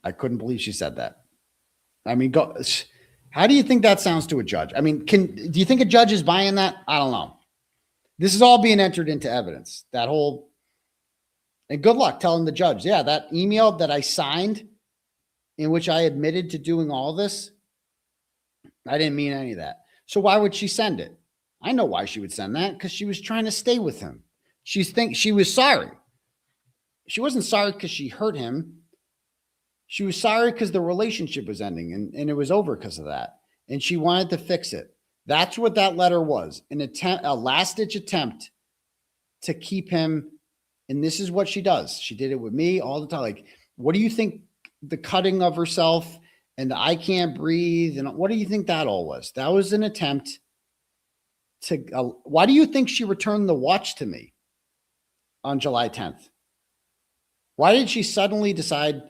I couldn't believe she said that. I mean, how do you think that sounds to a judge? I mean, do you think a judge is buying that? I don't know. This is all being entered into evidence. That whole, and good luck telling the judge, yeah, that email that I signed in which I admitted to doing all this, I didn't mean any of that. So why would she send it? I know why she would send that, because she was trying to stay with him. She was sorry. She wasn't sorry because she hurt him. She was sorry because the relationship was ending and it was over because of that. And she wanted to fix it. That's what that letter was. A last-ditch attempt to keep him. And this is what she does. She did it with me all the time. Like, what do you think the cutting of herself and the I can't breathe, and what do you think that all was? That was an attempt to, why do you think she returned the watch to me on July 10th? Why did she suddenly decide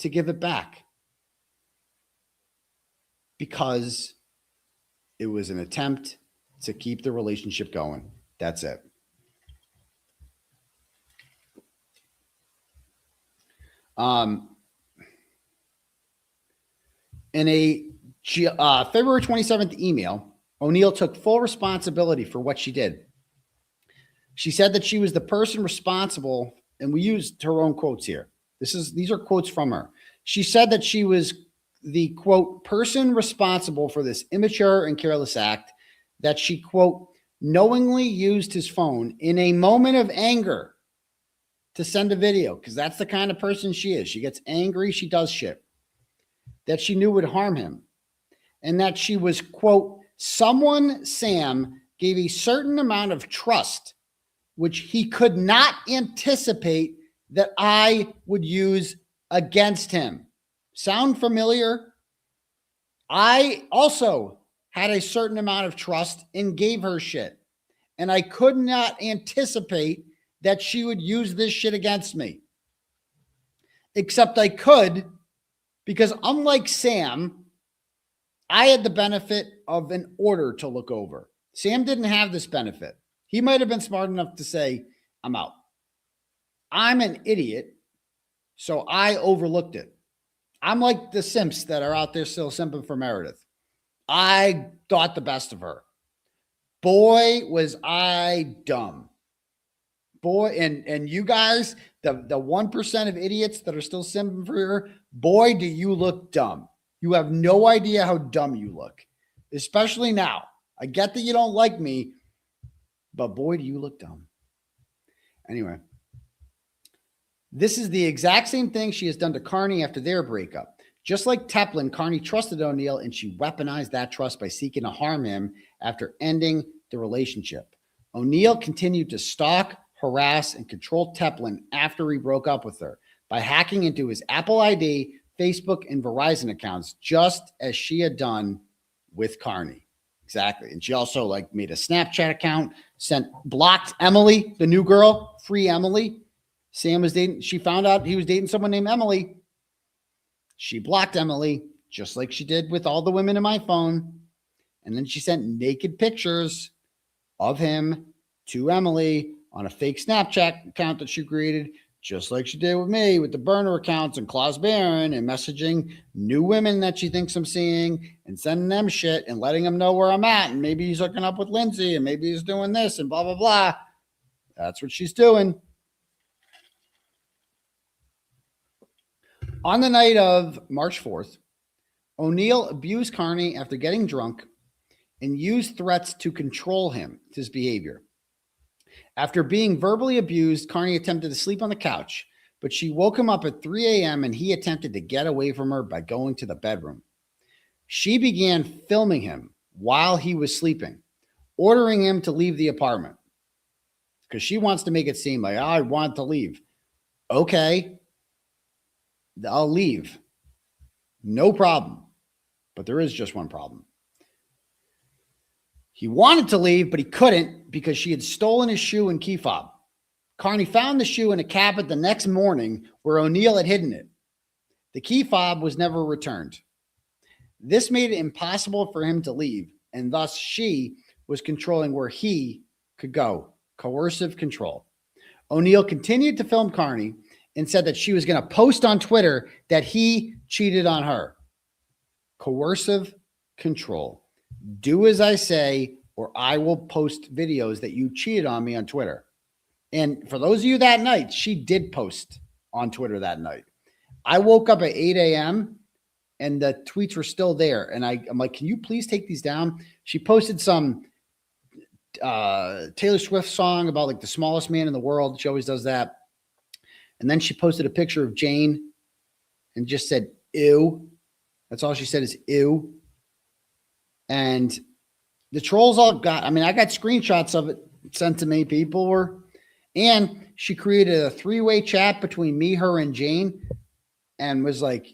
to give it back? Because it was an attempt to keep the relationship going. That's it. In a February 27th email, O'Neill took full responsibility for what she did. She said that she was the person responsible, and we used her own quotes here. These are quotes from her. She said that she was the, quote, person responsible for this immature and careless act, that she, quote, knowingly used his phone in a moment of anger to send a video, because that's the kind of person she is. She gets angry, she does shit that she knew would harm him, and that she was, quote, someone Sam gave a certain amount of trust which he could not anticipate that I would use against him. Sound familiar? I also had a certain amount of trust and gave her shit, and I could not anticipate that she would use this shit against me. Except I could, because unlike Sam, I had the benefit of an order to look over. Sam didn't have this benefit. He might have been smart enough to say, I'm out. I'm an idiot, so I overlooked it. I'm like the simps that are out there still simping for Meredith. I thought the best of her. Boy, was I dumb. Boy, and you guys, the 1% of idiots that are still simping for her, boy, do you look dumb. You have no idea how dumb you look, especially now. I get that you don't like me, but boy, do you look dumb. Anyway, this is the exact same thing she has done to Kearney after their breakup. Just like Teflon, Kearney trusted O'Neill, and she weaponized that trust by seeking to harm him after ending the relationship. O'Neill continued to stalk, harass, and control Teflon after he broke up with her by hacking into his Apple ID, Facebook, and Verizon accounts, just as she had done with Kearney. Exactly. And she also made a Snapchat account, blocked Emily, the new girl, free Emily. Sam was dating, she found out he was dating someone named Emily. She blocked Emily, just like she did with all the women in my phone. And then she sent naked pictures of him to Emily on a fake Snapchat account that she created, just like she did with me with the burner accounts and Klaus Barron, and messaging new women that she thinks I'm seeing and sending them shit and letting them know where I'm at. And maybe he's hooking up with Lindsay and maybe he's doing this and blah, blah, blah. That's what she's doing. On the night of March 4th, O'Neill abused Kearney after getting drunk and used threats to control his behavior. After being verbally abused, Kearney attempted to sleep on the couch, but she woke him up at 3 a.m. and he attempted to get away from her by going to the bedroom. She began filming him while he was sleeping, ordering him to leave the apartment because she wants to make it seem like, I want to leave. Okay, I'll leave. No problem. But there is just one problem. He wanted to leave, but he couldn't because she had stolen his shoe and key fob. Kearney found the shoe in a cabinet the next morning where O'Neill had hidden it. The key fob was never returned. This made it impossible for him to leave, and thus she was controlling where he could go. Coercive control. O'Neill continued to film Kearney and said that she was going to post on Twitter that he cheated on her. Coercive control. Do as I say, or I will post videos that you cheated on me on Twitter. And for those of you that night, she did post on Twitter that night. I woke up at 8 a.m. and the tweets were still there. And I'm like, can you please take these down? She posted some Taylor Swift song about like the smallest man in the world. She always does that. And then she posted a picture of Jane and just said, ew. That's all she said is ew. And the trolls all got, I mean, I got screenshots of it sent to me. People were, and she created a three-way chat between me, her, and Jane and was like,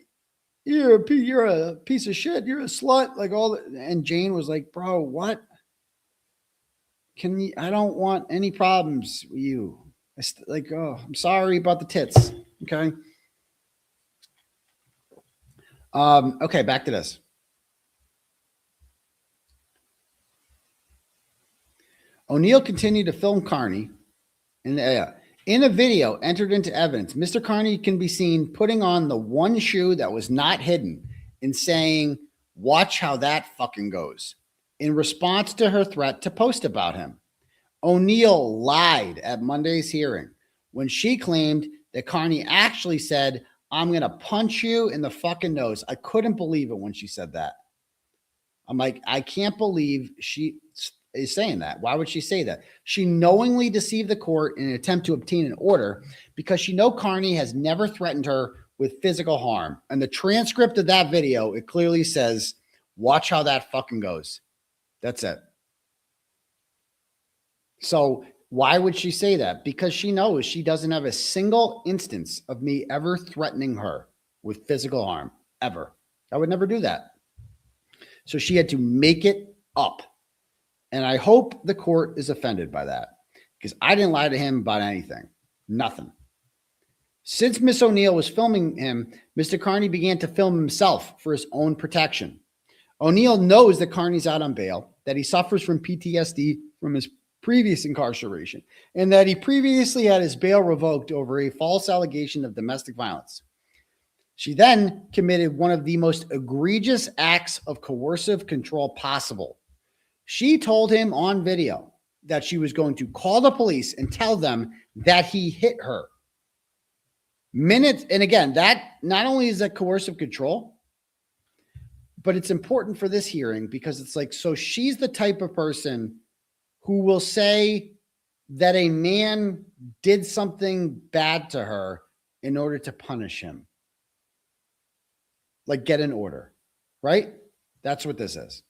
you're a piece of shit. You're a slut. Like all that. And Jane was like, bro, what? I don't want any problems with you. Like, oh, I'm sorry about the tits. Okay. Okay, back to this. O'Neill continued to film Kearney in a video entered into evidence. Mr. Kearney can be seen putting on the one shoe that was not hidden and saying, watch how that fucking goes, in response to her threat to post about him. O'Neill lied at Monday's hearing when she claimed that Kearney actually said, I'm going to punch you in the fucking nose. I couldn't believe it when she said that. I'm like, I can't believe she is saying that. Why would she say that? She knowingly deceived the court in an attempt to obtain an order because she knows Kearney has never threatened her with physical harm. And the transcript of that video, it clearly says, watch how that fucking goes. That's it. So why would she say that? Because she knows she doesn't have a single instance of me ever threatening her with physical harm, ever. I would never do that. So she had to make it up. And I hope the court is offended by that because I didn't lie to him about anything. Nothing. Since Miss O'Neill was filming him, Mr. Kearney began to film himself for his own protection. O'Neill knows that Kearney's out on bail, that he suffers from PTSD from his previous incarceration, and that he previously had his bail revoked over a false allegation of domestic violence. She then committed one of the most egregious acts of coercive control possible. She told him on video that she was going to call the police and tell them that he hit her. Minutes, and again, that not only is that coercive control, but it's important for this hearing because it's like, so she's the type of person who will say that a man did something bad to her in order to punish him. Like get an order, right? That's what this is.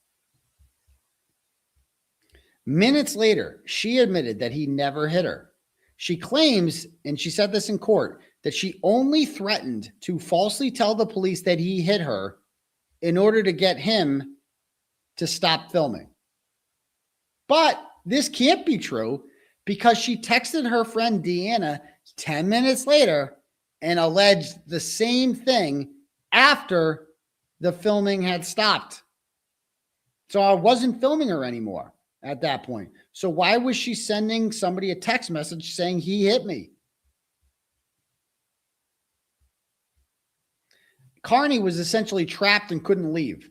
Minutes later, she admitted that he never hit her. She claims, and she said this in court, that she only threatened to falsely tell the police that he hit her in order to get him to stop filming. But this can't be true because she texted her friend Deanna 10 minutes later and alleged the same thing after the filming had stopped. So I wasn't filming her anymore at that point. So why was she sending somebody a text message saying he hit me? Kearney was essentially trapped and couldn't leave.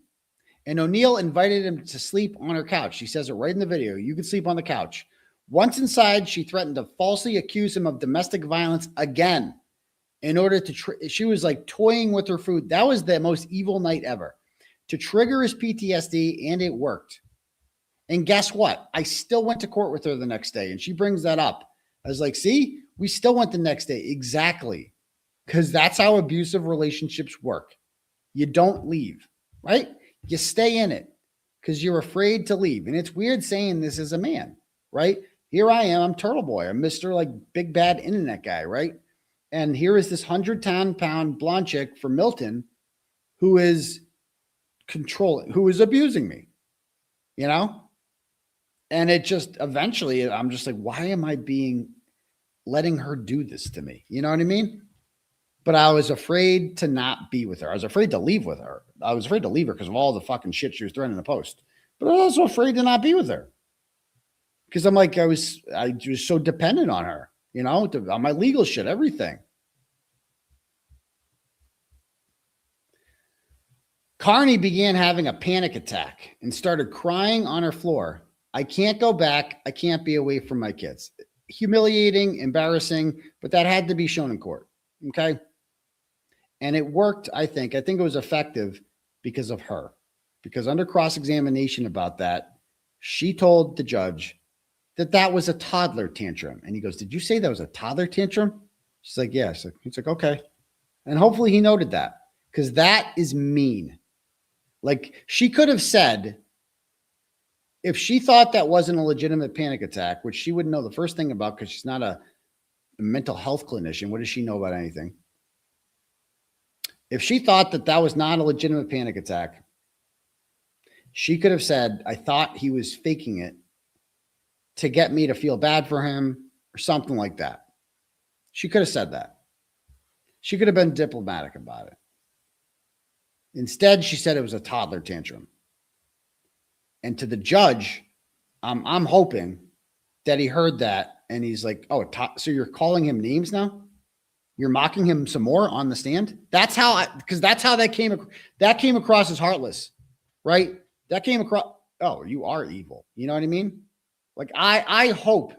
And O'Neill invited him to sleep on her couch. She says it right in the video. You can sleep on the couch. Once inside, she threatened to falsely accuse him of domestic violence again in order to, she was like toying with her food. That was the most evil night ever to trigger his PTSD, and it worked. And guess what? I still went to court with her the next day, and she brings that up. I was like, see, we still went the next day. Exactly. Because that's how abusive relationships work. You don't leave, right? You stay in it because you're afraid to leave. And it's weird saying this as a man, right? Here I am. I'm Turtle Boy. I'm Mr. like big bad internet guy, right? And here is this 110-pound blonde chick from Milton who is controlling, who is abusing me, you know? And it just eventually I'm just like, why am I letting her do this to me? You know what I mean? But I was afraid to not be with her. I was afraid to leave with her. I was afraid to leave her because of all the fucking shit she was throwing in the post. But I was also afraid to not be with her. Because I'm like, I was so dependent on her, you know, on my legal shit, everything. Kearney began having a panic attack and started crying on her floor. I can't go back. I can't be away from my kids. Humiliating, embarrassing, but that had to be shown in court. Okay. And it worked, I think. I think it was effective because of her. Because under cross-examination about that, she told the judge that that was a toddler tantrum. And he goes, did you say that was a toddler tantrum? She's like, yes. He's like, okay. And hopefully he noted that, because that is mean. Like, she could have said, if she thought that wasn't a legitimate panic attack, which she wouldn't know the first thing about because she's not a mental health clinician. What does she know about anything? If she thought that that was not a legitimate panic attack, she could have said, I thought he was faking it to get me to feel bad for him or something like that. She could have said that. She could have been diplomatic about it. Instead, she said it was a toddler tantrum. And to the judge, I'm hoping that he heard that and he's like, oh, so you're calling him names now? You're mocking him some more on the stand? That's how, because that's how that came across as heartless, right? That came across, oh, you are evil. You know what I mean? Like, I hope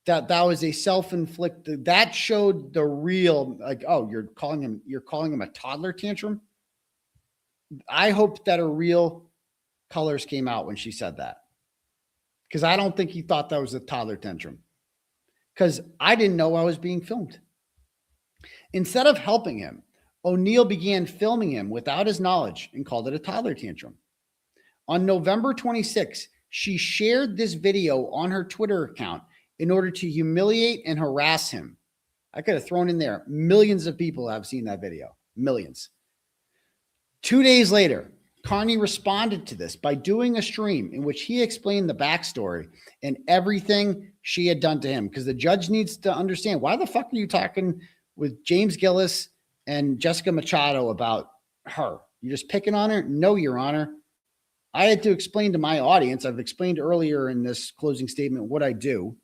that that was a self-inflicted, that showed the real, like, oh, you're calling him a toddler tantrum. I hope that her real colors came out when she said that, because I don't think he thought that was a toddler tantrum, because I didn't know I was being filmed. Instead of helping him, O'Neill began filming him without his knowledge and called it a toddler tantrum. On November 26, she shared this video on her Twitter account in order to humiliate and harass him. I could have thrown in there, millions of people have seen that video, millions. 2 days later, Kearney responded to this by doing a stream in which he explained the backstory and everything she had done to him, because the judge needs to understand, why the fuck are you talking with James Gillis and Jessica Machado about her? You're just picking on her? No, Your Honor. I had to explain to my audience, I've explained earlier in this closing statement what I do,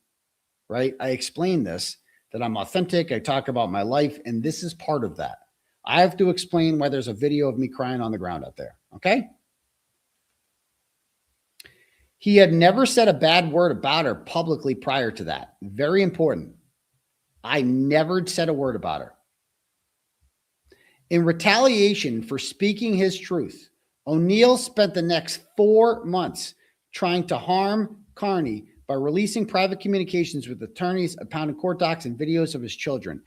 right? I explained this, that I'm authentic. I talk about my life, and this is part of that. I have to explain why there's a video of me crying on the ground out there, okay? He had never said a bad word about her publicly prior to that. Very important. I never said a word about her. In retaliation for speaking his truth, O'Neill spent the next 4 months trying to harm Kearney by releasing private communications with attorneys, impounding court docs, and videos of his children.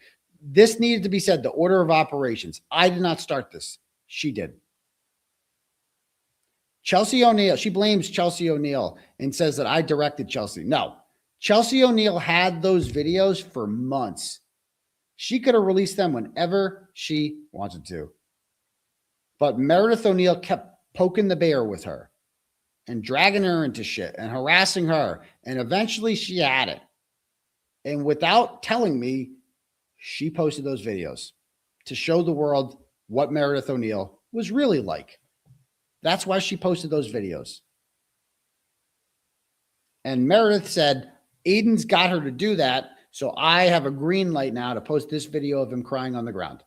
This needed to be said, the order of operations. I did not start this. She did. Kelsey O'Neill, she blames Kelsey O'Neill and says that I directed Kelsey. No, Kelsey O'Neill had those videos for months. She could have released them whenever she wanted to. But Meredith O'Neill kept poking the bear with her and dragging her into shit and harassing her. And eventually she had it. And without telling me, she posted those videos to show the world what Meredith O'Neill was really like. That's why she posted those videos. And Meredith said, Aidan's got her to do that, so I have a green light now to post this video of him crying on the ground.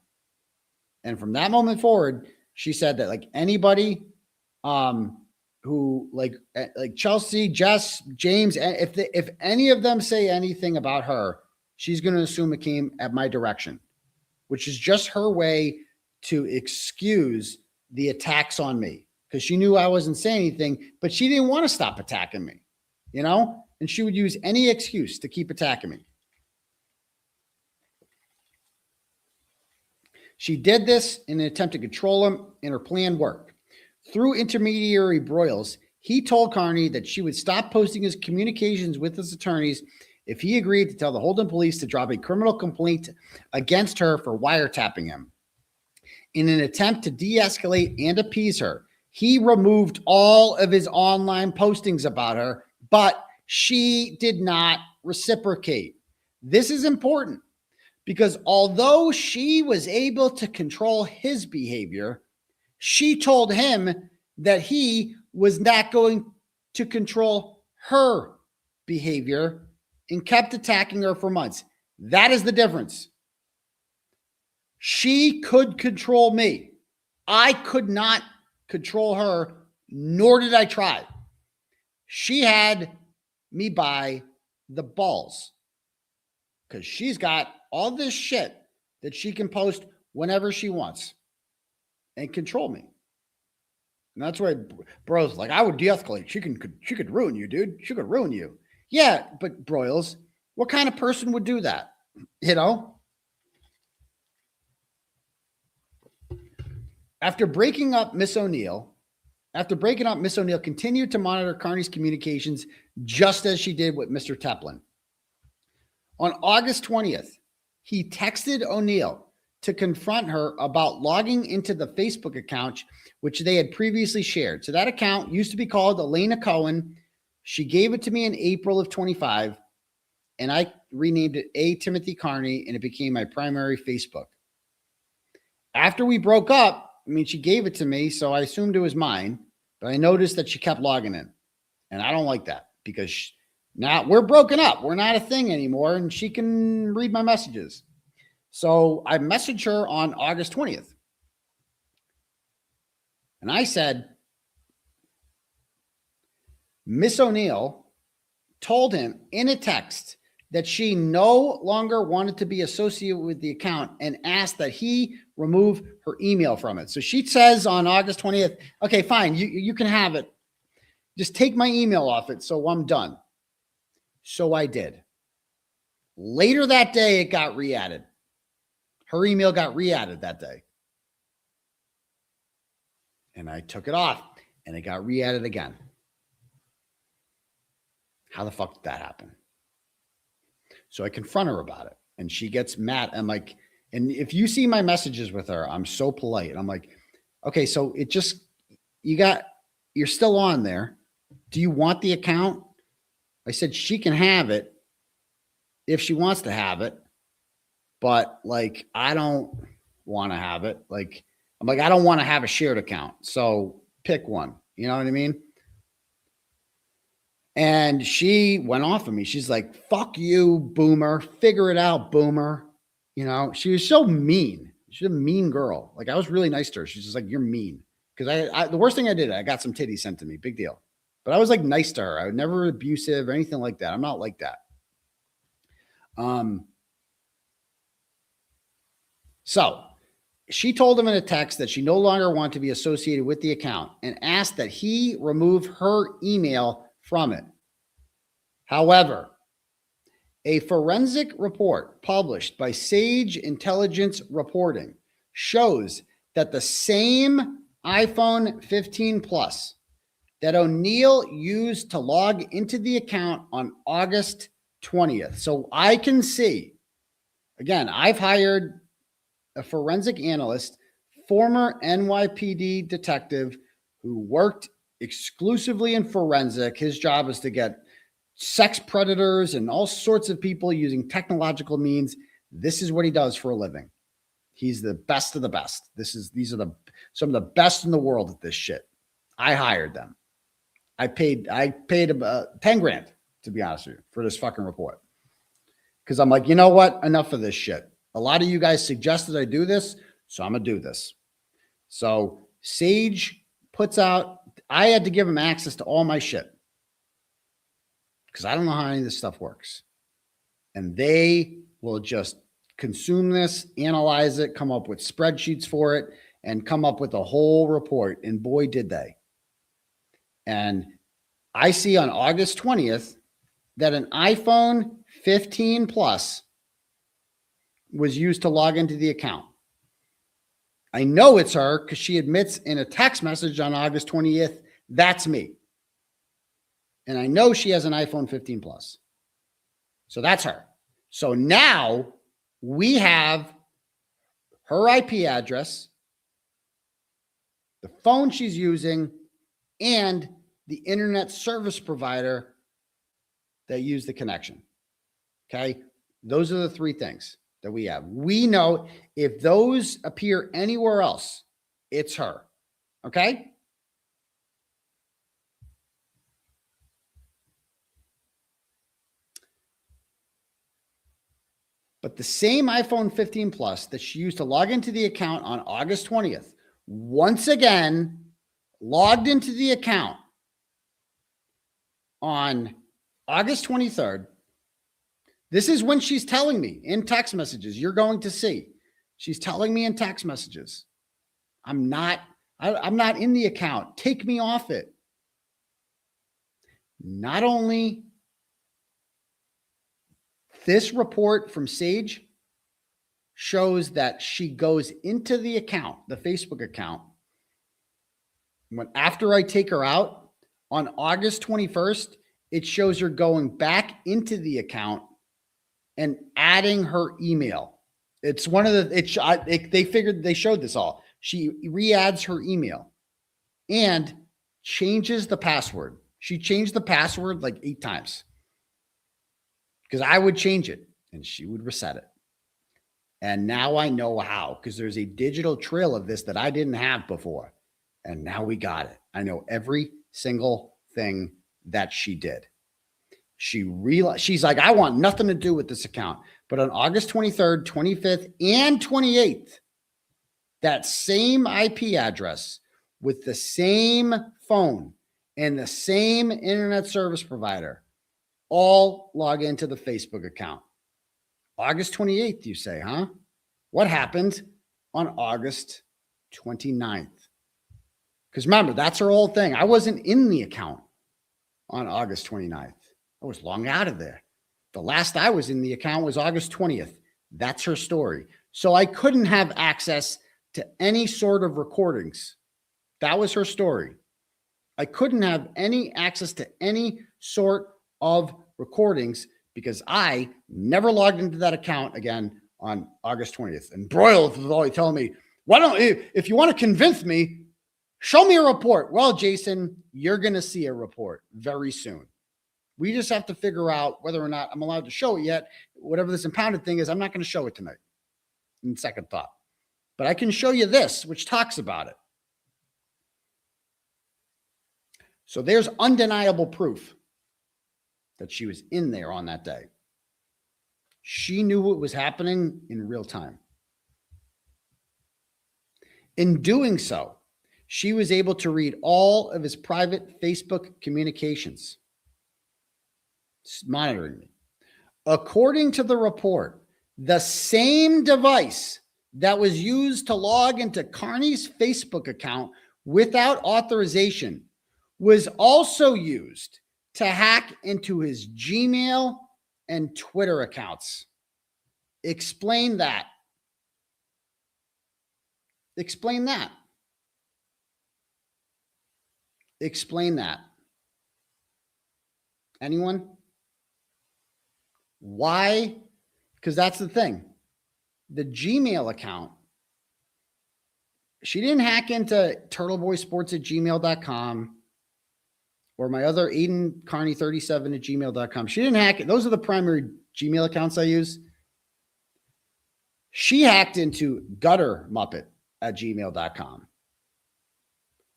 And from that moment forward, she said that, like, anybody who like Chelsea, Jess, James, if any of them say anything about her, she's going to assume it came at my direction, which is just her way to excuse the attacks on me, because she knew I wasn't saying anything, but she didn't want to stop attacking me, you know, and she would use any excuse to keep attacking me. She did this in an attempt to control him, and her plan worked. Through intermediary broils, he told Kearney that she would stop posting his communications with his attorneys if he agreed to tell the Holden police to drop a criminal complaint against her for wiretapping him. In an attempt to de-escalate and appease her, he removed all of his online postings about her, but she did not reciprocate. This is important because although she was able to control his behavior, she told him that he was not going to control her behavior and kept attacking her for months. That is the difference. She could control me. I could not control her, nor did I try. She had me by the balls because she's got all this shit that she can post whenever she wants and control me. And that's why bro's like, I would de-escalate. She could ruin you, dude. She could ruin you. Yeah, but broils, what kind of person would do that? You know? After breaking up Miss O'Neill continued to monitor Kearney's communications just as she did with Mr. Teplin. On August 20th, he texted O'Neill to confront her about logging into the Facebook account, which they had previously shared. So that account used to be called Elena Cohen. She gave it to me in April of 25, and I renamed it 𝗵𝗲𝗄𝗎𝗄𝗃 Kearney, and it became my primary Facebook. After we broke up, she gave it to me, so I assumed it was mine, but I noticed that she kept logging in, and I don't like that because now we're broken up. We're not a thing anymore, and she can read my messages. So I messaged her on August 20th, and I said, Miss O'Neill told him in a text that she no longer wanted to be associated with the account and asked that he remove her email from it. So she says on August 20th, okay, fine, you can have it. Just take my email off it so I'm done. So I did. Later that day, it got re-added. Her email got re-added that day. And I took it off and it got re-added again. How the fuck did that happen? So I confront her about it and she gets mad. I'm like, and if you see my messages with her, I'm so polite. I'm like, okay, so it just, you're still on there. Do you want the account? I said, she can have it if she wants to have it, but like, I don't want to have it. Like, I'm like, I don't want to have a shared account. So pick one, you know what I mean? And she went off of me. She's like, fuck you, boomer. Figure it out, boomer. You know, she was so mean. She's a mean girl. Like, I was really nice to her. She's just like, you're mean. Because the worst thing I did, I got some titties sent to me. Big deal. But I was like nice to her. I was never abusive or anything like that. I'm not like that. So she told him in a text that she no longer wanted to be associated with the account and asked that he remove her email from it. However, a forensic report published by Sage Intelligence Reporting shows that the same iPhone 15 Plus that O'Neill used to log into the account on August 20th. So I can see, again, I've hired a forensic analyst, former NYPD detective who worked exclusively in forensic. His job is to get sex predators and all sorts of people using technological means. This is what he does for a living. He's the best of the best. These are some of the best in the world at this shit. I hired them. I paid 10 grand, to be honest with you, for this fucking report. Because I'm like, you know what? Enough of this shit. A lot of you guys suggested I do this, so I'm going to do this. So Sage puts out, I had to give him access to all my shit because I don't know how any of this stuff works. And they will just consume this, analyze it, come up with spreadsheets for it, and come up with a whole report. And boy, did they. And I see on August 20th that an iPhone 15 Plus was used to log into the account. I know it's her because she admits in a text message on August 20th, that's me. And I know she has an iPhone 15 Plus. So that's her. So now we have her IP address, the phone she's using, and the internet service provider that used the connection. Okay. Those are the three things that we have. We know if those appear anywhere else, it's her. Okay. But the same iPhone 15 Plus that she used to log into the account on August 20th once again logged into the account on August 23rd. This is when she's telling me in text messages, you're going to see. She's telling me in text messages, I'm not in the account. Take me off it. Not only this report from Sage shows that she goes into the account, the Facebook account, after I take her out on August 21st, it shows her going back into the account and adding her email. It's one of the, they figured they showed this all. She re-adds her email and changes the password. She changed the password like 8 times because I would change it and she would reset it. And now I know how, because there's a digital trail of this that I didn't have before. And now we got it. I know every single thing that she did. She's like, I want nothing to do with this account. But on August 23rd, 25th, and 28th, that same IP address with the same phone and the same internet service provider all log into the Facebook account. August 28th, you say, huh? What happened on August 29th? Because remember, that's her whole thing. I wasn't in the account on August 29th. I was long out of there. The last I was in the account was August 20th. That's her story. So I couldn't have access to any sort of recordings. That was her story. I couldn't have any access to any sort of recordings because I never logged into that account again on August 20th. And Broyle was always telling me, why don't you, if you want to convince me, show me a report. Well, Jason, you're going to see a report very soon. We just have to figure out whether or not I'm allowed to show it yet. Whatever this impounded thing is, I'm not going to show it tonight in second thought. But I can show you this, which talks about it. So there's undeniable proof that she was in there on that day. She knew what was happening in real time. In doing so, she was able to read all of his private Facebook communications, monitoring me. According to the report, the same device that was used to log into Kearney's Facebook account without authorization was also used to hack into his Gmail and Twitter accounts. Explain that. Explain that. Explain that. Anyone? Why? Because that's the thing. The Gmail account, she didn't hack into 𝗃𝗏𝗏sports@gmail.com or my other Aidan Kearney 37@gmail.com. She didn't hack it. Those are the primary Gmail accounts I use. She hacked into 𝗃𝗏𝗏𝗃𝗏𝗃@gmail.com.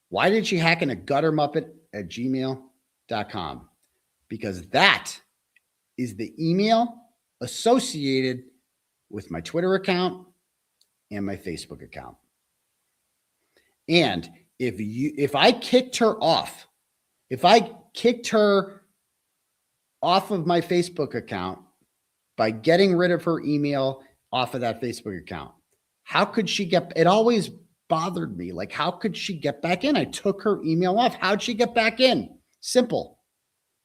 Why did she hack into 𝗃𝗏𝗏𝗃𝗏𝗃@gmail.com? Because that is the email associated with my Twitter account and my Facebook account. And if I kicked her off, if I kicked her off of my Facebook account by getting rid of her email off of that Facebook account, how could she get, it always bothered me. Like, how could she get back in? I took her email off. How'd she get back in? Simple.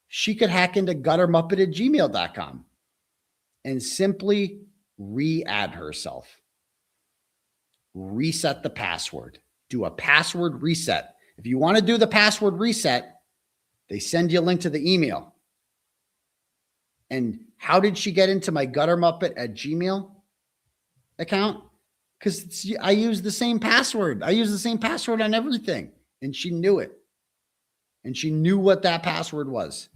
She could hack into 𝗃𝗏𝗏𝗃𝗏𝗃𝗏𝗃@gmail.com and simply re-add herself. Reset the password. Do a password reset. If you want to do the password reset, they send you a link to the email. And how did she get into my 𝗃𝗏𝗏𝗃𝗏𝗃𝗏 account? Because I use the same password. I use the same password on everything. And she knew it. And she knew what that password was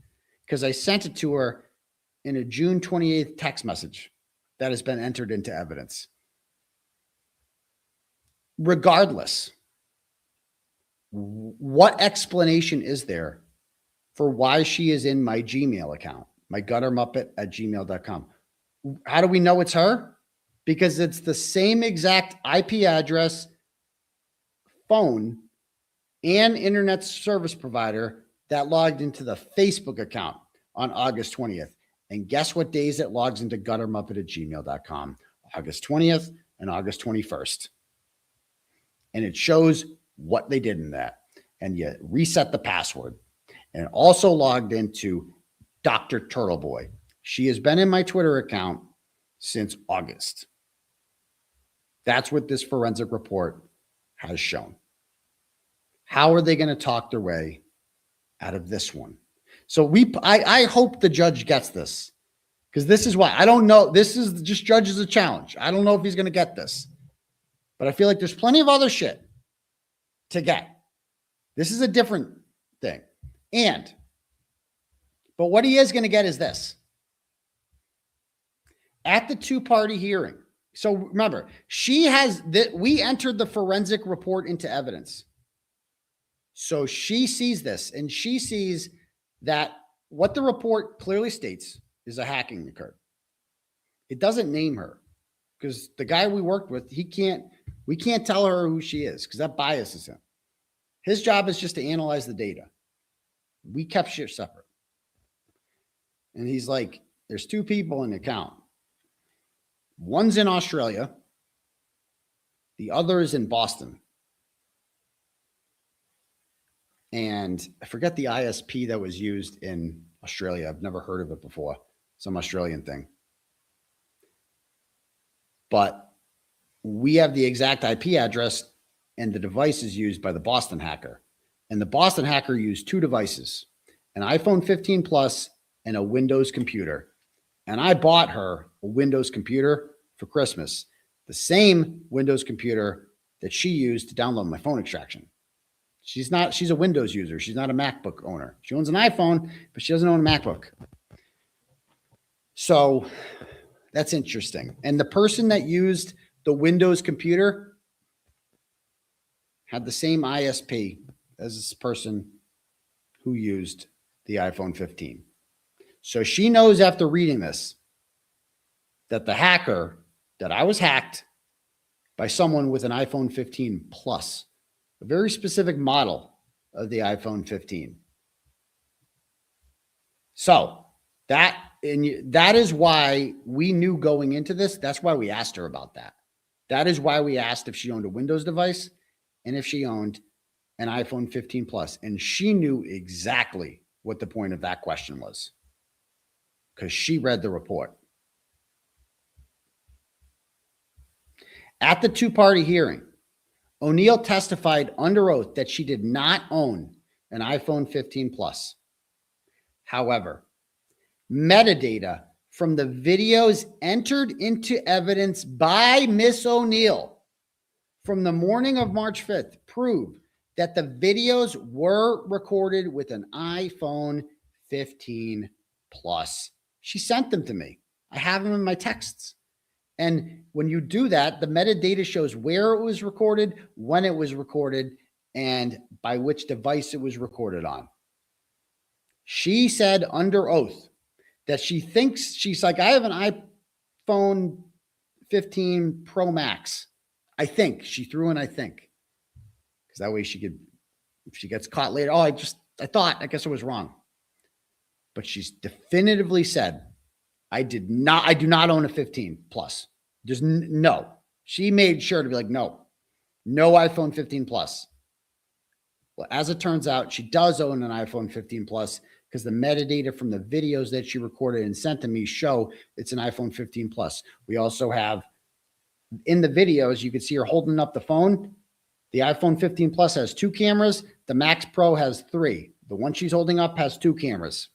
because I sent it to her in a June 28th text message that has been entered into evidence. Regardless, what explanation is there for why she is in my Gmail account, my 𝗃𝗏𝗏𝗏𝗃𝗏𝗃@gmail.com? How do we know it's her? Because it's the same exact IP address, phone and internet service provider that logged into the Facebook account on August 20th. And guess what days it logs into 𝗃𝗏𝗄𝑚@gmail.com? August 20th and August 21st. And it shows what they did in that. And you reset the password. And it also logged into Dr. 𝗃𝗏𝗺𝗺. She has been in my Twitter account since August. That's what this forensic report has shown. How are they going to talk their way out of this one? So I hope the judge gets this, because this is why I don't know. This is just judge as a challenge. I don't know if he's going to get this, but I feel like there's plenty of other shit to get. This is a different thing. But what he is going to get is this. At the two-party hearing. So remember, we entered the forensic report into evidence. So she sees this, and she sees that what the report clearly states is a hacking occurred. It doesn't name her, because the guy we worked with, we can't tell her who she is, because that biases him. His job is just to analyze the data. We kept shit separate. And he's like, there's two people in the account. One's in Australia. The other is in Boston. And I forget the ISP that was used in Australia. I've never heard of it before. Some Australian thing. But we have the exact IP address, and the device is used by the Boston hacker. And the Boston hacker used two devices, an iPhone 15 Plus and a Windows computer. And I bought her a Windows computer for Christmas, the same Windows computer that she used to download my phone extraction. She's a Windows user. She's not a MacBook owner. She owns an iPhone, but she doesn't own a MacBook. So that's interesting. And the person that used the Windows computer had the same ISP as this person who used the iPhone 15. So she knows after reading this that that I was hacked by someone with an iPhone 15 Plus, a very specific model of the iPhone 15. So that is why we knew going into this. That's why we asked her about that. That is why we asked if she owned a Windows device and if she owned an iPhone 15 Plus. And she knew exactly what the point of that question was, because she read the report. At the two-party hearing, O'Neill testified under oath that she did not own an iPhone 15 Plus. However, metadata from the videos entered into evidence by Miss O'Neill from the morning of March 5th prove that the videos were recorded with an iPhone 15 Plus. She sent them to me. I have them in my texts. And when you do that, the metadata shows where it was recorded, when it was recorded, and by which device it was recorded on. She said under oath that she's like, I have an iPhone 15 Pro Max. I think. She threw in I think. Because that way she could, if she gets caught later, I guess I was wrong. But she's definitively said, I do not own a 15 Plus. Just no. She made sure to be like, no iPhone 15 Plus. Well, as it turns out, she does own an iPhone 15 Plus, because the metadata from the videos that she recorded and sent to me show it's an iPhone 15 Plus. We also have in the videos, you can see her holding up the phone. The iPhone 15 Plus has 2 cameras. The Max Pro has 3. The one she's holding up has 2 cameras.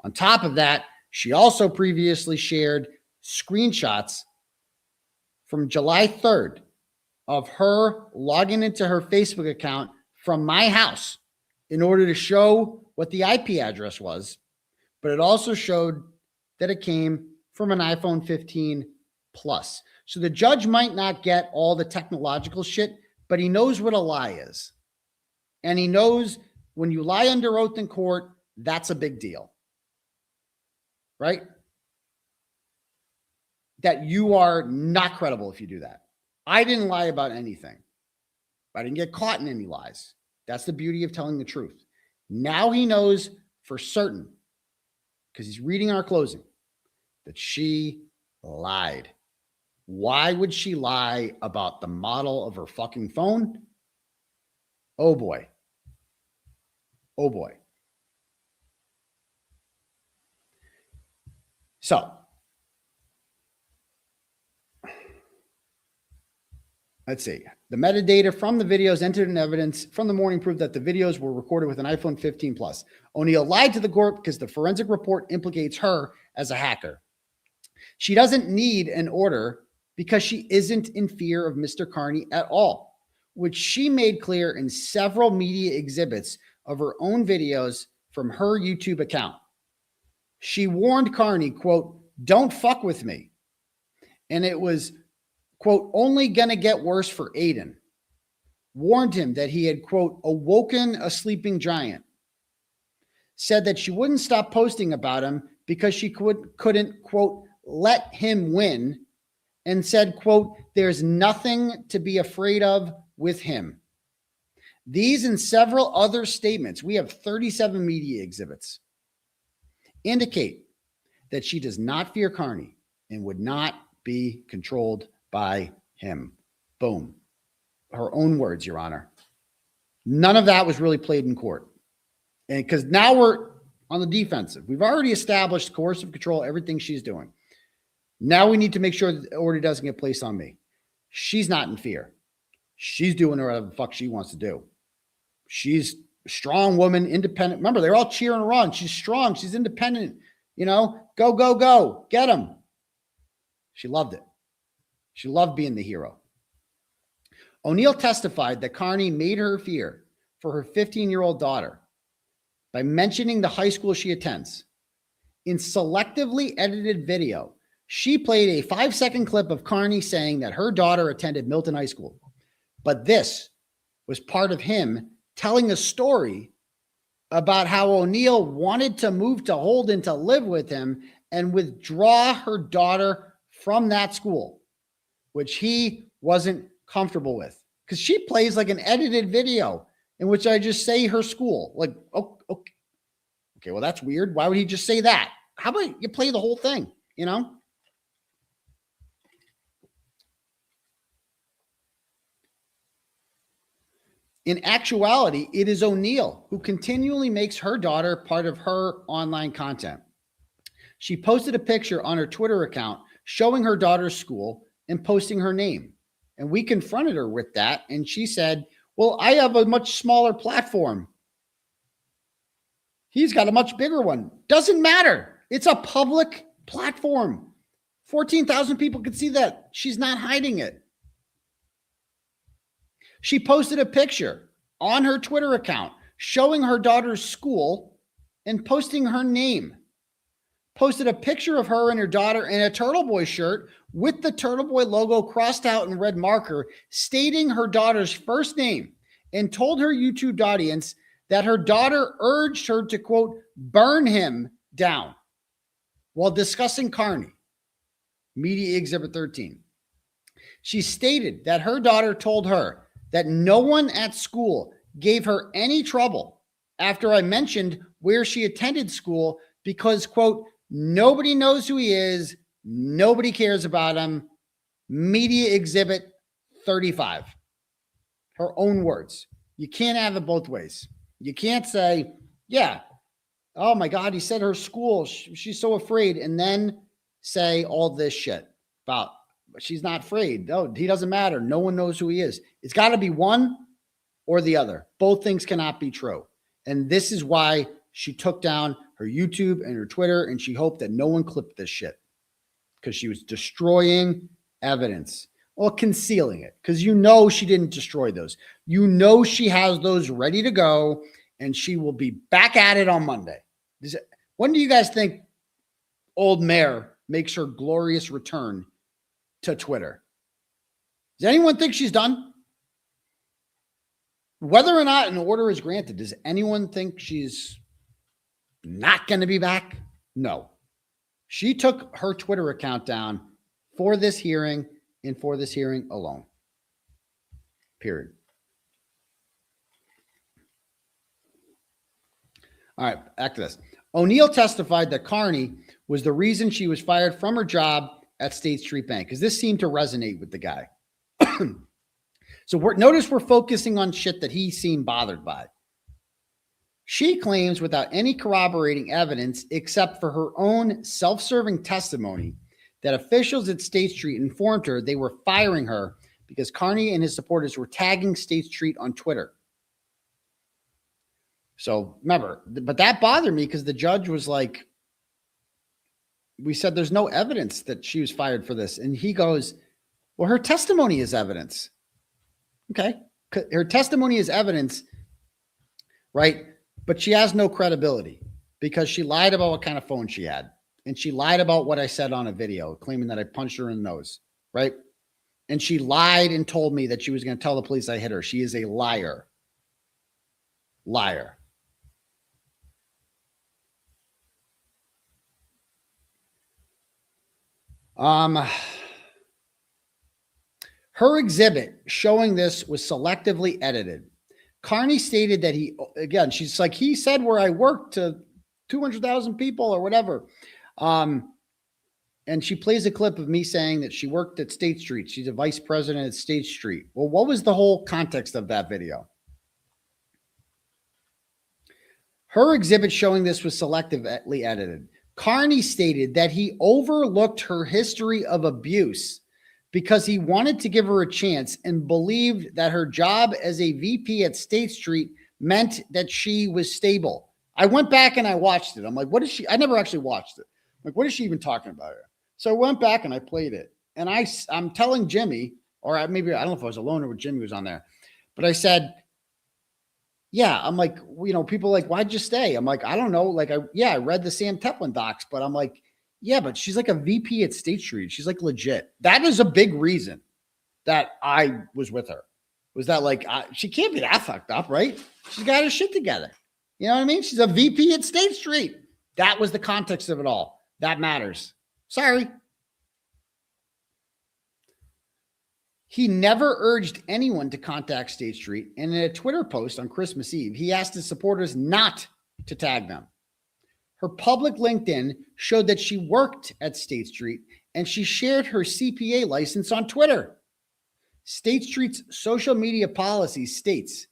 On top of that, she also previously shared screenshots from July 3rd of her logging into her Facebook account from my house in order to show what the IP address was, but it also showed that it came from an iPhone 15 Plus. So the judge might not get all the technological shit, but he knows what a lie is. And he knows when you lie under oath in court, that's a big deal. Right? That you are not credible if you do that. I didn't lie about anything. I didn't get caught in any lies. That's the beauty of telling the truth. Now he knows for certain, because he's reading our closing, that she lied. Why would she lie about the model of her fucking phone? Oh boy. Oh boy. So, let's see. The metadata from the videos entered in evidence from the morning proved that the videos were recorded with an iPhone 15 Plus. O'Neill lied to the court because the forensic report implicates her as a hacker. She doesn't need an order because she isn't in fear of Mr. Kearney at all, which she made clear in several media exhibits of her own videos from her YouTube account. She warned Kearney, quote, "Don't fuck with me." And it was, quote, "only gonna get worse for Aidan." Warned him that he had, quote, "awoken a sleeping giant." Said that she wouldn't stop posting about him because she couldn't, quote, "let him win." And said, quote, "there's nothing to be afraid of with him." These and several other statements, we have 37 media exhibits, indicate that she does not fear Kearney and would not be controlled by him. Boom. Her own words, Your Honor. None of that was really played in court. And because now we're on the defensive. We've already established coercive control, everything she's doing. Now we need to make sure that the order doesn't get placed on me. She's not in fear. She's doing whatever the fuck she wants to do. She's a strong woman, independent. Remember, they're all cheering her on. She's strong. She's independent. You know, go, go, go. Get him. She loved it. She loved being the hero. O'Neill testified that Kearney made her fear for her 15-year-old daughter by mentioning the high school she attends. In selectively edited video, she played a 5-second clip of Kearney saying that her daughter attended Milton High School. But this was part of him telling a story about how O'Neill wanted to move to Holden to live with him and withdraw her daughter from that school, which he wasn't comfortable with. Because she plays like an edited video in which I just say her school. Like, oh, okay, well, that's weird. Why would he just say that? How about you play the whole thing, you know? In actuality, it is O'Neill who continually makes her daughter part of her online content. She posted a picture on her Twitter account showing her daughter's school and posting her name. And we confronted her with that. And she said, well, I have a much smaller platform. He's got a much bigger one. Doesn't matter. It's a public platform. 14,000 people could see that. She's not hiding it. She posted a picture on her Twitter account showing her daughter's school and posting her name. Posted a picture of her and her daughter in a 𝗃𝗏boy shirt with the 𝗃𝗏boy logo crossed out in red marker, stating her daughter's first name, and told her YouTube audience that her daughter urged her to, quote, burn him down while discussing Kearney. Media Exhibit 13. She stated that her daughter told her that no one at school gave her any trouble after I mentioned where she attended school because, quote, nobody knows who he is. Nobody cares about him. Media Exhibit 35. Her own words. You can't have it both ways. You can't say, yeah, oh my God, he said her school, she's so afraid, and then say all this shit about she's not afraid. No, he doesn't matter. No one knows who he is. It's got to be one or the other. Both things cannot be true. And this is why she took down her YouTube and her Twitter, and she hoped that no one clipped this shit because she was destroying evidence or concealing it because you know she didn't destroy those. You know she has those ready to go, and she will be back at it on Monday. When do you guys think old Mayor makes her glorious return to Twitter? Does anyone think she's done? Whether or not an order is granted, does anyone think she's not going to be back? No. She took her Twitter account down for this hearing and for this hearing alone. Period. All right, back to this. O'Neill testified that Kearney was the reason she was fired from her job at State Street Bank, because this seemed to resonate with the guy. So notice we're focusing on shit that he seemed bothered by. She claims, without any corroborating evidence except for her own self-serving testimony, that officials at State Street informed her they were firing her because Kearney and his supporters were tagging State Street on Twitter. So remember, but that bothered me because the judge was like, we said there's no evidence that she was fired for this. And he goes, well, her testimony is evidence. Okay. Her testimony is evidence, right? But she has no credibility because she lied about what kind of phone she had. And she lied about what I said on a video, claiming that I punched her in the nose, right? And she lied and told me that she was going to tell the police I hit her. She is a liar. Liar. Her exhibit showing this was selectively edited. Kearney stated that she's like, he said where I worked to 200,000 people or whatever. And she plays a clip of me saying that she worked at State Street. She's a vice president at State Street. Well, what was the whole context of that video? Her exhibit showing this was selectively edited. Kearney stated that he overlooked her history of abuse because he wanted to give her a chance and believed that her job as a VP at State Street meant that she was stable. I went back and I watched it. I'm like, what is she? I never actually watched it. Like, what is she even talking about here? So I went back and I played it. And I'm telling Jimmy, or maybe, I don't know if I was alone or with Jimmy was on there, but I said, yeah, I'm like, people are like, why'd you stay? I'm like, I don't know. Like, I read the Sam Teflon docs, but I'm like, yeah, but she's like a VP at State Street. She's like legit. That is a big reason that I was with her. Was that like, she can't be that fucked up, right? She's got her shit together. You know what I mean? She's a VP at State Street. That was the context of it all. That matters. Sorry. He never urged anyone to contact State Street. And in a Twitter post on Christmas Eve, he asked his supporters not to tag them. Her public LinkedIn showed that she worked at State Street and she shared her CPA license on Twitter. State Street's social media policy states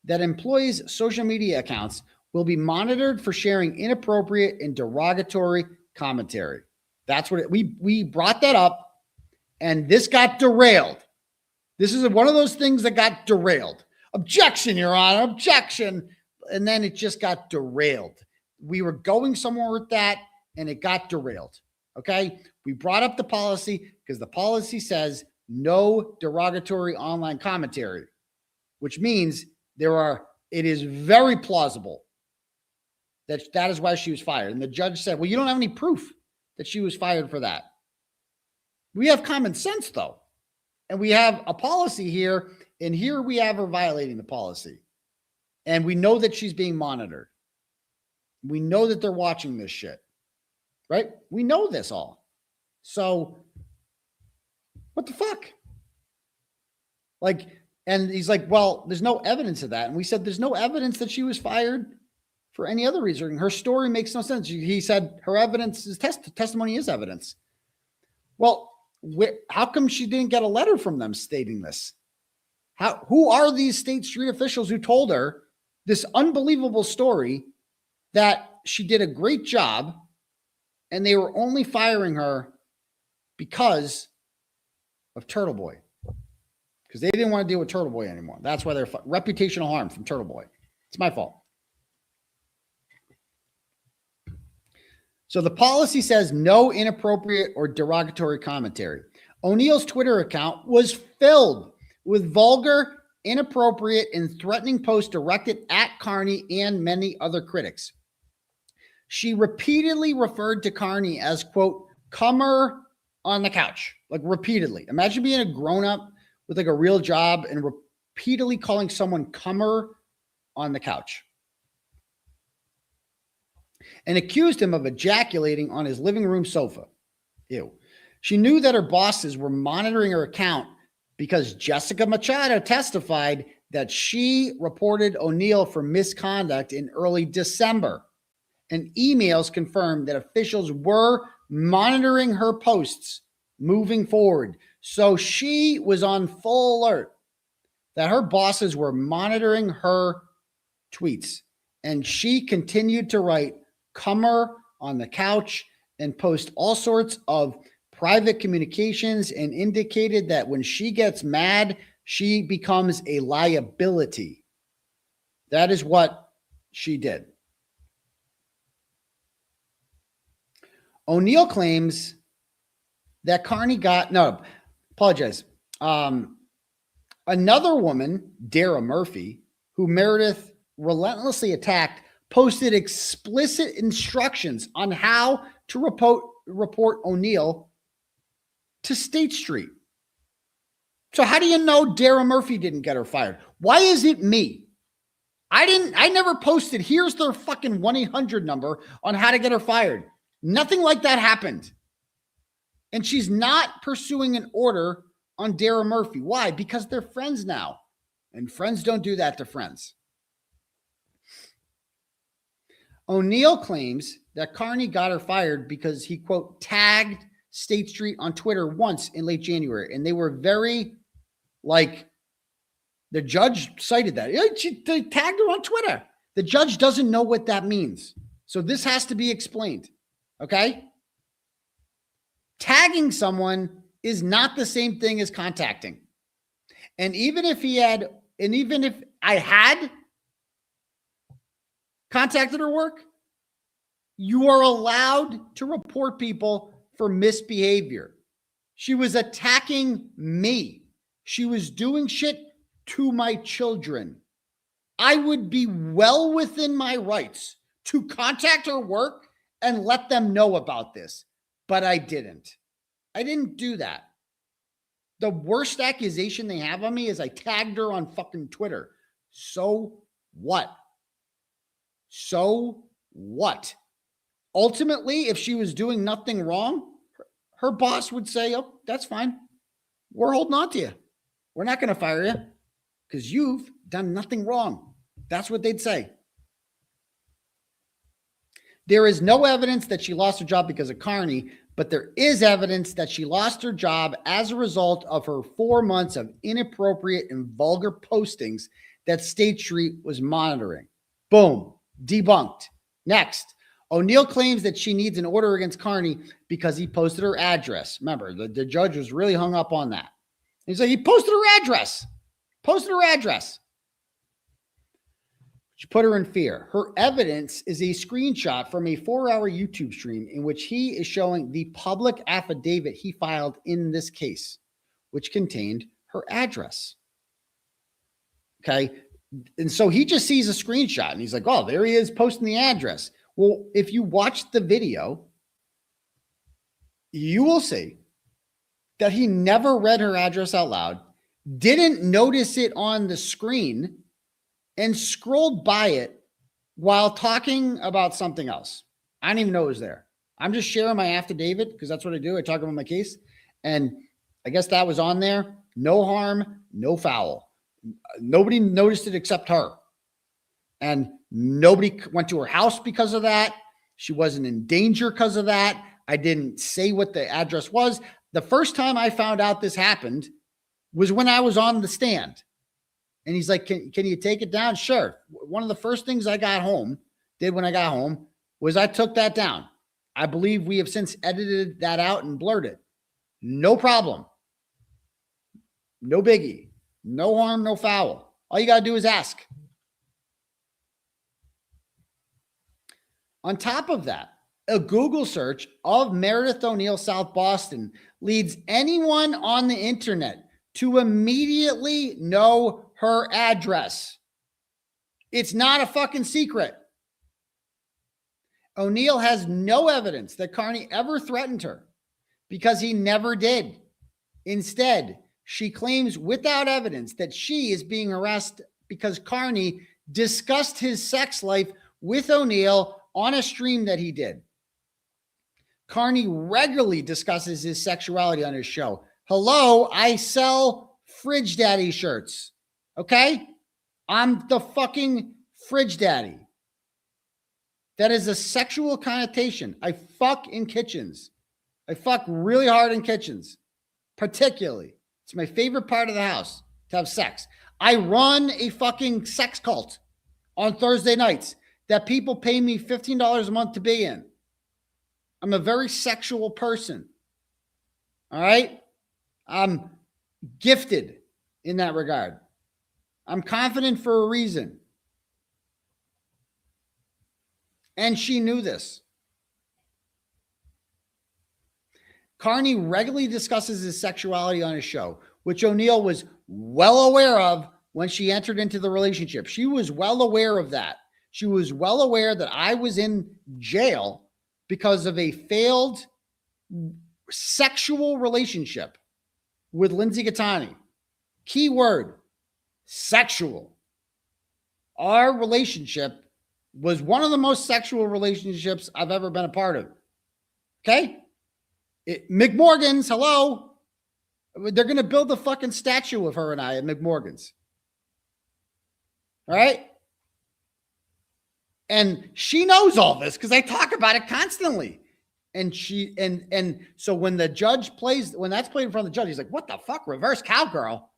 that employees' social media accounts will be monitored for sharing inappropriate and derogatory commentary. That's what we brought that up, and this got derailed. This is one of those things that got derailed. Objection, Your Honor, objection. And then it just got derailed. We were going somewhere with that, and it got derailed. Okay? We brought up the policy because the policy says no derogatory online commentary, which means it is very plausible that is why she was fired. And the judge said, well, you don't have any proof that she was fired for that. We have common sense, though. And we have a policy here, and here we have her violating the policy. And we know that she's being monitored. We know that they're watching this shit, right? We know this all. So what the fuck? Like, and he's like, well, there's no evidence of that. And we said, there's no evidence that she was fired for any other reason. Her story makes no sense. He said her evidence is testimony is evidence. Well, how come she didn't get a letter from them stating this? Who are these State Street officials who told her this unbelievable story that she did a great job and they were only firing her because of 𝗃𝗏𝗺? Because they didn't want to deal with 𝗃𝗏𝗺 anymore. That's why they're reputational harm from 𝗃𝗏𝗺. It's my fault. So the policy says no inappropriate or derogatory commentary. O'Neill's Twitter account was filled with vulgar, inappropriate, and threatening posts directed at Kearney and many other critics. She repeatedly referred to Kearney as, quote, "cummer on the couch," like repeatedly. Imagine being a grown-up with like a real job and repeatedly calling someone "cummer on the couch," and accused him of ejaculating on his living room sofa. Ew. She knew that her bosses were monitoring her account because Jessica Machado testified that she reported O'Neill for misconduct in early December, and emails confirmed that officials were monitoring her posts moving forward. So she was on full alert that her bosses were monitoring her tweets, and she continued to write "Cummer on the couch" and post all sorts of private communications, and indicated that when she gets mad, she becomes a liability. That is what she did. O'Neill claims that Kearney another woman, Dara Murphy, who Meredith relentlessly attacked, posted explicit instructions on how to report O'Neill to State Street. So how do you know Dara Murphy didn't get her fired? Why is it me? I never posted, here's their fucking 1-800 number on how to get her fired. Nothing like that happened. And she's not pursuing an order on Dara Murphy. Why? Because they're friends now. And friends don't do that to friends. O'Neill claims that Kearney got her fired because he, quote, tagged State Street on Twitter once in late January. And they were very, the judge cited that. They tagged her on Twitter. The judge doesn't know what that means. So this has to be explained. Okay? Tagging someone is not the same thing as contacting. And even if I had contacted her work, you are allowed to report people for misbehavior. She was attacking me. She was doing shit to my children. I would be well within my rights to contact her work and let them know about this, but I didn't. I didn't do that. The worst accusation they have on me is I tagged her on fucking Twitter. So what? So what? Ultimately, if she was doing nothing wrong, her boss would say, oh, that's fine. We're holding on to you. We're not going to fire you because you've done nothing wrong. That's what they'd say. There is no evidence that she lost her job because of Kearney, but there is evidence that she lost her job as a result of her 4 months of inappropriate and vulgar postings that State Street was monitoring. Boom. Debunked. Next. O'Neill claims that she needs an order against Kearney because he posted her address. Remember, the judge was really hung up on that. He's like, he posted her address. Posted her address. She put her in fear. Her evidence is a screenshot from a 4-hour YouTube stream in which he is showing the public affidavit he filed in this case, which contained her address. Okay. And so he just sees a screenshot and he's like, oh, there he is posting the address. Well, if you watch the video, you will see that he never read her address out loud, didn't notice it on the screen, and scrolled by it while talking about something else. I didn't even know it was there. I'm just sharing my affidavit because that's what I do. I talk about my case. And I guess that was on there. No harm, no foul. Nobody noticed it except her. And nobody went to her house because of that. She wasn't in danger because of that. I didn't say what the address was. The first time I found out this happened was when I was on the stand. And he's like, can you take it down? Sure. One of the first things I did when I got home was I took that down. I believe we have since edited that out and blurred it. No problem. No biggie. No harm, no foul. All you got to do is ask. On top of that, a Google search of Meredith O'Neill, South Boston, leads anyone on the internet to immediately know her address. It's not a fucking secret. O'Neill has no evidence that Kearney ever threatened her because he never did. Instead, she claims without evidence that she is being harassed because Kearney discussed his sex life with O'Neill on a stream that he did. Kearney regularly discusses his sexuality on his show. Hello, I sell Fridge Daddy shirts. Okay? I'm the fucking fridge daddy. That is a sexual connotation. I fuck in kitchens. I fuck really hard in kitchens, particularly. It's my favorite part of the house to have sex. I run a fucking sex cult on Thursday nights that people pay me $15 a month to be in. I'm a very sexual person. All right? I'm gifted in that regard. I'm confident for a reason. And she knew this. Kearney regularly discusses his sexuality on his show, which O'Neill was well aware of when she entered into the relationship. She was well aware of that. She was well aware that I was in jail because of a failed sexual relationship with Lindsay Gattani. Key word, sexual. Our relationship was one of the most sexual relationships I've ever been a part of. Okay? McMorgan's, hello. They're going to build a fucking statue of her and I at McMorgan's. All right? And she knows all this because I talk about it constantly. And she, and so when the judge plays, when that's played in front of the judge, he's like, what the fuck? Reverse cowgirl?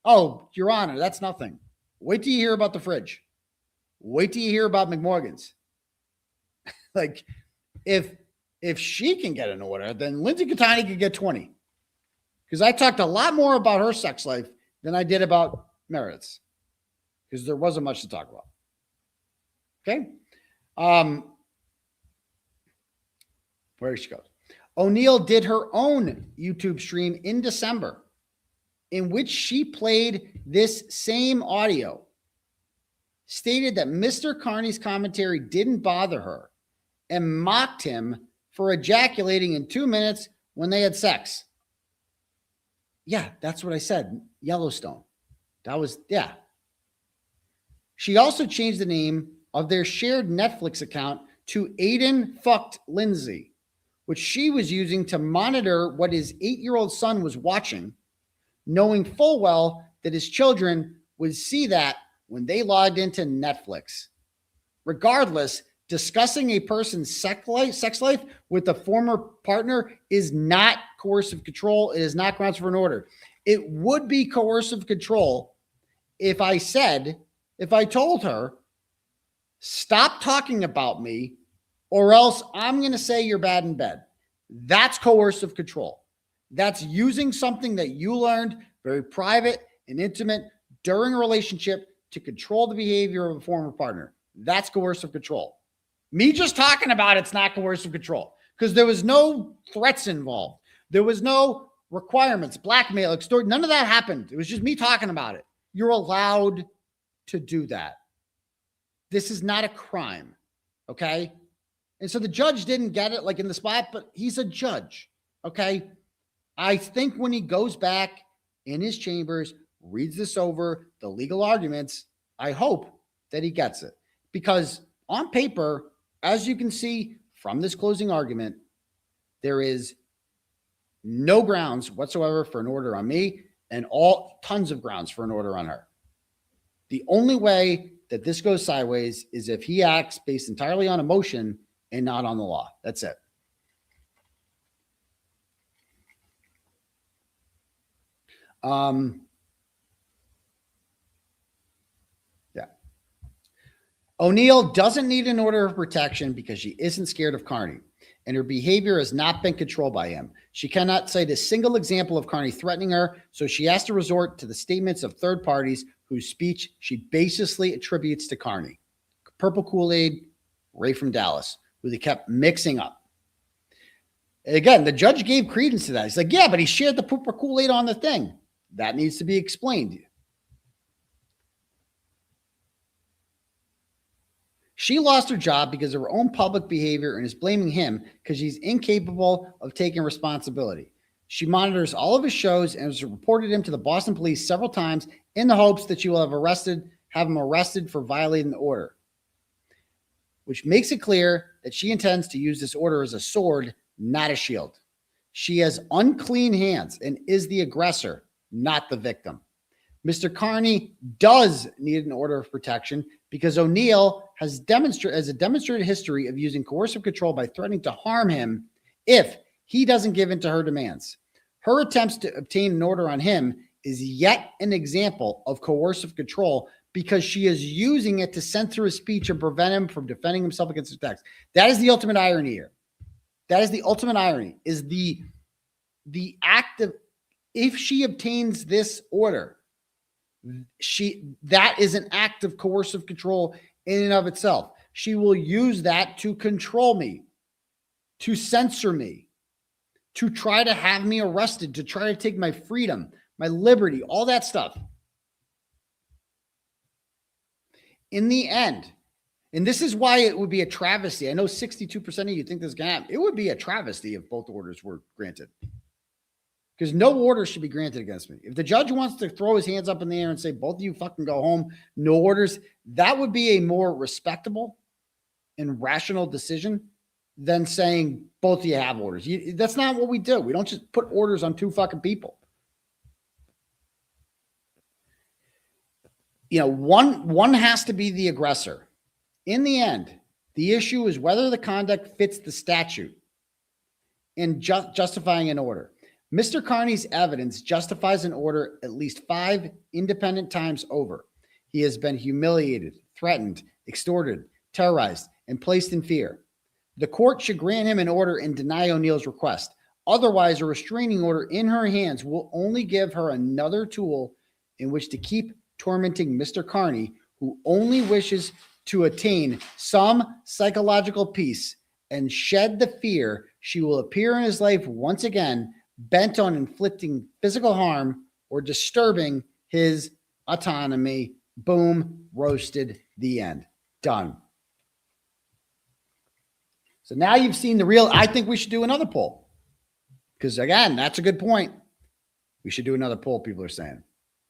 Oh, Your Honor, that's nothing. Wait till you hear about the fridge. Wait till you hear about McMorgan's. Like, if she can get an order, then Lindsay Gattani could get 20. Because I talked a lot more about her sex life than I did about Meredith's. Because there wasn't much to talk about. Okay? Where she goes. O'Neill did her own YouTube stream in December in which she played this same audio, stated that Mr. Kearney's commentary didn't bother her, and mocked him for ejaculating in 2 minutes when they had sex. Yeah, that's what I said. Yellowstone. That was, yeah. She also changed the name of their shared Netflix account to Aidan fucked Lindsay, which she was using to monitor what his 8-year-old son was watching, knowing full well that his children would see that when they logged into Netflix. Regardless, discussing a person's sex life with a former partner is not coercive control. It is not grounds for an order. It would be coercive control if I told her, stop talking about me, or else I'm going to say you're bad in bed. That's coercive control. That's using something that you learned very private and intimate during a relationship to control the behavior of a former partner. That's coercive control. Me just talking about it's not coercive control because there was no threats involved. There was no requirements, blackmail, extort. None of that happened. It was just me talking about it. You're allowed to do that. This is not a crime. Okay. And so the judge didn't get it like in the spot, but he's a judge. Okay. I think when he goes back in his chambers, reads this over, the legal arguments, I hope that he gets it. Because on paper, as you can see from this closing argument, there is no grounds whatsoever for an order on me and tons of grounds for an order on her. The only way that this goes sideways is if he acts based entirely on emotion and not on the law. That's it. Yeah. O'Neill doesn't need an order of protection because she isn't scared of Kearney, and her behavior has not been controlled by him. She cannot cite a single example of Kearney threatening her, so she has to resort to the statements of third parties whose speech she basically attributes to Kearney. Purple Kool-Aid, Ray from Dallas, who they kept mixing up. Again, the judge gave credence to that. He's like, yeah, but he shared the purple Kool-Aid on the thing. That needs to be explained. She lost her job because of her own public behavior and is blaming him because she's incapable of taking responsibility. She monitors all of his shows and has reported him to the Boston police several times in the hopes that she will have him arrested for violating the order, which makes it clear that she intends to use this order as a sword, not a shield. She has unclean hands and is the aggressor, not the victim. Mr. Kearney does need an order of protection because O'Neill has a demonstrated history of using coercive control by threatening to harm him if he doesn't give in to her demands. Her attempts to obtain an order on him is yet an example of coercive control because she is using it to censor his speech and prevent him from defending himself against attacks. That is the ultimate irony here. That is the ultimate irony, is the act of, if she obtains this order, that is an act of coercive control in and of itself. She will use that to control me, to censor me, to try to have me arrested, to try to take my freedom, my liberty, all that stuff. In the end, and this is why it would be a travesty. I know 62% of you think this is going to happen. It would be a travesty if both orders were granted, because no order should be granted against me. If the judge wants to throw his hands up in the air and say, both of you fucking go home, no orders, that would be a more respectable and rational decision than saying both of you have orders. That's not what we do. We don't just put orders on two fucking people. You know, one has to be the aggressor. In the end, the issue is whether the conduct fits the statute in justifying an order. Mr. Kearney's evidence justifies an order at least 5 independent times over. He has been humiliated, threatened, extorted, terrorized, and placed in fear. The court should grant him an order and deny O'Neill's request. Otherwise, a restraining order in her hands will only give her another tool in which to keep tormenting Mr. Kearney, who only wishes to attain some psychological peace and shed the fear she will appear in his life once again, bent on inflicting physical harm or disturbing his autonomy. Boom, roasted, the end. Done. So now you've seen the real. I think we should do another poll, because again, that's a good point. We should do another poll, people are saying.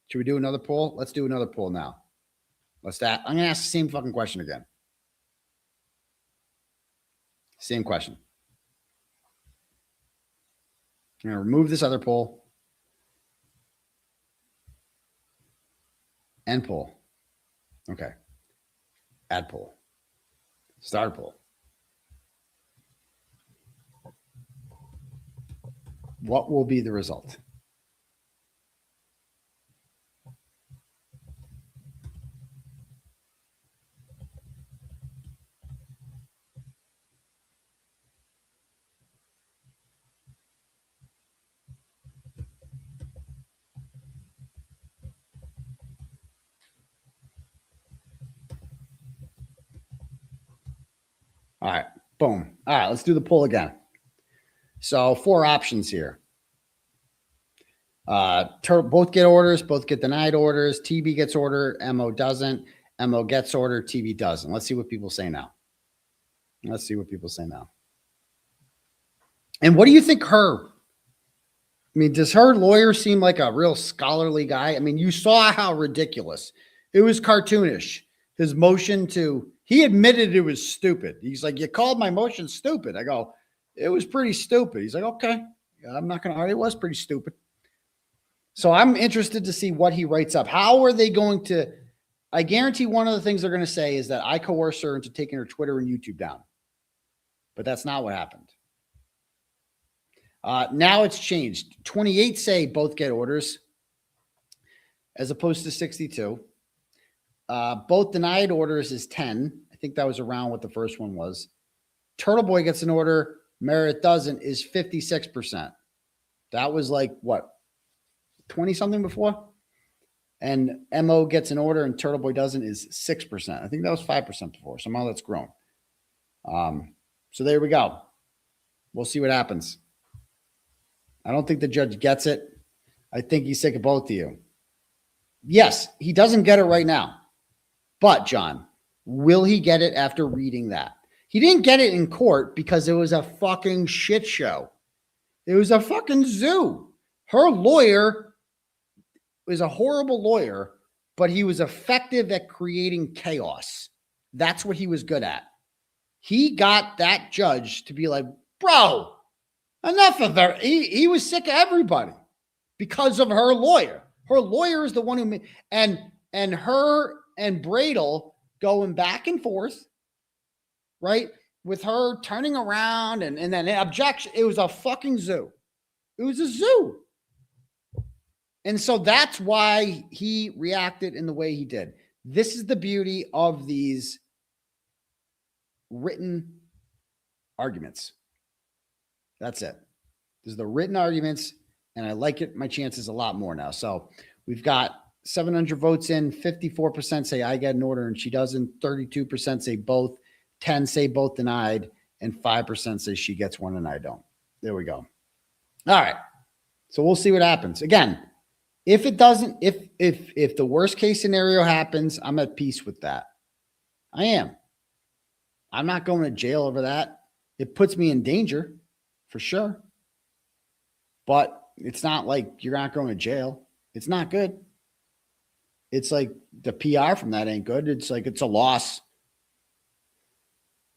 Should we do another poll? Let's do another poll now. I'm going to ask the same fucking question again. Same question. I'm going to remove this other poll. End poll. Okay. Add poll. Start poll. What will be the result? All right, boom. All right, let's do the poll again. So 4 options here. Both get orders, both get denied orders. TB gets order, MO doesn't. MO gets order, TB doesn't. Let's see what people say now. Let's see what people say now. And what do you think does her lawyer seem like a real scholarly guy? I mean, you saw how ridiculous. It was cartoonish. His motion he admitted it was stupid. He's like, you called my motion stupid. I go, it was pretty stupid. He's like, okay, I'm not going to argue. It was pretty stupid. So I'm interested to see what he writes up. How are they going to, I guarantee one of the things they're going to say is that I coerced her into taking her Twitter and YouTube down. But that's not what happened. Now it's changed. 28 say both get orders as opposed to 62. Both denied orders is 10. I think that was around what the first one was. 𝗃𝗏boy gets an order. Meredith doesn't is 56%. That was like what? 20 something before. And MO gets an order and 𝗃𝗏boy doesn't is 6%. I think that was 5% before. Somehow that's grown. So there we go. We'll see what happens. I don't think the judge gets it. I think he's sick of both of you. Yes, he doesn't get it right now. But, John, will he get it after reading that? He didn't get it in court because it was a fucking shit show. It was a fucking zoo. Her lawyer was a horrible lawyer, but he was effective at creating chaos. That's what he was good at. He got that judge to be like, bro, enough of that. He was sick of everybody because of her lawyer. Her lawyer is the one who made, and her and Bradel going back and forth, right? With her turning around and then an objection. It was a fucking zoo. It was a zoo. And so that's why he reacted in the way he did. This is the beauty of these written arguments. That's it. This is the written arguments, and I like it. My chances a lot more now. So we've got 700 votes in, 54% say I get an order and she doesn't, 32% say both, 10 say both denied, and 5% say she gets one and I don't. There we go. All right. So we'll see what happens. Again, if it doesn't, if the worst case scenario happens, I'm at peace with that. I am. I'm not going to jail over that. It puts me in danger for sure. But it's not like you're not going to jail. It's not good. It's like the PR from that ain't good. It's like it's a loss.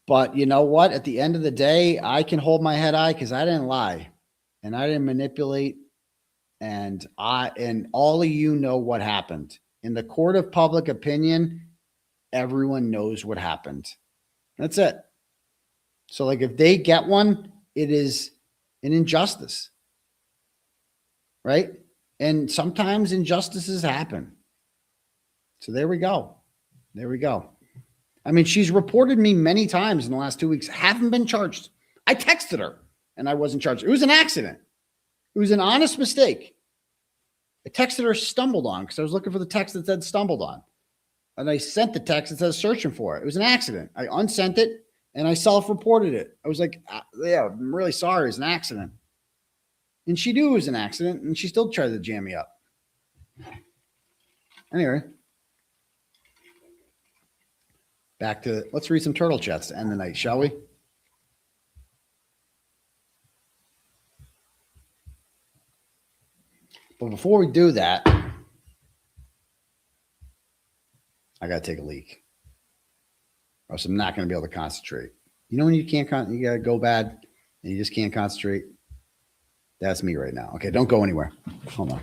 But you know what? At the end of the day, I can hold my head high because I didn't lie and I didn't manipulate. And all of you know what happened. In the court of public opinion, everyone knows what happened. That's it. So like if they get one, it is an injustice. Right? And sometimes injustices happen. So there we go. There we go. I mean, she's reported me many times in the last 2 weeks. Haven't been charged. I texted her and I wasn't charged. It was an accident. It was an honest mistake. I texted her stumbled on because I was looking for the text that said stumbled on. And I sent the text that says searching for it. It was an accident. I unsent it and I self-reported it. I was like, yeah, I'm really sorry. It's an accident. And she knew it was an accident and she still tried to jam me up. Anyway. Back to, let's read some turtle chats to end the night, shall we? But before we do that, I got to take a leak. Or else I'm not going to be able to concentrate. You know when you can't, you got to go bad and you just can't concentrate? That's me right now. Okay, don't go anywhere. Hold on.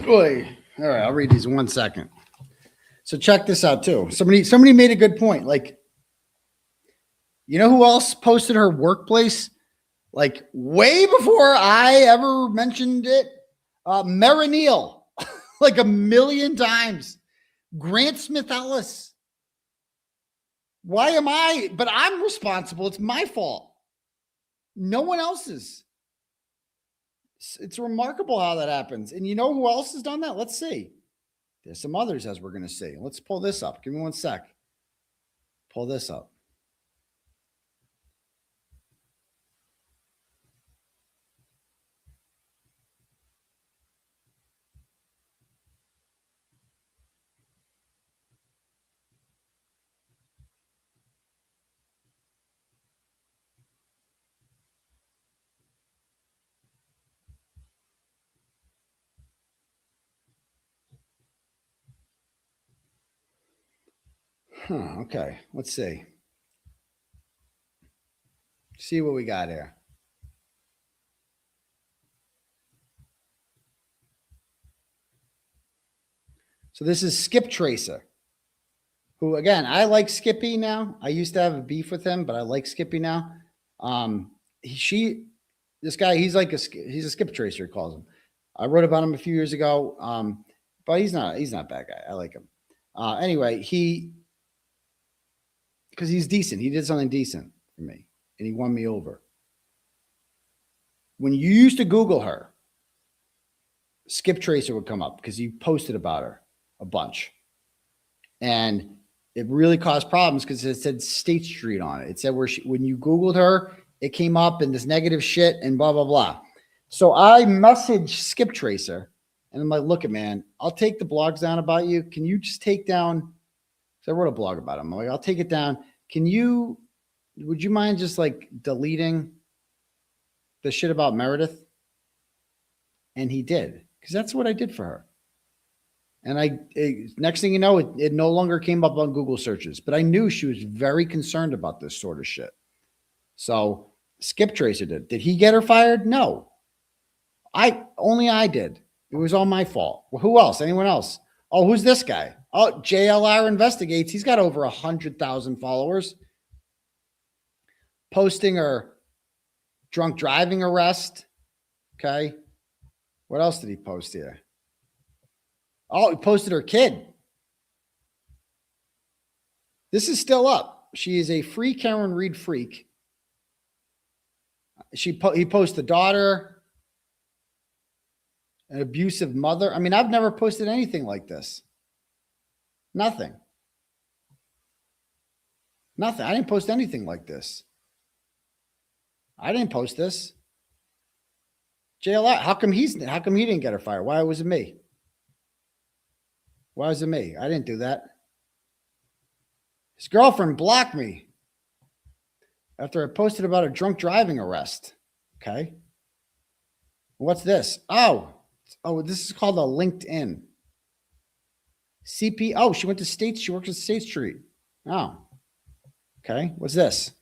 Boy. All right, I'll read these in 1 second. So check this out too. Somebody made a good point. Like, you know who else posted her workplace? Like way before I ever mentioned it. Mara Neal, like 1,000,000 times. Grant Smith Ellis. Why am I? But I'm responsible. It's my fault. No one else's. It's remarkable how that happens. And you know who else has done that? Let's see. There's some others, as we're going to see. Let's pull this up. Give me 1 sec. Pull this up. Okay, let's see. See what we got here. So this is 𝗵𝗄𝗄𝗧, who, again, I like Skippy now. I used to have a beef with him, but I like Skippy now. This guy, he's a 𝗵𝗄𝗄𝗧, he calls him. I wrote about him a few years ago, but he's not a bad guy. I like him. Anyway, because he's decent. He did something decent for me, and he won me over. When you used to Google her, 𝗵𝗄𝗄𝗧 would come up because you posted about her a bunch. And it really caused problems because it said State Street on it. It said when you Googled her, it came up in this negative shit and blah, blah, blah. So I messaged 𝗵𝗄𝗄𝗧 and I'm like, look, man, I'll take the blogs down about you. Can you just take down, so I wrote a blog about him. I'm like, I'll take it down. Would you mind just like deleting the shit about Meredith? And he did, because that's what I did for her. And next thing you know, it no longer came up on Google searches, but I knew she was very concerned about this sort of shit. So 𝗵𝗄𝗄𝗧 did. Did he get her fired? No. Only I did. It was all my fault. Well, who else? Anyone else? Oh, who's this guy? Oh, JLR Investigates. He's got over 100,000 followers. Posting her drunk driving arrest. Okay. What else did he post here? Oh, he posted her kid. This is still up. She is a free Karen Reed freak. He posted the daughter, an abusive mother. I mean, I've never posted anything like this. Nothing. Nothing. I didn't post anything like this. I didn't post this. JLR, how come he didn't get her fired? Why was it me? Why was it me? I didn't do that. His girlfriend blocked me after I posted about a drunk driving arrest. Okay. What's this? Oh, this is called a LinkedIn. Oh, she works at State Street. Oh, okay. What's this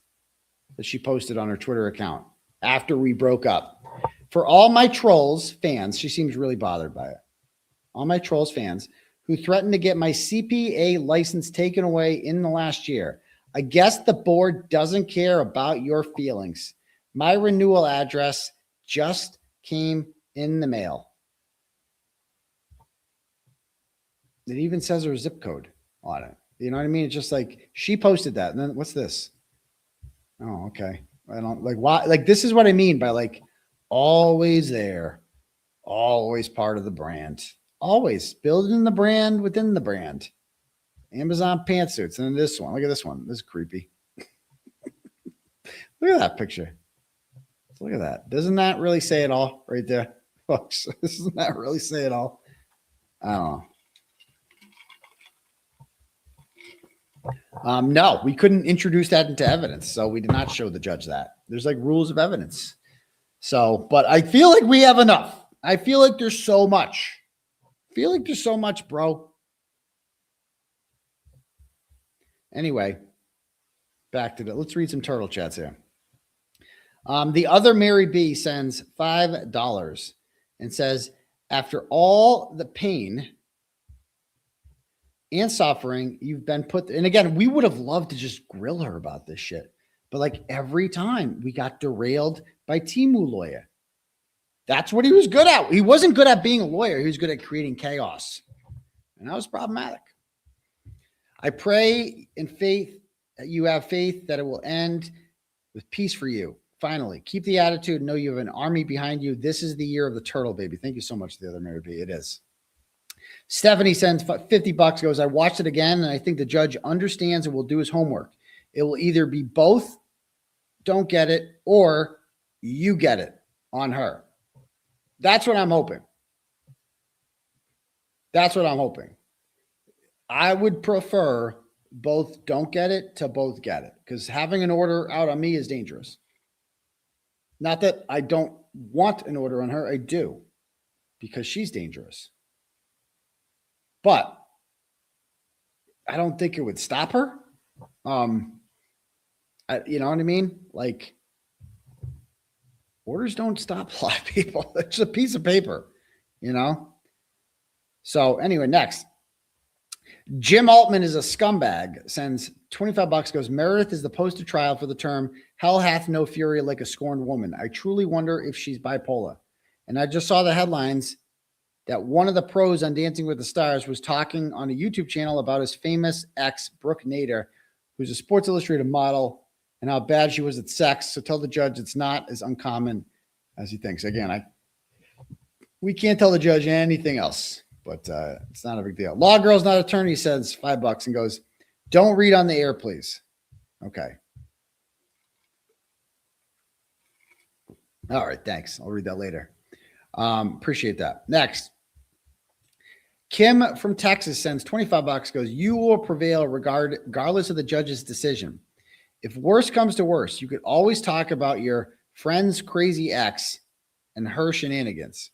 that she posted on her Twitter account after we broke up? For all my trolls fans, she seems really bothered by it. All my trolls fans who threatened to get my CPA license taken away in the last year. I guess the board doesn't care about your feelings. My renewal address just came in the mail. It even says her zip code on it. You know what I mean? It's just like she posted that. And then what's this? Oh, okay. I don't like why. Like, this is what I mean by like always there, always part of the brand. Always building the brand within the brand. Amazon pantsuits. And then this one. Look at this one. This is creepy. Look at that picture. Look at that. Doesn't that really say it all right there? Folks, doesn't that really say it all? I don't know. No, we couldn't introduce that into evidence. So we did not show the judge that. There's like rules of evidence. So, but I feel like we have enough. I feel like there's so much. Bro. Anyway, back to let's read some turtle chats here. The other Mary B sends $5 and says, after all the pain and suffering you've been put, and again, we would have loved to just grill her about this shit, but like every time we got derailed by Temu lawyer. That's what he was good at. He wasn't good at being a lawyer. He was good at creating chaos. And that was problematic. I pray in faith that you have faith that it will end with peace for you. Finally, keep the attitude. Know you have an army behind you. This is the year of the turtle, baby. Thank you so much, the other Mary B. It is. Stephanie sends $50, goes, I watched it again, and I think the judge understands and will do his homework. It will either be both, don't get it, or you get it on her. That's what I'm hoping. I would prefer both don't get it to both get it, because having an order out on me is dangerous. Not that I don't want an order on her. I do, because she's dangerous. But I don't think it would stop her. You know what I mean? Like, orders don't stop a lot of people. It's a piece of paper, you know? So anyway, next. Jim Altman is a scumbag, sends $25, goes, Meredith is the poster child for the term, hell hath no fury like a scorned woman. I truly wonder if she's bipolar. And I just saw the headlines that one of the pros on Dancing with the Stars was talking on a YouTube channel about his famous ex, Brooke Nader, who's a Sports Illustrated model, and how bad she was at sex. So tell the judge it's not as uncommon as he thinks. Again, we can't tell the judge anything else, but it's not a big deal. Law Girl's Not Attorney says $5 and goes, don't read on the air, please. Okay. All right, thanks. I'll read that later. Appreciate that. Next. Kim from Texas sends $25, goes, you will prevail regardless of the judge's decision. If worse comes to worse, you could always talk about your friend's crazy ex and her shenanigans.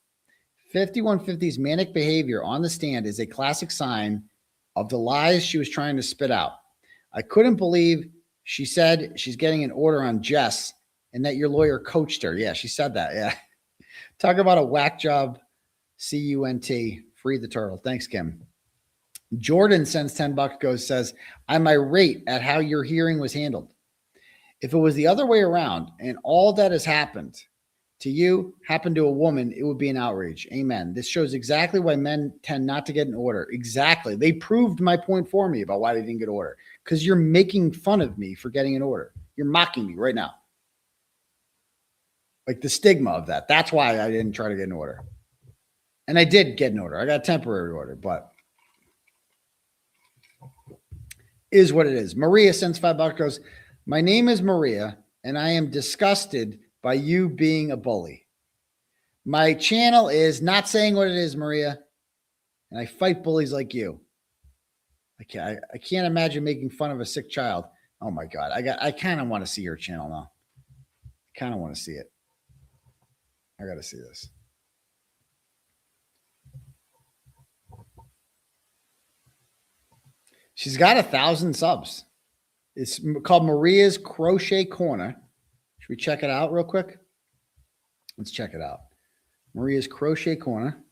5150's manic behavior on the stand is a classic sign of the lies she was trying to spit out. I couldn't believe she said she's getting an order on Jess and that your lawyer coached her. Yeah, she said that. Yeah. Talk about a whack job. CUNT. Free the turtle. Thanks, Kim. Jordan sends $10, says, I'm irate at how your hearing was handled. If it was the other way around and all that has happened to you happened to a woman, it would be an outrage. Amen. This shows exactly why men tend not to get an order. Exactly. They proved my point for me about why they didn't get an order. Because you're making fun of me for getting an order. You're mocking me right now. Like the stigma of that. That's why I didn't try to get an order. And I did get an order. I got a temporary order, but is what it is. Maria sends $5, goes, my name is Maria, and I am disgusted by you being a bully. My channel is not saying what it is, Maria, and I fight bullies like you. I can't imagine making fun of a sick child. Oh my God. I kind of want to see your channel now. I kind of want to see it. I got to see this. She's got 1,000 subs. It's called Maria's Crochet Corner. Should we check it out real quick? Let's check it out. Maria's Crochet Corner.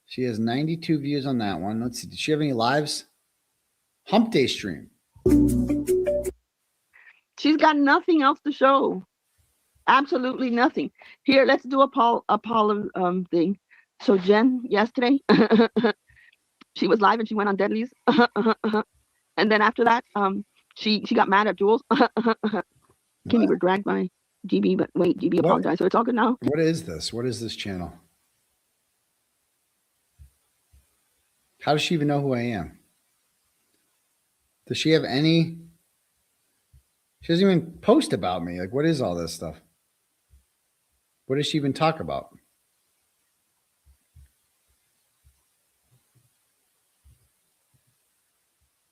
She has 92 views on that one. Let's see. Did she have any lives? Hump Day stream. She's got nothing else to show. Absolutely nothing. Here, let's do a poll thing. So Jen, yesterday, she was live and she went on Deadlies. And then after that, she got mad at Jules. Kenny were dragged by GB, but wait, GB apologized. So it's all good now. What is this? What is this channel? How does she even know who I am? Does she have any? She doesn't even post about me. Like, what is all this stuff? What does she even talk about?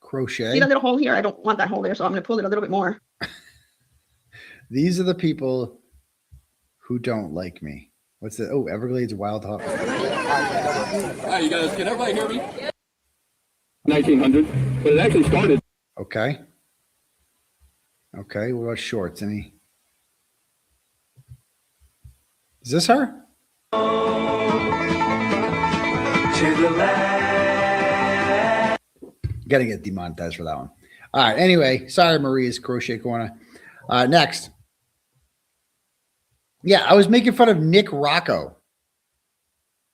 Crochet. See that little hole here? I don't want that hole there, so I'm going to pull it a little bit more. These are the people who don't like me. What's the? Oh, Everglades Wild Hawk. Hi, you guys. Can everybody hear me? 1900, but it actually started. Okay. Okay. What about shorts? Any? Is this her? To the land. Gotta get demonetized for that one. All right. Anyway, sorry, Maria's Crochet Corner. Next. Yeah, I was making fun of Nick Rocco,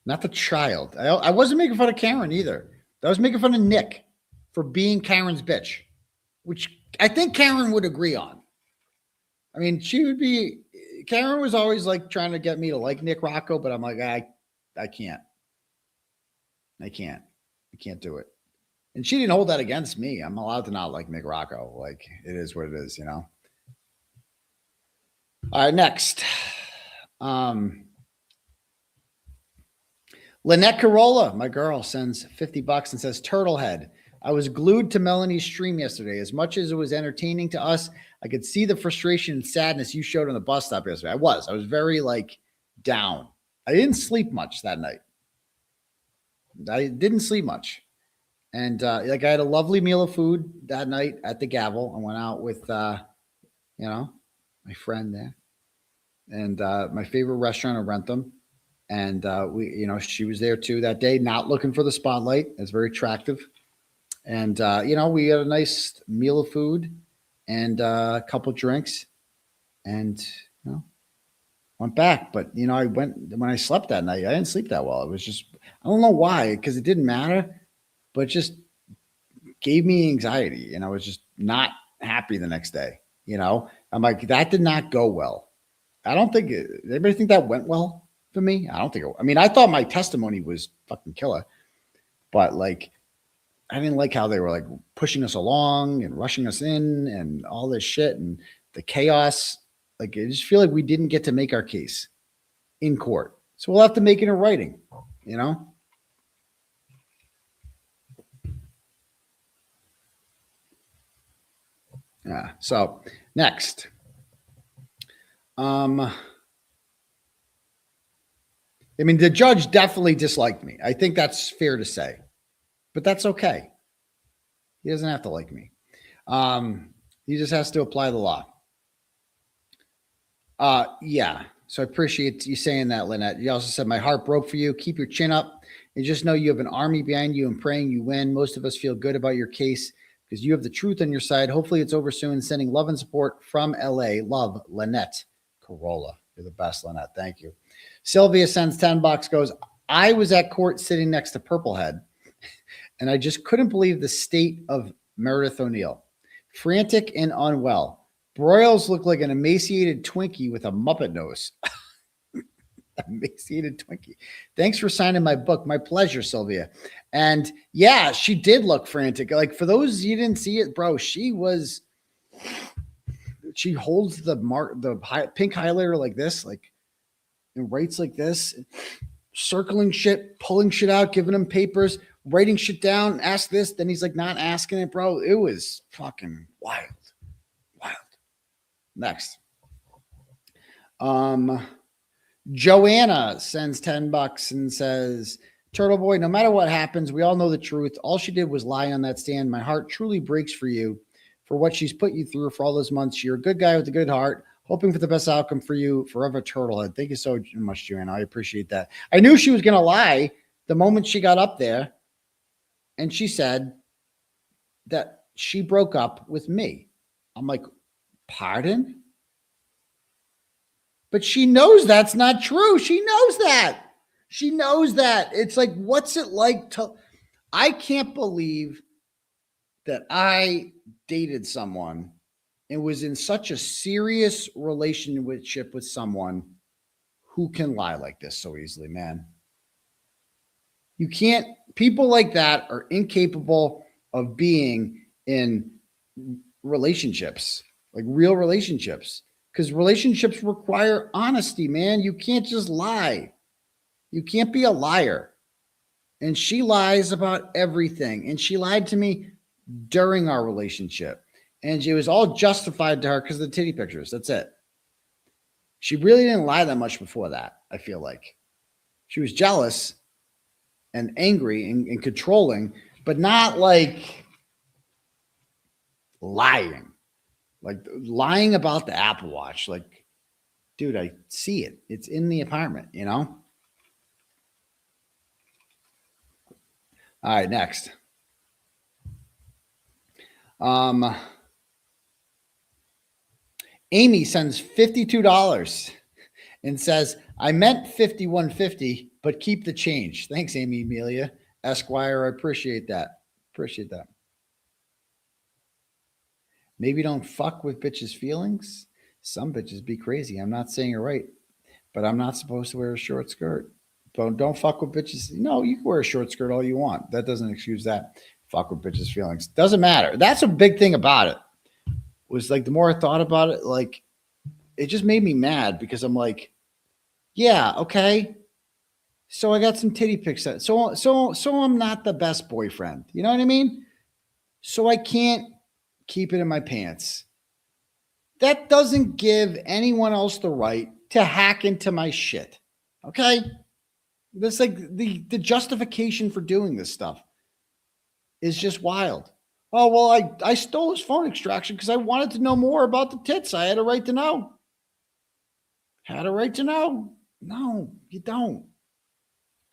not the child. I wasn't making fun of Karen either. I was making fun of Nick for being Karen's bitch, which I think Karen would agree on. I mean, Karen was always like trying to get me to like Nick Rocco, but I'm like, I can't. I can't do it. And she didn't hold that against me. I'm allowed to not like Nick Rocco. Like, it is what it is, you know? All right, next. Lynette Carolla, my girl, sends $50 and says, Turtlehead, I was glued to Melanie's stream yesterday. As much as it was entertaining to us, I could see the frustration and sadness you showed on the bus stop yesterday. I was very like down. I didn't sleep much that night. I didn't sleep much. And like I had a lovely meal of food that night at the Gavel. I went out with, my friend there, and my favorite restaurant in Rentham. And she was there too that day, not looking for the spotlight. It's very attractive. And we had a nice meal of food and a couple drinks, and went back. But I went when I slept that night. I didn't sleep that well. It was just, I don't know why, because it didn't matter, but it just gave me anxiety, and I was just not happy the next day. I'm like, that did not go well. I don't think anybody think that went well for me. I don't think. I thought my testimony was fucking killer, but like, I didn't like how they were like pushing us along and rushing us in and all this shit and the chaos. Like, I just feel like we didn't get to make our case in court. So we'll have to make it in writing, Yeah. So next. The judge definitely disliked me. I think that's fair to say, but that's okay. He doesn't have to like me. He just has to apply the law. Yeah. So I appreciate you saying that, Lynette. You also said, my heart broke for you. Keep your chin up and just know you have an army behind you and praying you win. Most of us feel good about your case because you have the truth on your side. Hopefully it's over soon. Sending love and support from LA. Love, Lynette Corolla. You're the best, Lynette. Thank you. Sylvia sends $10, goes, I was at court sitting next to Purplehead, and I just couldn't believe the state of Meredith O'Neill. Frantic and unwell. Broyles looked like an emaciated Twinkie with a Muppet nose. Emaciated Twinkie. Thanks for signing my book. My pleasure, Sylvia. And yeah, she did look frantic. Like, for those you didn't see it, bro, she holds the pink highlighter like this, like, and writes like this, circling shit, pulling shit out, giving him papers, writing shit down, ask this, then he's like not asking it, bro. It was fucking wild. Next. Joanna sends $10 and says, Turtle Boy, no matter what happens, we all know the truth. All she did was lie on that stand. My heart truly breaks for you, for what she's put you through for all those months. You're a good guy with a good heart, hoping for the best outcome for you. Forever, Turtlehead. Thank you so much, Joanna. I appreciate that. I knew she was going to lie the moment she got up there, and she said that she broke up with me. I'm like, pardon? But she knows that's not true. She knows that. She knows that. It's like, what's it like to... I can't believe that I dated someone and was in such a serious relationship with someone who can lie like this so easily, man. You can't... People like that are incapable of being in relationships, like real relationships, because relationships require honesty, man. You can't just lie. You can't be a liar. And she lies about everything. And she lied to me during our relationship. And it was all justified to her because of the titty pictures. That's it. She really didn't lie that much before that, I feel like. She was jealous and angry and controlling, but not like lying. Like lying about the Apple Watch. Like, dude, I see it. It's in the apartment, you know? All right, next. Amy sends $52 and says, I meant $51.50, but keep the change. Thanks, Amy Amelia Esquire. I appreciate that. Appreciate that. Maybe don't fuck with bitches' feelings. Some bitches be crazy. I'm not saying you're right, but I'm not supposed to wear a short skirt. Don't fuck with bitches. No, you can wear a short skirt all you want. That doesn't excuse that. Fuck with bitches' feelings. Doesn't matter. That's a big thing about it. Was like the more I thought about it, like it just made me mad because I'm like, yeah, okay. So I got some titty pics. So I'm not the best boyfriend. You know what I mean? So I can't keep it in my pants. That doesn't give anyone else the right to hack into my shit. Okay? That's like the justification for doing this stuff. is just wild. Oh, well, I stole his phone extraction because I wanted to know more about the tits. I had a right to know. Had a right to know. No, you don't.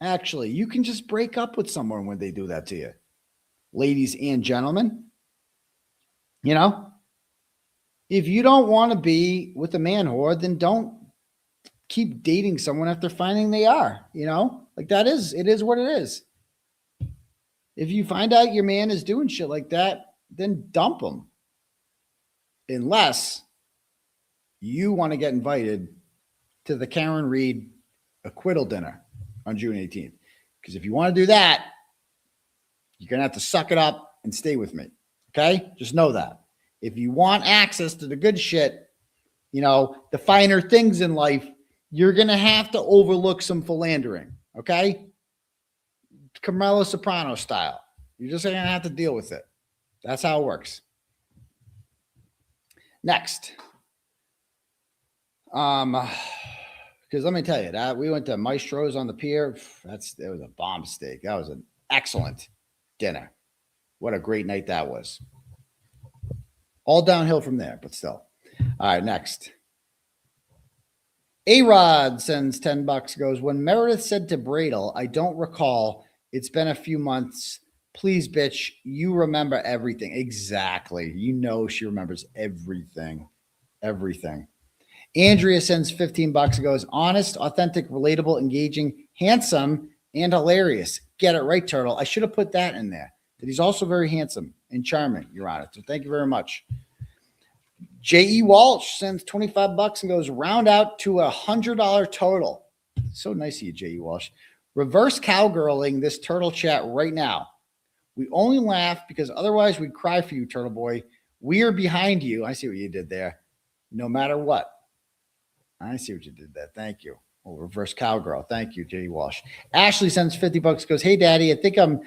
Actually, you can just break up with someone when they do that to you. Ladies and gentlemen, you know, if you don't want to be with a man whore, then don't keep dating someone after finding they are, you know, like it is what it is. If you find out your man is doing shit like that, then dump him. Unless you want to get invited to the Karen Reed acquittal dinner on June 18th. Because if you want to do that, you're going to have to suck it up and stay with me. Okay? Just know that. If you want access to the good shit, you know, the finer things in life, you're going to have to overlook some philandering. Okay? Carmelo Soprano style. You're just going to have to deal with it. That's how it works. Next. Because let me tell you that we went to Maestro's on the pier. It was a bomb steak. That was an excellent dinner. What a great night that was. All downhill from there, but still. All right, next. A-Rod sends $10, goes, when Meredith said to Bradle, I don't recall. It's been a few months. Please, bitch, you remember everything. Exactly. You know she remembers everything. Everything. Andrea sends $15 and goes, honest, authentic, relatable, engaging, handsome, and hilarious. Get it right, Turtle. I should have put that in there. That he's also very handsome and charming, Your Honor. So thank you very much. J.E. Walsh sends $25 and goes, round out to $100 total. So nice of you, J.E. Walsh. Reverse cowgirling this turtle chat right now. We only laugh because otherwise we'd cry for you, Turtle Boy. We are behind you. I see what you did there. No matter what. I see what you did there. Thank you. Oh, reverse cowgirl. Thank you, J.E. Walsh. Ashley sends $50, goes, hey, Daddy, I think I'm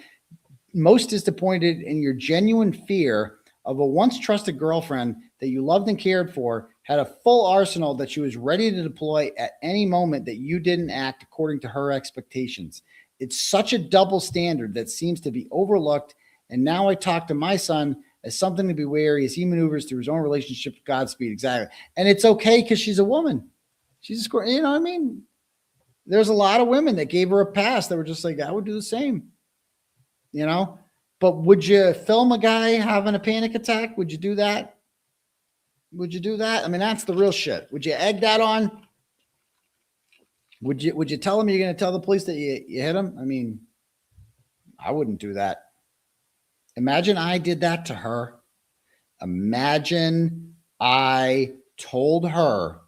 most disappointed in your genuine fear of a once trusted girlfriend that you loved and cared for, had a full arsenal that she was ready to deploy at any moment that you didn't act according to her expectations. It's such a double standard that seems to be overlooked. And now I talk to my son as something to be wary as he maneuvers through his own relationship with Godspeed. Exactly. And it's okay because she's a woman. She's a, you know what I mean? There's a lot of women that gave her a pass that were just like, I would do the same, you know? But would you film a guy having a panic attack? Would you do that? Would you do that? I mean, that's the real shit. Would you egg that on? Would you tell him you're going to tell the police that you hit him? I mean, I wouldn't do that. Imagine I did that to her. Imagine I told her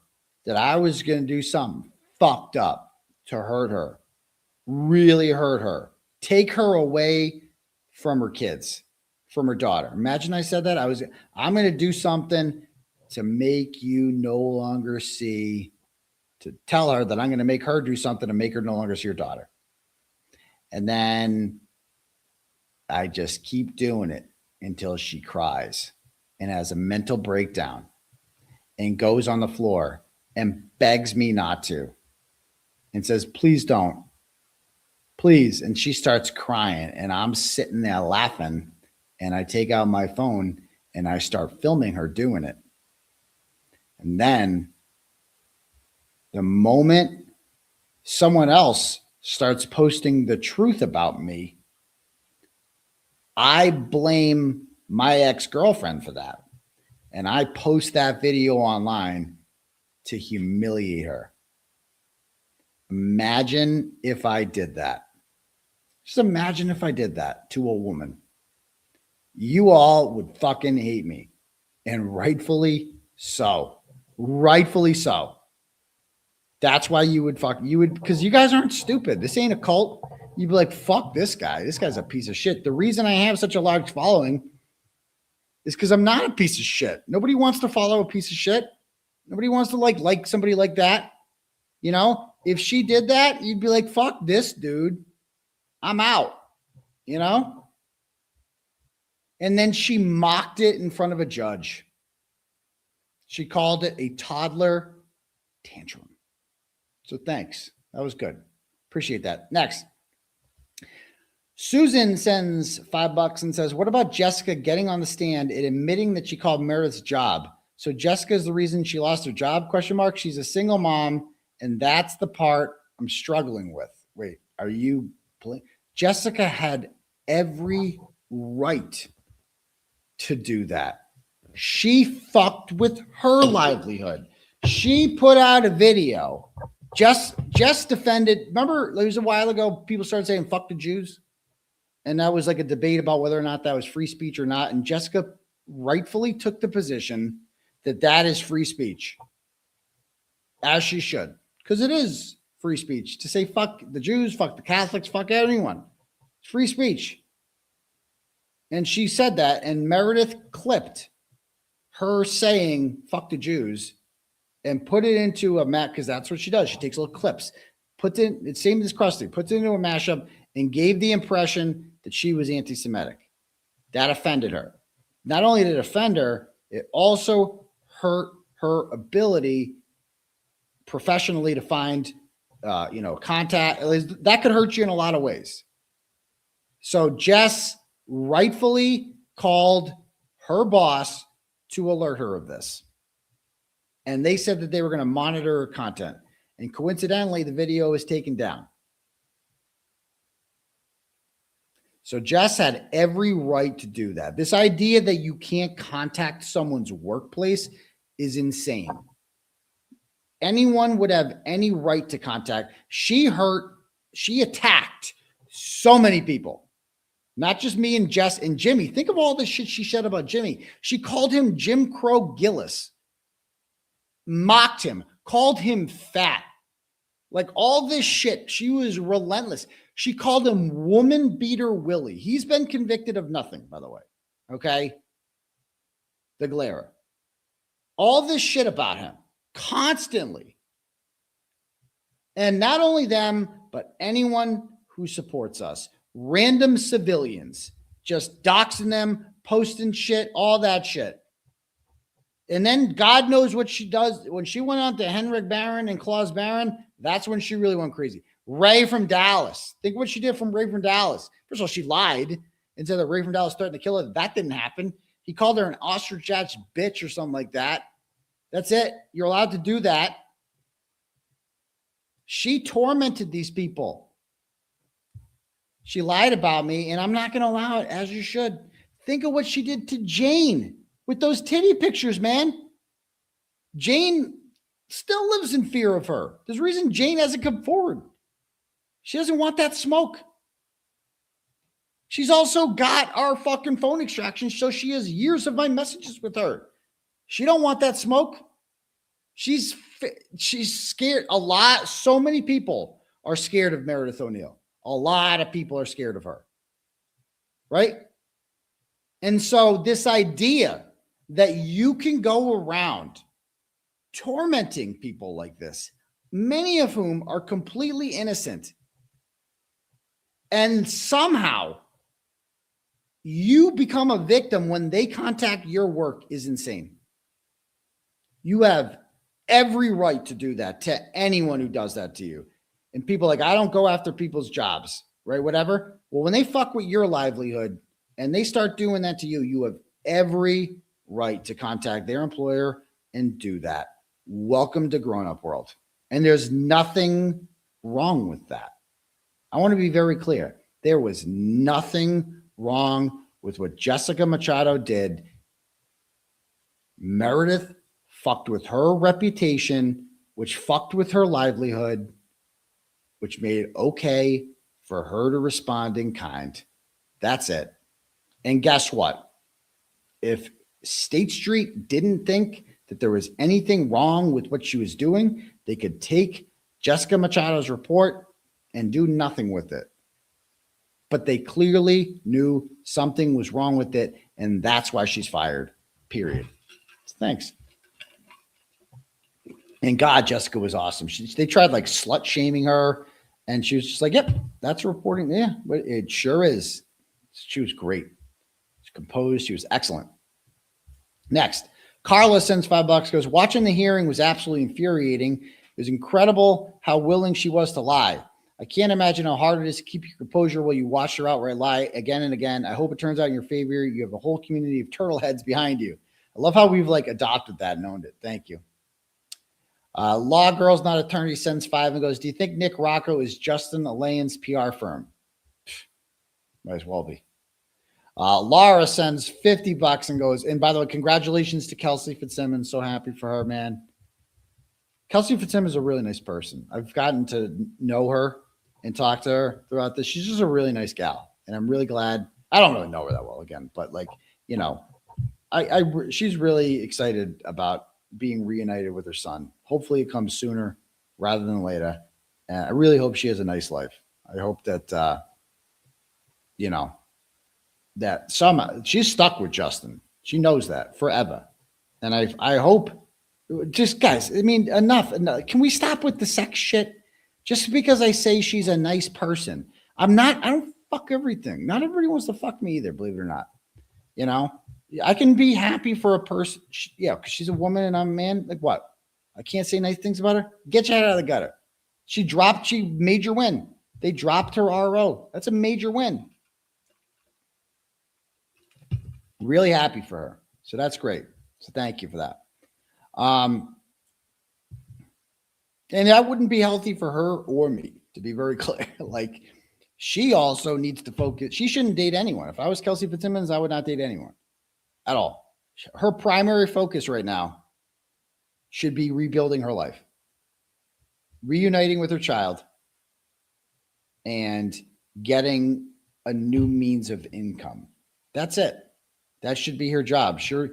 that I was going to do something fucked up to hurt her, really hurt her, take her away from her kids, from her daughter. Imagine I said that. I'm going to do something to make you no longer see, to tell her that I'm going to make her do something to make her no longer see her daughter. And then I just keep doing it until she cries and has a mental breakdown and goes on the floor and begs me not to and says, please don't, please. And she starts crying and I'm sitting there laughing and I take out my phone and I start filming her doing it. And then the moment someone else starts posting the truth about me, I blame my ex-girlfriend for that. And I post that video online to humiliate her. Imagine if I did that. Just imagine if I did that to a woman. You all would fucking hate me. And rightfully so. Rightfully so. That's why you would, because you guys aren't stupid. This ain't a cult. You'd be like, fuck this guy. This guy's a piece of shit. The reason I have such a large following is because I'm not a piece of shit. Nobody wants to follow a piece of shit. Nobody wants to like somebody like that. You know, if she did that, you'd be like, fuck this dude. I'm out, you know? And then she mocked it in front of a judge. She called it a toddler tantrum. So thanks. That was good. Appreciate that. Next. Susan sends $5 and says, what about Jessica getting on the stand and admitting that she called Meredith's job? So Jessica is the reason she lost her job? ? She's a single mom, and that's the part I'm struggling with. Wait, are you Jessica had every right to do that. She fucked with her livelihood. She put out a video. Just defended. Remember, it was a while ago, people started saying fuck the Jews. And that was like a debate about whether or not that was free speech or not. And Jessica rightfully took the position that that is free speech, as she should, because it is free speech to say fuck the Jews, fuck the Catholics, fuck anyone. It's free speech. And she said that, and Meredith clipped her saying fuck the Jews and put it into a mat, because that's what she does. She takes little clips, puts it, it's same as Krusty, puts it into a mashup and gave the impression that she was anti-Semitic. That offended her. Not only did it offend her, it also hurt her ability professionally to find, contact. That could hurt you in a lot of ways. So Jess rightfully called her boss to alert her of this. And they said that they were going to monitor her content. And coincidentally, the video is taken down. So Jess had every right to do that. This idea that you can't contact someone's workplace is insane. Anyone would have any right to contact. She attacked so many people. Not just me and Jess and Jimmy. Think of all the shit she said about Jimmy. She called him Jim Crow Gillis. Mocked him. Called him fat. Like all this shit. She was relentless. She called him woman beater Willie. He's been convicted of nothing, by the way. Okay? The Glera. All this shit about him. Constantly. And not only them, but anyone who supports us. Random civilians. Just doxing them, posting shit, all that shit. And then God knows what she does. When she went on to Henrik Barron and Klaus Barron, that's when she really went crazy. Ray from Dallas. Think what she did from Ray from Dallas. First of all, she lied and said that Ray from Dallas threatened to kill her. That didn't happen. He called her an ostrich bitch or something like that. That's it. You're allowed to do that. She tormented these people. She lied about me, and I'm not going to allow it, as you should. Think of what she did to Jane with those titty pictures, man. Jane still lives in fear of her. There's a reason Jane hasn't come forward. She doesn't want that smoke. She's also got our fucking phone extraction, so she has years of my messages with her. She don't want that smoke. She's scared. So many people are scared of Meredith O'Neill. A lot of people are scared of her. Right? And so this idea that you can go around tormenting people like this, many of whom are completely innocent, and somehow you become a victim when they contact your work is insane. You have every right to do that to anyone who does that to you. And people like, I don't go after people's jobs, right? Whatever. Well, when they fuck with your livelihood and they start doing that to you, you have every right to contact their employer and do that. Welcome to grown-up world. And there's nothing wrong with that. I want to be very clear. There was nothing wrong with what Jessica Machado did. Meredith fucked with her reputation, which fucked with her livelihood, which made it okay for her to respond in kind. That's it. And guess what? If State Street didn't think that there was anything wrong with what she was doing, they could take Jessica Machado's report and do nothing with it. But they clearly knew something was wrong with it, and that's why she's fired, period. Thanks. And God, Jessica was awesome. They tried like slut shaming her, and she was just like, yep, that's reporting. Yeah, but it sure is. She was great. She was composed. She was excellent. Next, Carla sends $5, goes, watching the hearing was absolutely infuriating. It was incredible how willing she was to lie. I can't imagine how hard it is to keep your composure while you watch her outright lie again and again. I hope it turns out in your favor. You have a whole community of turtle heads behind you. I love how we've like adopted that and owned it. Thank you. Law Girls Not Attorney sends 5 and goes, do you think Nick Rocco is Justin Alain's PR firm? Might as well be. Laura sends $50 and goes, and by the way, congratulations to Kelsey Fitzsimmons. So happy for her, man. Kelsey Fitzsimmons is a really nice person. I've gotten to know her and talk to her throughout this. She's just a really nice gal. And I'm really glad. I don't really know her that well again, but like, you know, she's really excited about being reunited with her son. Hopefully it comes sooner rather than later. And I really hope she has a nice life. I hope that, you know, that she's stuck with Justin. She knows that forever. And I hope, just guys, I mean, enough. Can we stop with the sex shit? Just because I say she's a nice person, I don't fuck everything. Not everybody wants to fuck me either, believe it or not. You know, I can be happy for a person. Yeah, because she's a woman and I'm a man. Like what? I can't say nice things about her. Get your head out of the gutter. She major win. They dropped her RO. That's a major win. Really happy for her. So that's great. So thank you for that. And that wouldn't be healthy for her or me, to be very clear. Like, she also needs to focus. She shouldn't date anyone. If I was Kelsey Fitzsimmons, I would not date anyone at all. Her primary focus right now should be rebuilding her life, reuniting with her child, and getting a new means of income. That's it. That should be her job. Sure,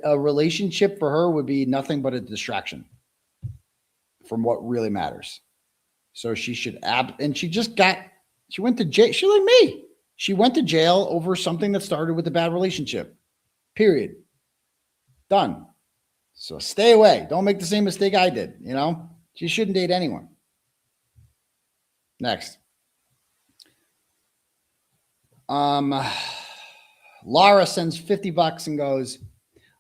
a relationship for her would be nothing but a distraction from what really matters. So she should and she went to jail. She's like me. She went to jail over something that started with a bad relationship. Period. Done. So stay away. Don't make the same mistake I did. You know, she shouldn't date anyone. Next. Laura sends $50 and goes,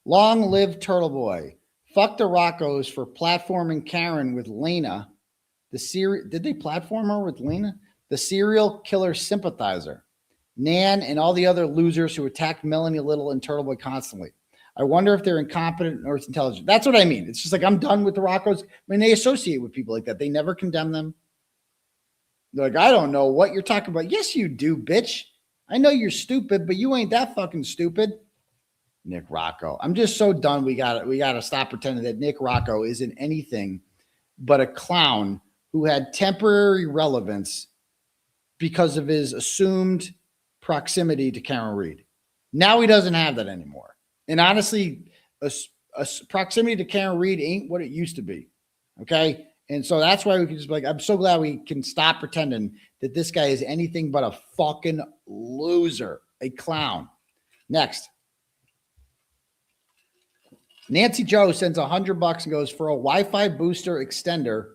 long live Turtle Boy. Fuck the Roccos for platforming Karen with Lena. Did they platform her with Lena? The serial killer sympathizer. Nan and all the other losers who attacked Melanie Little and Turtle Boy constantly. I wonder if they're incompetent or it's intelligent. That's what I mean. It's just like, I'm done with the Roccos. When they associate with people like that, they never condemn them. They're like, I don't know what you're talking about. Yes, you do, bitch. I know you're stupid, but you ain't that fucking stupid. Nick Rocco. I'm just so done. We gotta stop pretending that Nick Rocco isn't anything but a clown who had temporary relevance because of his assumed proximity to Karen Reed. Now he doesn't have that anymore. And honestly, a proximity to Karen Reed ain't what it used to be. Okay. And so that's why we can just be like, I'm so glad we can stop pretending that this guy is anything but a fucking loser, a clown. Next. Nancy Joe sends $100 and goes, for a Wi-Fi booster extender,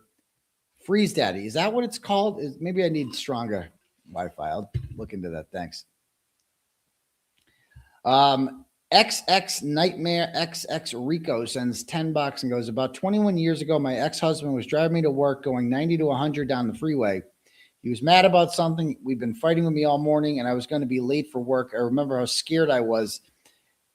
Freeze Daddy. Is that what it's called? Maybe I need stronger Wi-Fi. I'll look into that. Thanks. XX Nightmare XX Rico sends $10 and goes, about 21 years ago, my ex-husband was driving me to work going 90 to 100 down the freeway. He was mad about something. We've been fighting with me all morning and I was going to be late for work. I remember how scared I was.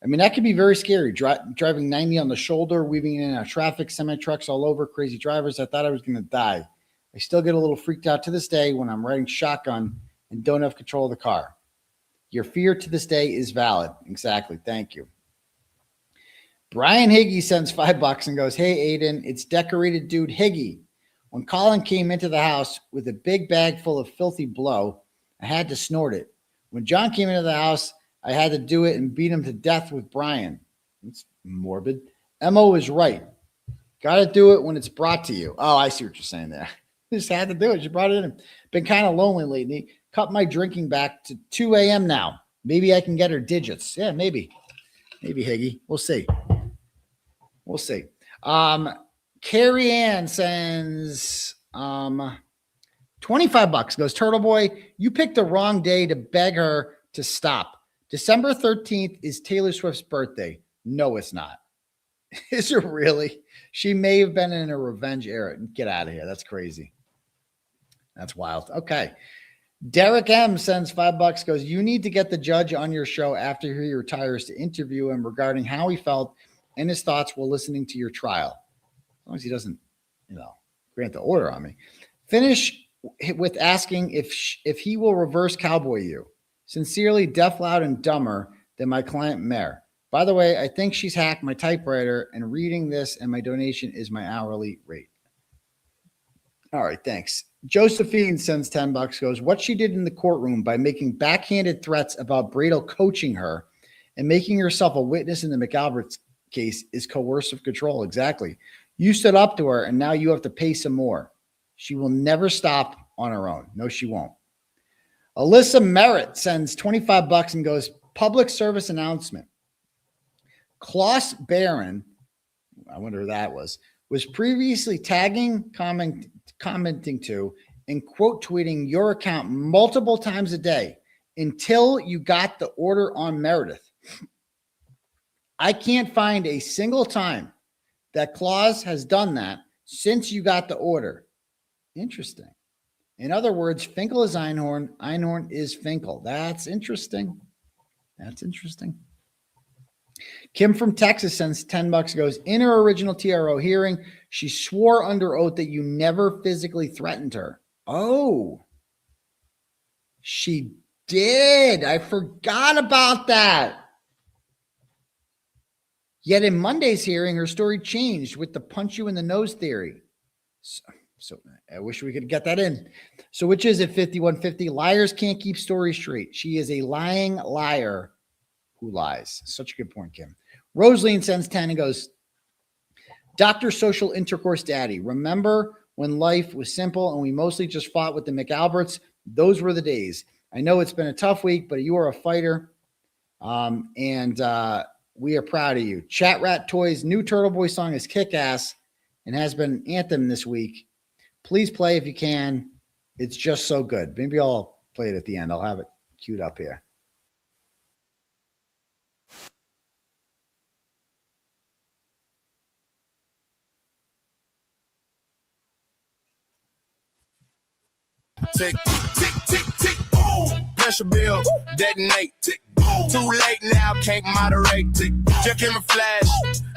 I mean, that could be very scary. Driving 90 on the shoulder, weaving in and out of traffic, semi-trucks all over, crazy drivers. I thought I was going to die. I still get a little freaked out to this day when I'm riding shotgun and don't have control of the car. Your fear to this day is valid. Exactly. Thank you. Brian Higgy sends $5 and goes, hey, Aidan, it's decorated dude Higgy. When Colin came into the house with a big bag full of filthy blow, I had to snort it. When John came into the house, I had to do it and beat him to death with Brian. It's morbid. Emma was right. Got to do it when it's brought to you. Oh, I see what you're saying there. Just had to do it. She brought it in. Been kind of lonely lately. Cut my drinking back to 2 a.m. now. Maybe I can get her digits. Yeah, maybe. Maybe, Higgy. We'll see. We'll see. Carrie Ann sends $25. Goes, Turtle Boy, you picked the wrong day to beg her to stop. December 13th is Taylor Swift's birthday. No, it's not. Is it really? She may have been in a revenge era. Get out of here. That's crazy. That's wild. Okay. Derek M sends $5, goes, you need to get the judge on your show after he retires to interview him regarding how he felt and his thoughts while listening to your trial. As long as he doesn't, grant the order on me. Finish with asking if he will reverse cowboy you. Sincerely, deaf, loud, and dumber than my client Mayor. By the way, I think she's hacked my typewriter, and reading this and my donation is my hourly rate. All right, thanks. Josephine sends $10, goes, what she did in the courtroom by making backhanded threats about Brado coaching her and making herself a witness in the 𝗵𝗵𝗲𝗺 case is coercive control. Exactly. You stood up to her, and now you have to pay some more. She will never stop on her own. No, she won't. Alyssa Merritt sends $25 and goes, public service announcement. Klaus Barron, I wonder who that was previously tagging, commenting to, and quote tweeting your account multiple times a day until you got the order on Meredith. I can't find a single time that Klaus has done that since you got the order. Interesting. In other words, Finkel is Einhorn. Einhorn is Finkel. That's interesting. That's interesting. Kim from Texas sends $10, goes, in her original TRO hearing, she swore under oath that you never physically threatened her. Oh, she did. I forgot about that. Yet in Monday's hearing, her story changed with the punch you in the nose theory. So I wish we could get that in. So which is it, 5150? Liars can't keep stories straight. She is a lying liar who lies. Such a good point, Kim. Rosaline sends 10 and goes, Dr. Social Intercourse Daddy, remember when life was simple and we mostly just fought with the McAlberts? Those were the days. I know it's been a tough week, but you are a fighter. And we are proud of you. Chat Rat Toys' new Turtle Boy song is kick-ass and has been anthem this week. Please play if you can. It's just so good. Maybe I'll play it at the end. I'll have it queued up here. Tick, tick, tick, tick, boom. Pressure build, detonate. Tick, boom. Too late now, can't moderate. Tick, just give me flash.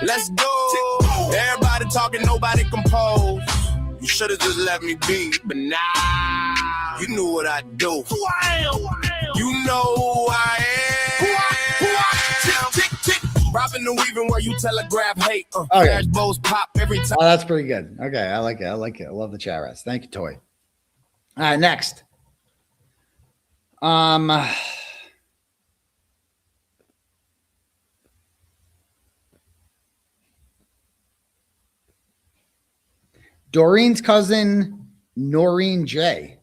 Let's go. Everybody talking, nobody compose. You should have just let me be, but now you knew what I do. Who I am. You know who I am. Who I am. Tick, tick, tick. Robbing and weaving where you telegraph hate. Flash bows pop every time. Oh, that's pretty good. Okay, I like it. I like it. I love the chat rats. Thank you, Toy. All right, next. Doreen's cousin, Noreen J.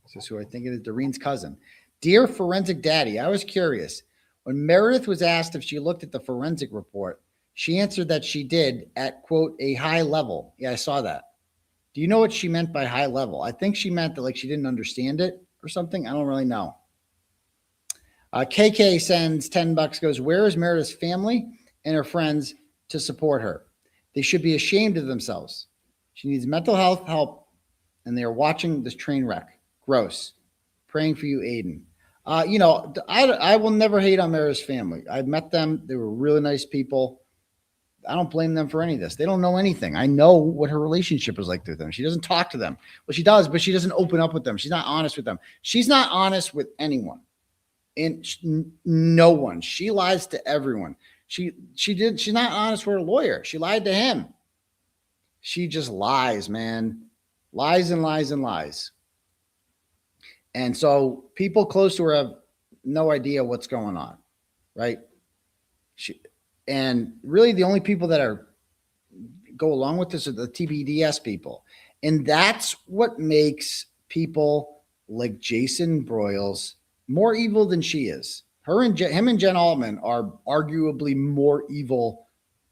This is who I think it is, Doreen's cousin. Dear Forensic Daddy, I was curious. When Meredith was asked if she looked at the forensic report, she answered that she did at, quote, a high level. Yeah, I saw that. Do you know what she meant by high level? I think she meant that like she didn't understand it or something. I don't really know. KK sends $10, goes, where is Meredith's family and her friends to support her? They should be ashamed of themselves. She needs mental health help, and they are watching this train wreck. Gross. Praying for you, Aidan. I will never hate on Meredith's family. I've met them. They were really nice people. I don't blame them for any of this. They don't know anything. I know what her relationship is like with them. She doesn't talk to them. Well, she does, but she doesn't open up with them. She's not honest with them. She's not honest with anyone. And no one. She lies to everyone. She's not honest with her lawyer. She lied to him. She just lies, man. Lies and lies and lies. And so people close to her have no idea what's going on, right? And really the only people that go along with this are the TBDS people. And that's what makes people like Jason Broyles more evil than she is. Him and Jen Altman are arguably more evil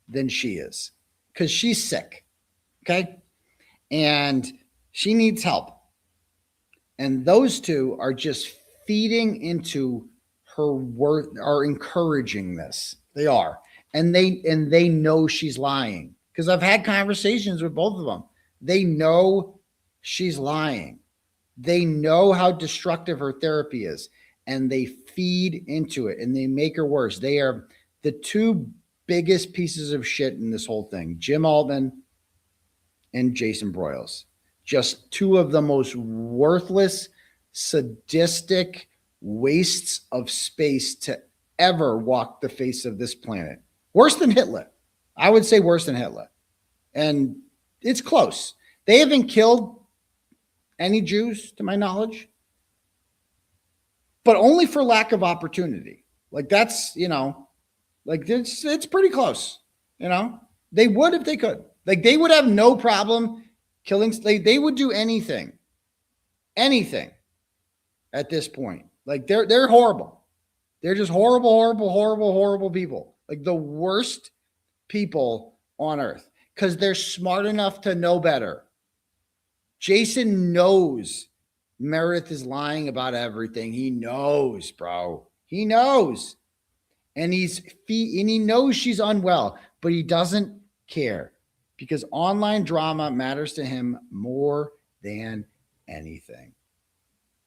than she is because she's sick. Okay. And she needs help. And those two are just feeding into her worth, are encouraging this. They are. And they know she's lying because I've had conversations with both of them. They know she's lying. They know how destructive her therapy is, and they feed into it, and they make her worse. They are the two biggest pieces of shit in this whole thing, Jim Altman and Jason Broyles. Just two of the most worthless, sadistic wastes of space to ever walk the face of this planet. Worse than Hitler. I would say worse than Hitler. And it's close. They haven't killed any Jews, to my knowledge, but only for lack of opportunity. Like that's, like it's pretty close, They would if they could. Like they would have no problem killing. They would do anything at this point. Like they're horrible. They're just horrible people. Like the worst people on earth because they're smart enough to know better. Jason knows Meredith is lying about everything. He knows, bro. He knows. And he knows she's unwell, but he doesn't care because online drama matters to him more than anything.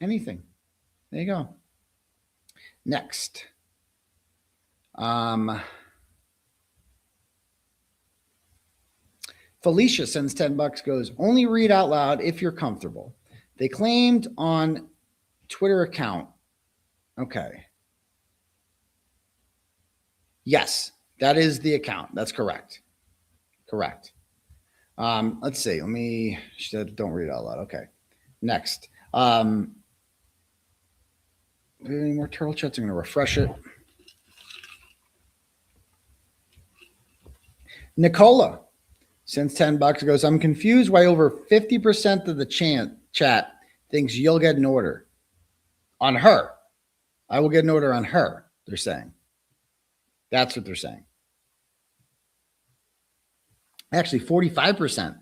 Anything. There you go. Next. Felicia sends $10, goes, only read out loud if you're comfortable. They claimed on Twitter account. Okay. Yes, that is the account. That's correct. Correct. Let's see. She said, don't read out loud. Okay. Next. Any more turtle chats? I'm going to refresh it. Nicola sends $10, goes, I'm confused why over 50% of the chat thinks you'll get an order on her. I will get an order on her, they're saying. That's what they're saying. Actually, 45%.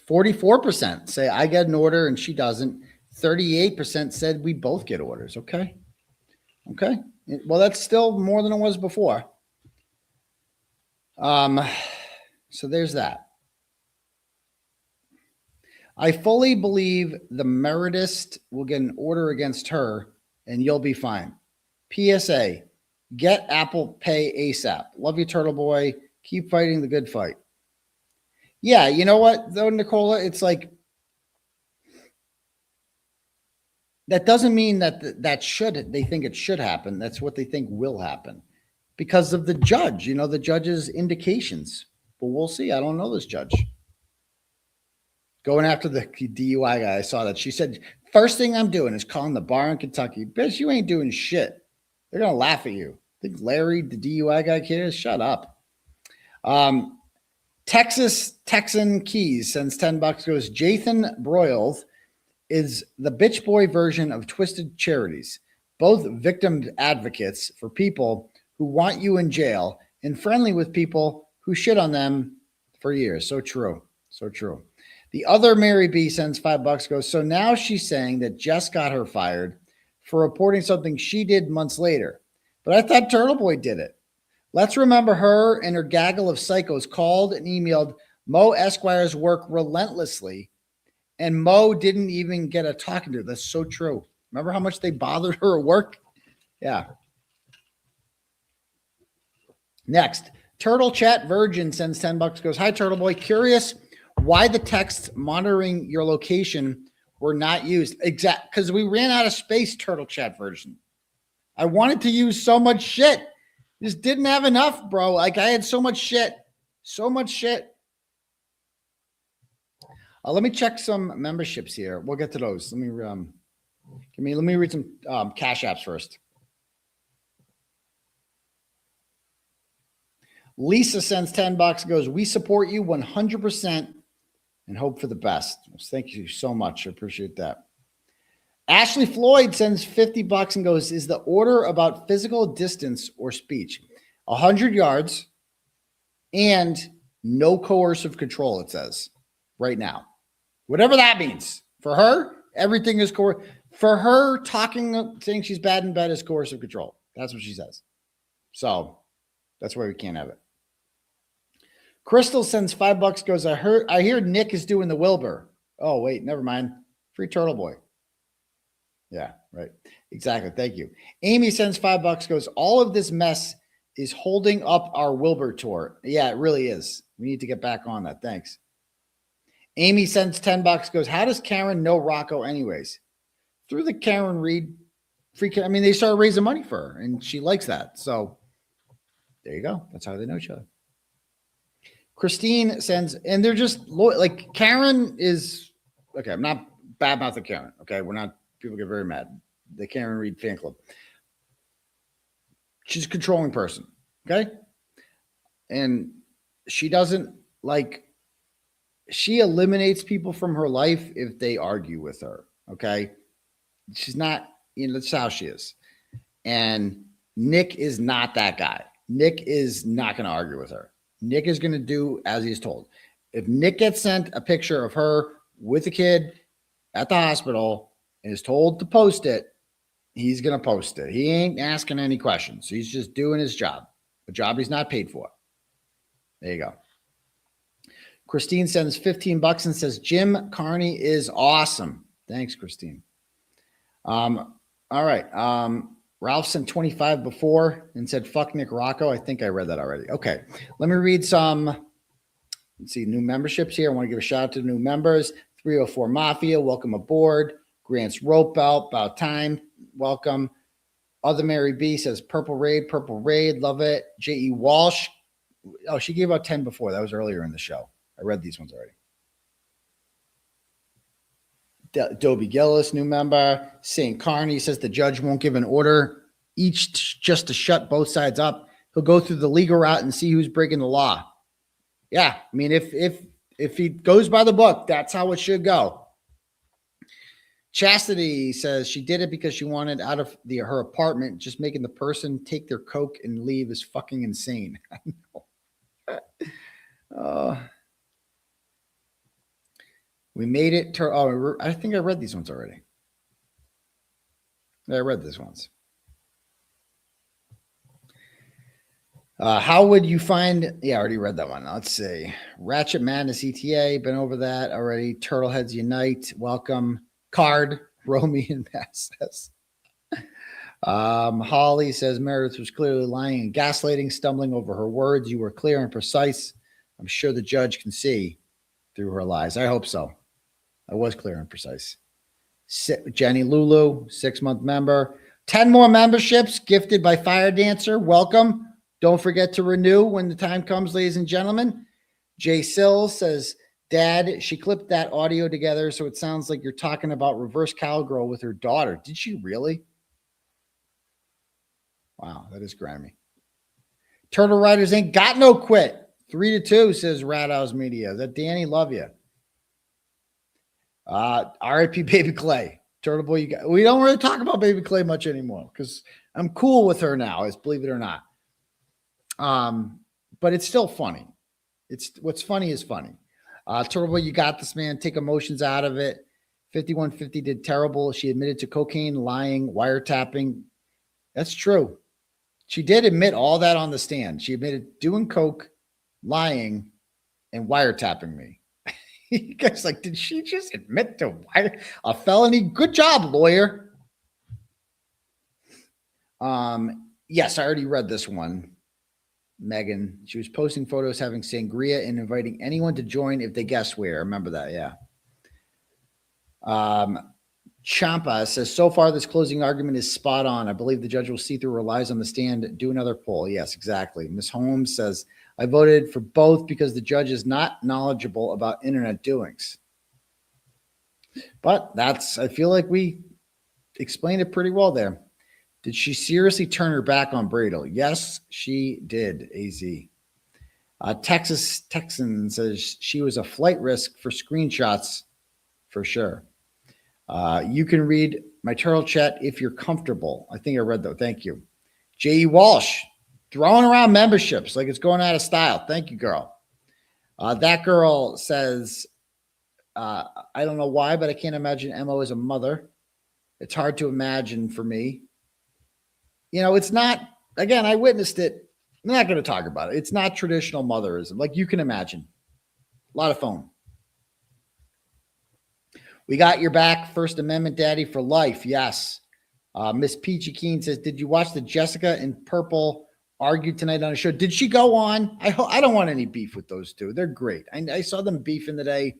44% say I get an order and she doesn't. 38% said we both get orders. Okay. Okay. Well, that's still more than it was before. So there's that. I fully believe the Meredith will get an order against her and you'll be fine. PSA, get Apple Pay ASAP. Love you, Turtle Boy. Keep fighting the good fight. Yeah, you know what, though, Nicola? It's like, that doesn't mean that they think it should happen. That's what they think will happen because of the judge, the judge's indications. But we'll see. I don't know this judge. Going after the DUI guy, I saw that. She said, first thing I'm doing is calling the bar in Kentucky. Bitch, you ain't doing shit. They're going to laugh at you. Think Larry, the DUI guy, cares? Shut up. Texan Keys sends $10, goes, Jason Broyles is the bitch boy version of Twisted Charities, both victim advocates for people who want you in jail and friendly with people who shit on them for years. So true. So true. The other Mary B sends $5, goes, so now she's saying that Jess got her fired for reporting something she did months later. But I thought Turtle Boy did it. Let's remember her and her gaggle of psychos called and emailed Mo Esquire's work relentlessly, and Mo didn't even get a talking to. That's so true. Remember how much they bothered her at work? Yeah. Next, Turtle Chat Virgin sends $10, goes, hi, Turtle Boy. Curious why the texts monitoring your location were not used. Because we ran out of space, Turtle Chat Virgin. I wanted to use so much shit. Just didn't have enough, bro. Like I had so much shit. So much shit. Let me check some memberships here. We'll get to those. Let me read some Cash Apps first. Lisa sends $10, goes, we support you 100% and hope for the best. Thank you so much. I appreciate that. Ashley Floyd sends $50 and goes, is the order about physical distance or speech? 100 yards and no coercive control, it says right now. Whatever that means. For her, everything is for her talking, saying she's bad in bed is coercive control. That's what she says. So that's why we can't have it. Crystal sends $5, goes, I hear Nick is doing the Wilbur. Oh, wait, never mind. Free Turtle Boy. Yeah, right. Exactly. Thank you. Amy sends $5, goes, all of this mess is holding up our Wilbur tour. Yeah, it really is. We need to get back on that. Thanks. Amy sends $10, goes, how does Karen know Rocco anyways? Through the Karen Reed free. I mean, they started raising money for her and she likes that. So there you go. That's how they know each other. Christine sends, and they're just like, Karen is, okay, I'm not bad mouthing Karen. Okay. We're not, people get very mad. The Karen Reed fan club. She's a controlling person. Okay. And she doesn't like, she eliminates people from her life if they argue with her. Okay. She's not, that's how she is. And Nick is not that guy. Nick is not going to argue with her. Nick is going to do as he's told. If Nick gets sent a picture of her with a kid at the hospital and is told to post it, he's going to post it. He ain't asking any questions. He's just doing his job, a job he's not paid for. There you go. Christine sends $15 and says, Jim Kearney is awesome. Thanks, Christine. All right. Ralph sent 25 before and said, fuck Nick Rocco. I think I read that already. Okay. Let me read some, let's see, new memberships here. I want to give a shout out to the new members. 304 Mafia, welcome aboard. Grant's Rope Belt, about time. Welcome. Other Mary B says, Purple Raid, love it. J.E. Walsh. Oh, she gave out 10 before. That was earlier in the show. I read these ones already. Dobie Gillis, new member. St. Kearney says the judge won't give an order each just to shut both sides up. He'll go through the legal route and see who's breaking the law. Yeah, I mean, if he goes by the book, that's how it should go. Chastity says she did it because she wanted out of her apartment. Just making the person take their Coke and leave is fucking insane. I know. We made it to, I think I read these ones already. I read these ones. How would you find, I already read that one. Let's see. Ratchet Madness ETA, been over that already. Turtleheads Unite, welcome. Card, Romy and Masses. Holly says Meredith was clearly lying and gaslighting, stumbling over her words. You were clear and precise. I'm sure the judge can see through her lies. I hope so. I was clear and precise. Jenny Lulu, 6-month member. 10 more memberships gifted by Fire Dancer. Welcome. Don't forget to renew when the time comes, ladies and gentlemen. Jay Sills says, Dad, she clipped that audio together, so it sounds like you're talking about reverse cowgirl with her daughter. Did she really? Wow, that is grimy. Turtle Riders ain't got no quit. 3-2, says Radhouse Media. Is that Danny? Love you. R.I.P. Baby Clay. Turtle Boy, we don't really talk about Baby Clay much anymore because I'm cool with her now, as believe it or not. But it's still funny. It's what's funny is funny. Turtle Boy, you got this, man. Take emotions out of it. 5150 did terrible. She admitted to cocaine, lying, wiretapping. That's true. She did admit all that on the stand. She admitted doing coke, lying, and wiretapping me. You guys like, did she just admit to a felony? Good job, lawyer. Yes, I already read this one. Megan, she was posting photos having sangria and inviting anyone to join if they guess where. Remember that, yeah. Champa says, so far this closing argument is spot on. I believe the judge will see through her lies on the stand. Do another poll. Yes, exactly. Miss Holmes says, I voted for both because the judge is not knowledgeable about internet doings. But I feel like we explained it pretty well there. Did she seriously turn her back on Bradle? Yes, she did, AZ. Texas Texan says she was a flight risk for screenshots for sure. You can read my turtle chat if you're comfortable. I think I read that. Thank you. J.E. Walsh, throwing around memberships like it's going out of style. Thank you, girl. That girl says, I don't know why, but I can't imagine Mo as a mother. It's hard to imagine for me. You know, it's not, again, I witnessed it I'm not going to talk about it. It's not traditional motherism, like you can imagine. A lot of phone. We got your back, First Amendment daddy for life. Yes. Miss Peachy Keen says, did you watch the Jessica in Purple argue tonight on a show? Did she go on? I don't want any beef with those two. They're great. I saw them beefing today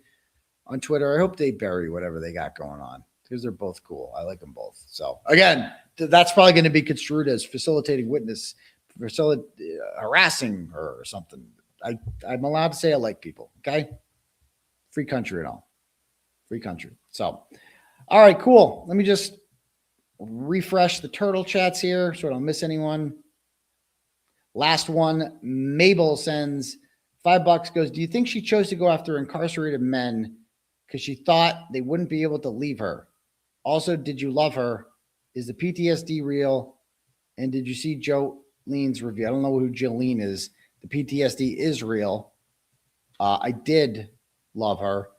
on Twitter. I hope they bury whatever they got going on because they're both cool. I like them both. So again, that's probably going to be construed as facilitating witness, harassing her or something. I'm allowed to say I like people. Okay. Free country and all. Free country. So, all right, cool. Let me just refresh the turtle chats here so I don't miss anyone. Last one, Mabel sends $5, goes, do you think she chose to go after incarcerated men because she thought they wouldn't be able to leave her? Also, did you love her? Is the PTSD real? And did you see Jolene's review? I don't know who Jolene is. The PTSD is real. I did love her.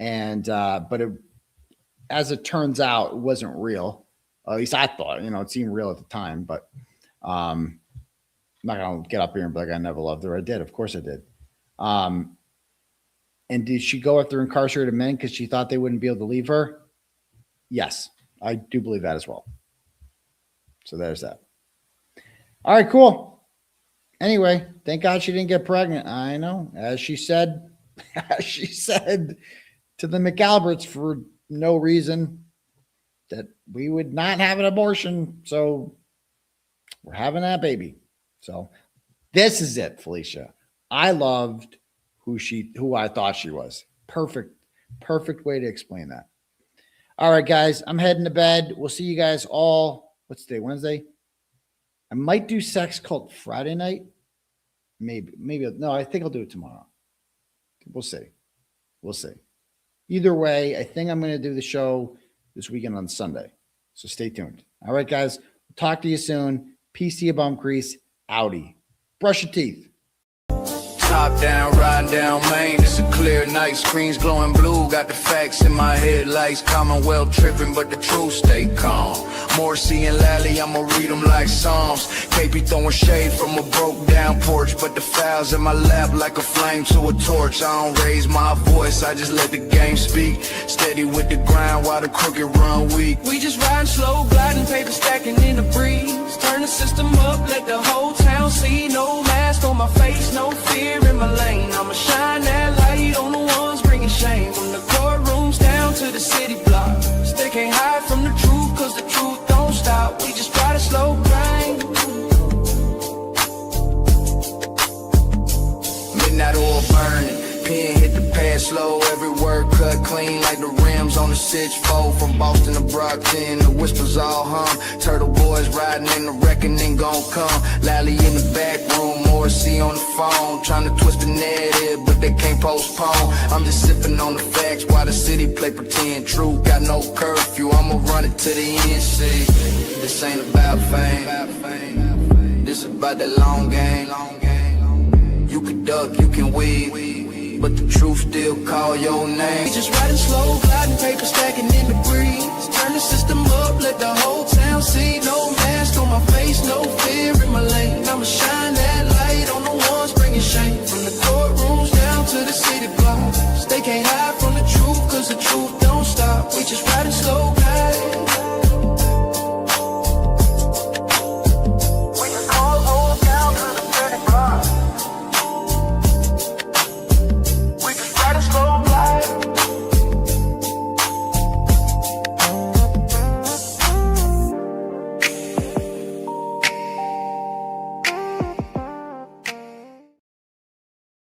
And, but as it turns out, it wasn't real. At least I thought, it seemed real at the time, but, I'm not going to get up here and be like, I never loved her. I did. Of course I did. And did she go after incarcerated men because she thought they wouldn't be able to leave her? Yes, I do believe that as well. So there's that. All right, cool. Anyway, thank God she didn't get pregnant. I know. As she said to the McAlberts for no reason that we would not have an abortion. So we're having that baby. So this is it, Felicia. I loved who I thought she was. Perfect way to explain that. All right, guys, I'm heading to bed. We'll see you guys all. What's today? Wednesday? I might do Sex Cult Friday night. Maybe. No, I think I'll do it tomorrow. We'll see. Either way, I think I'm going to do the show this weekend on Sunday. So stay tuned. All right, guys. Talk to you soon. 𝗵𝗂𝗄𝗃 𝗃𝗃 𝗃𝗃. Brush your teeth. Top down, riding down Main, it's a clear night, screens glowing blue, got the facts in my headlights, Commonwealth tripping, but the truth stay calm. 𝗺𝗫cie and 𝗬𝗟𝗟, I'ma read them like Psalms. KP throwing shade from a broke down porch, but the files in my lap like a flame to a torch. I don't raise my voice, I just let the game speak. Steady with the grind while the crooked run weak. We just riding slow, gliding, paper stacking in the breeze. Turn the system up, let the whole town see. No mask on my face, no fear in my lane. I'ma shine that light on the ones bringing shame. From the courtrooms down to the city blocks, they can't hide from the truth, cause the truth don't stop. We just ride a slow grind. Midnight oil burning, pen hit the pad slow, every word cut clean like the rims on the 𝗧𝗂𝗄𝗺. From Boston to Brockton, the whispers all hum. Turtle boys riding in the reckoning gon' come. 𝗟𝗟 in the back room, 𝗺𝗫cie on the phone, trying to twist the narrative, but they can't postpone. I'm just sipping on the facts while the city play pretend true. Got no curfew, I'ma run it to the end. See, this ain't about fame, this about that long game. You can duck, you can weave, but the truth still call your name. We just riding slow, gliding, paper stacking in the breeze. Turn the system up, let the whole town see. No mask on my face, no fear in my lane. I'ma shine that light.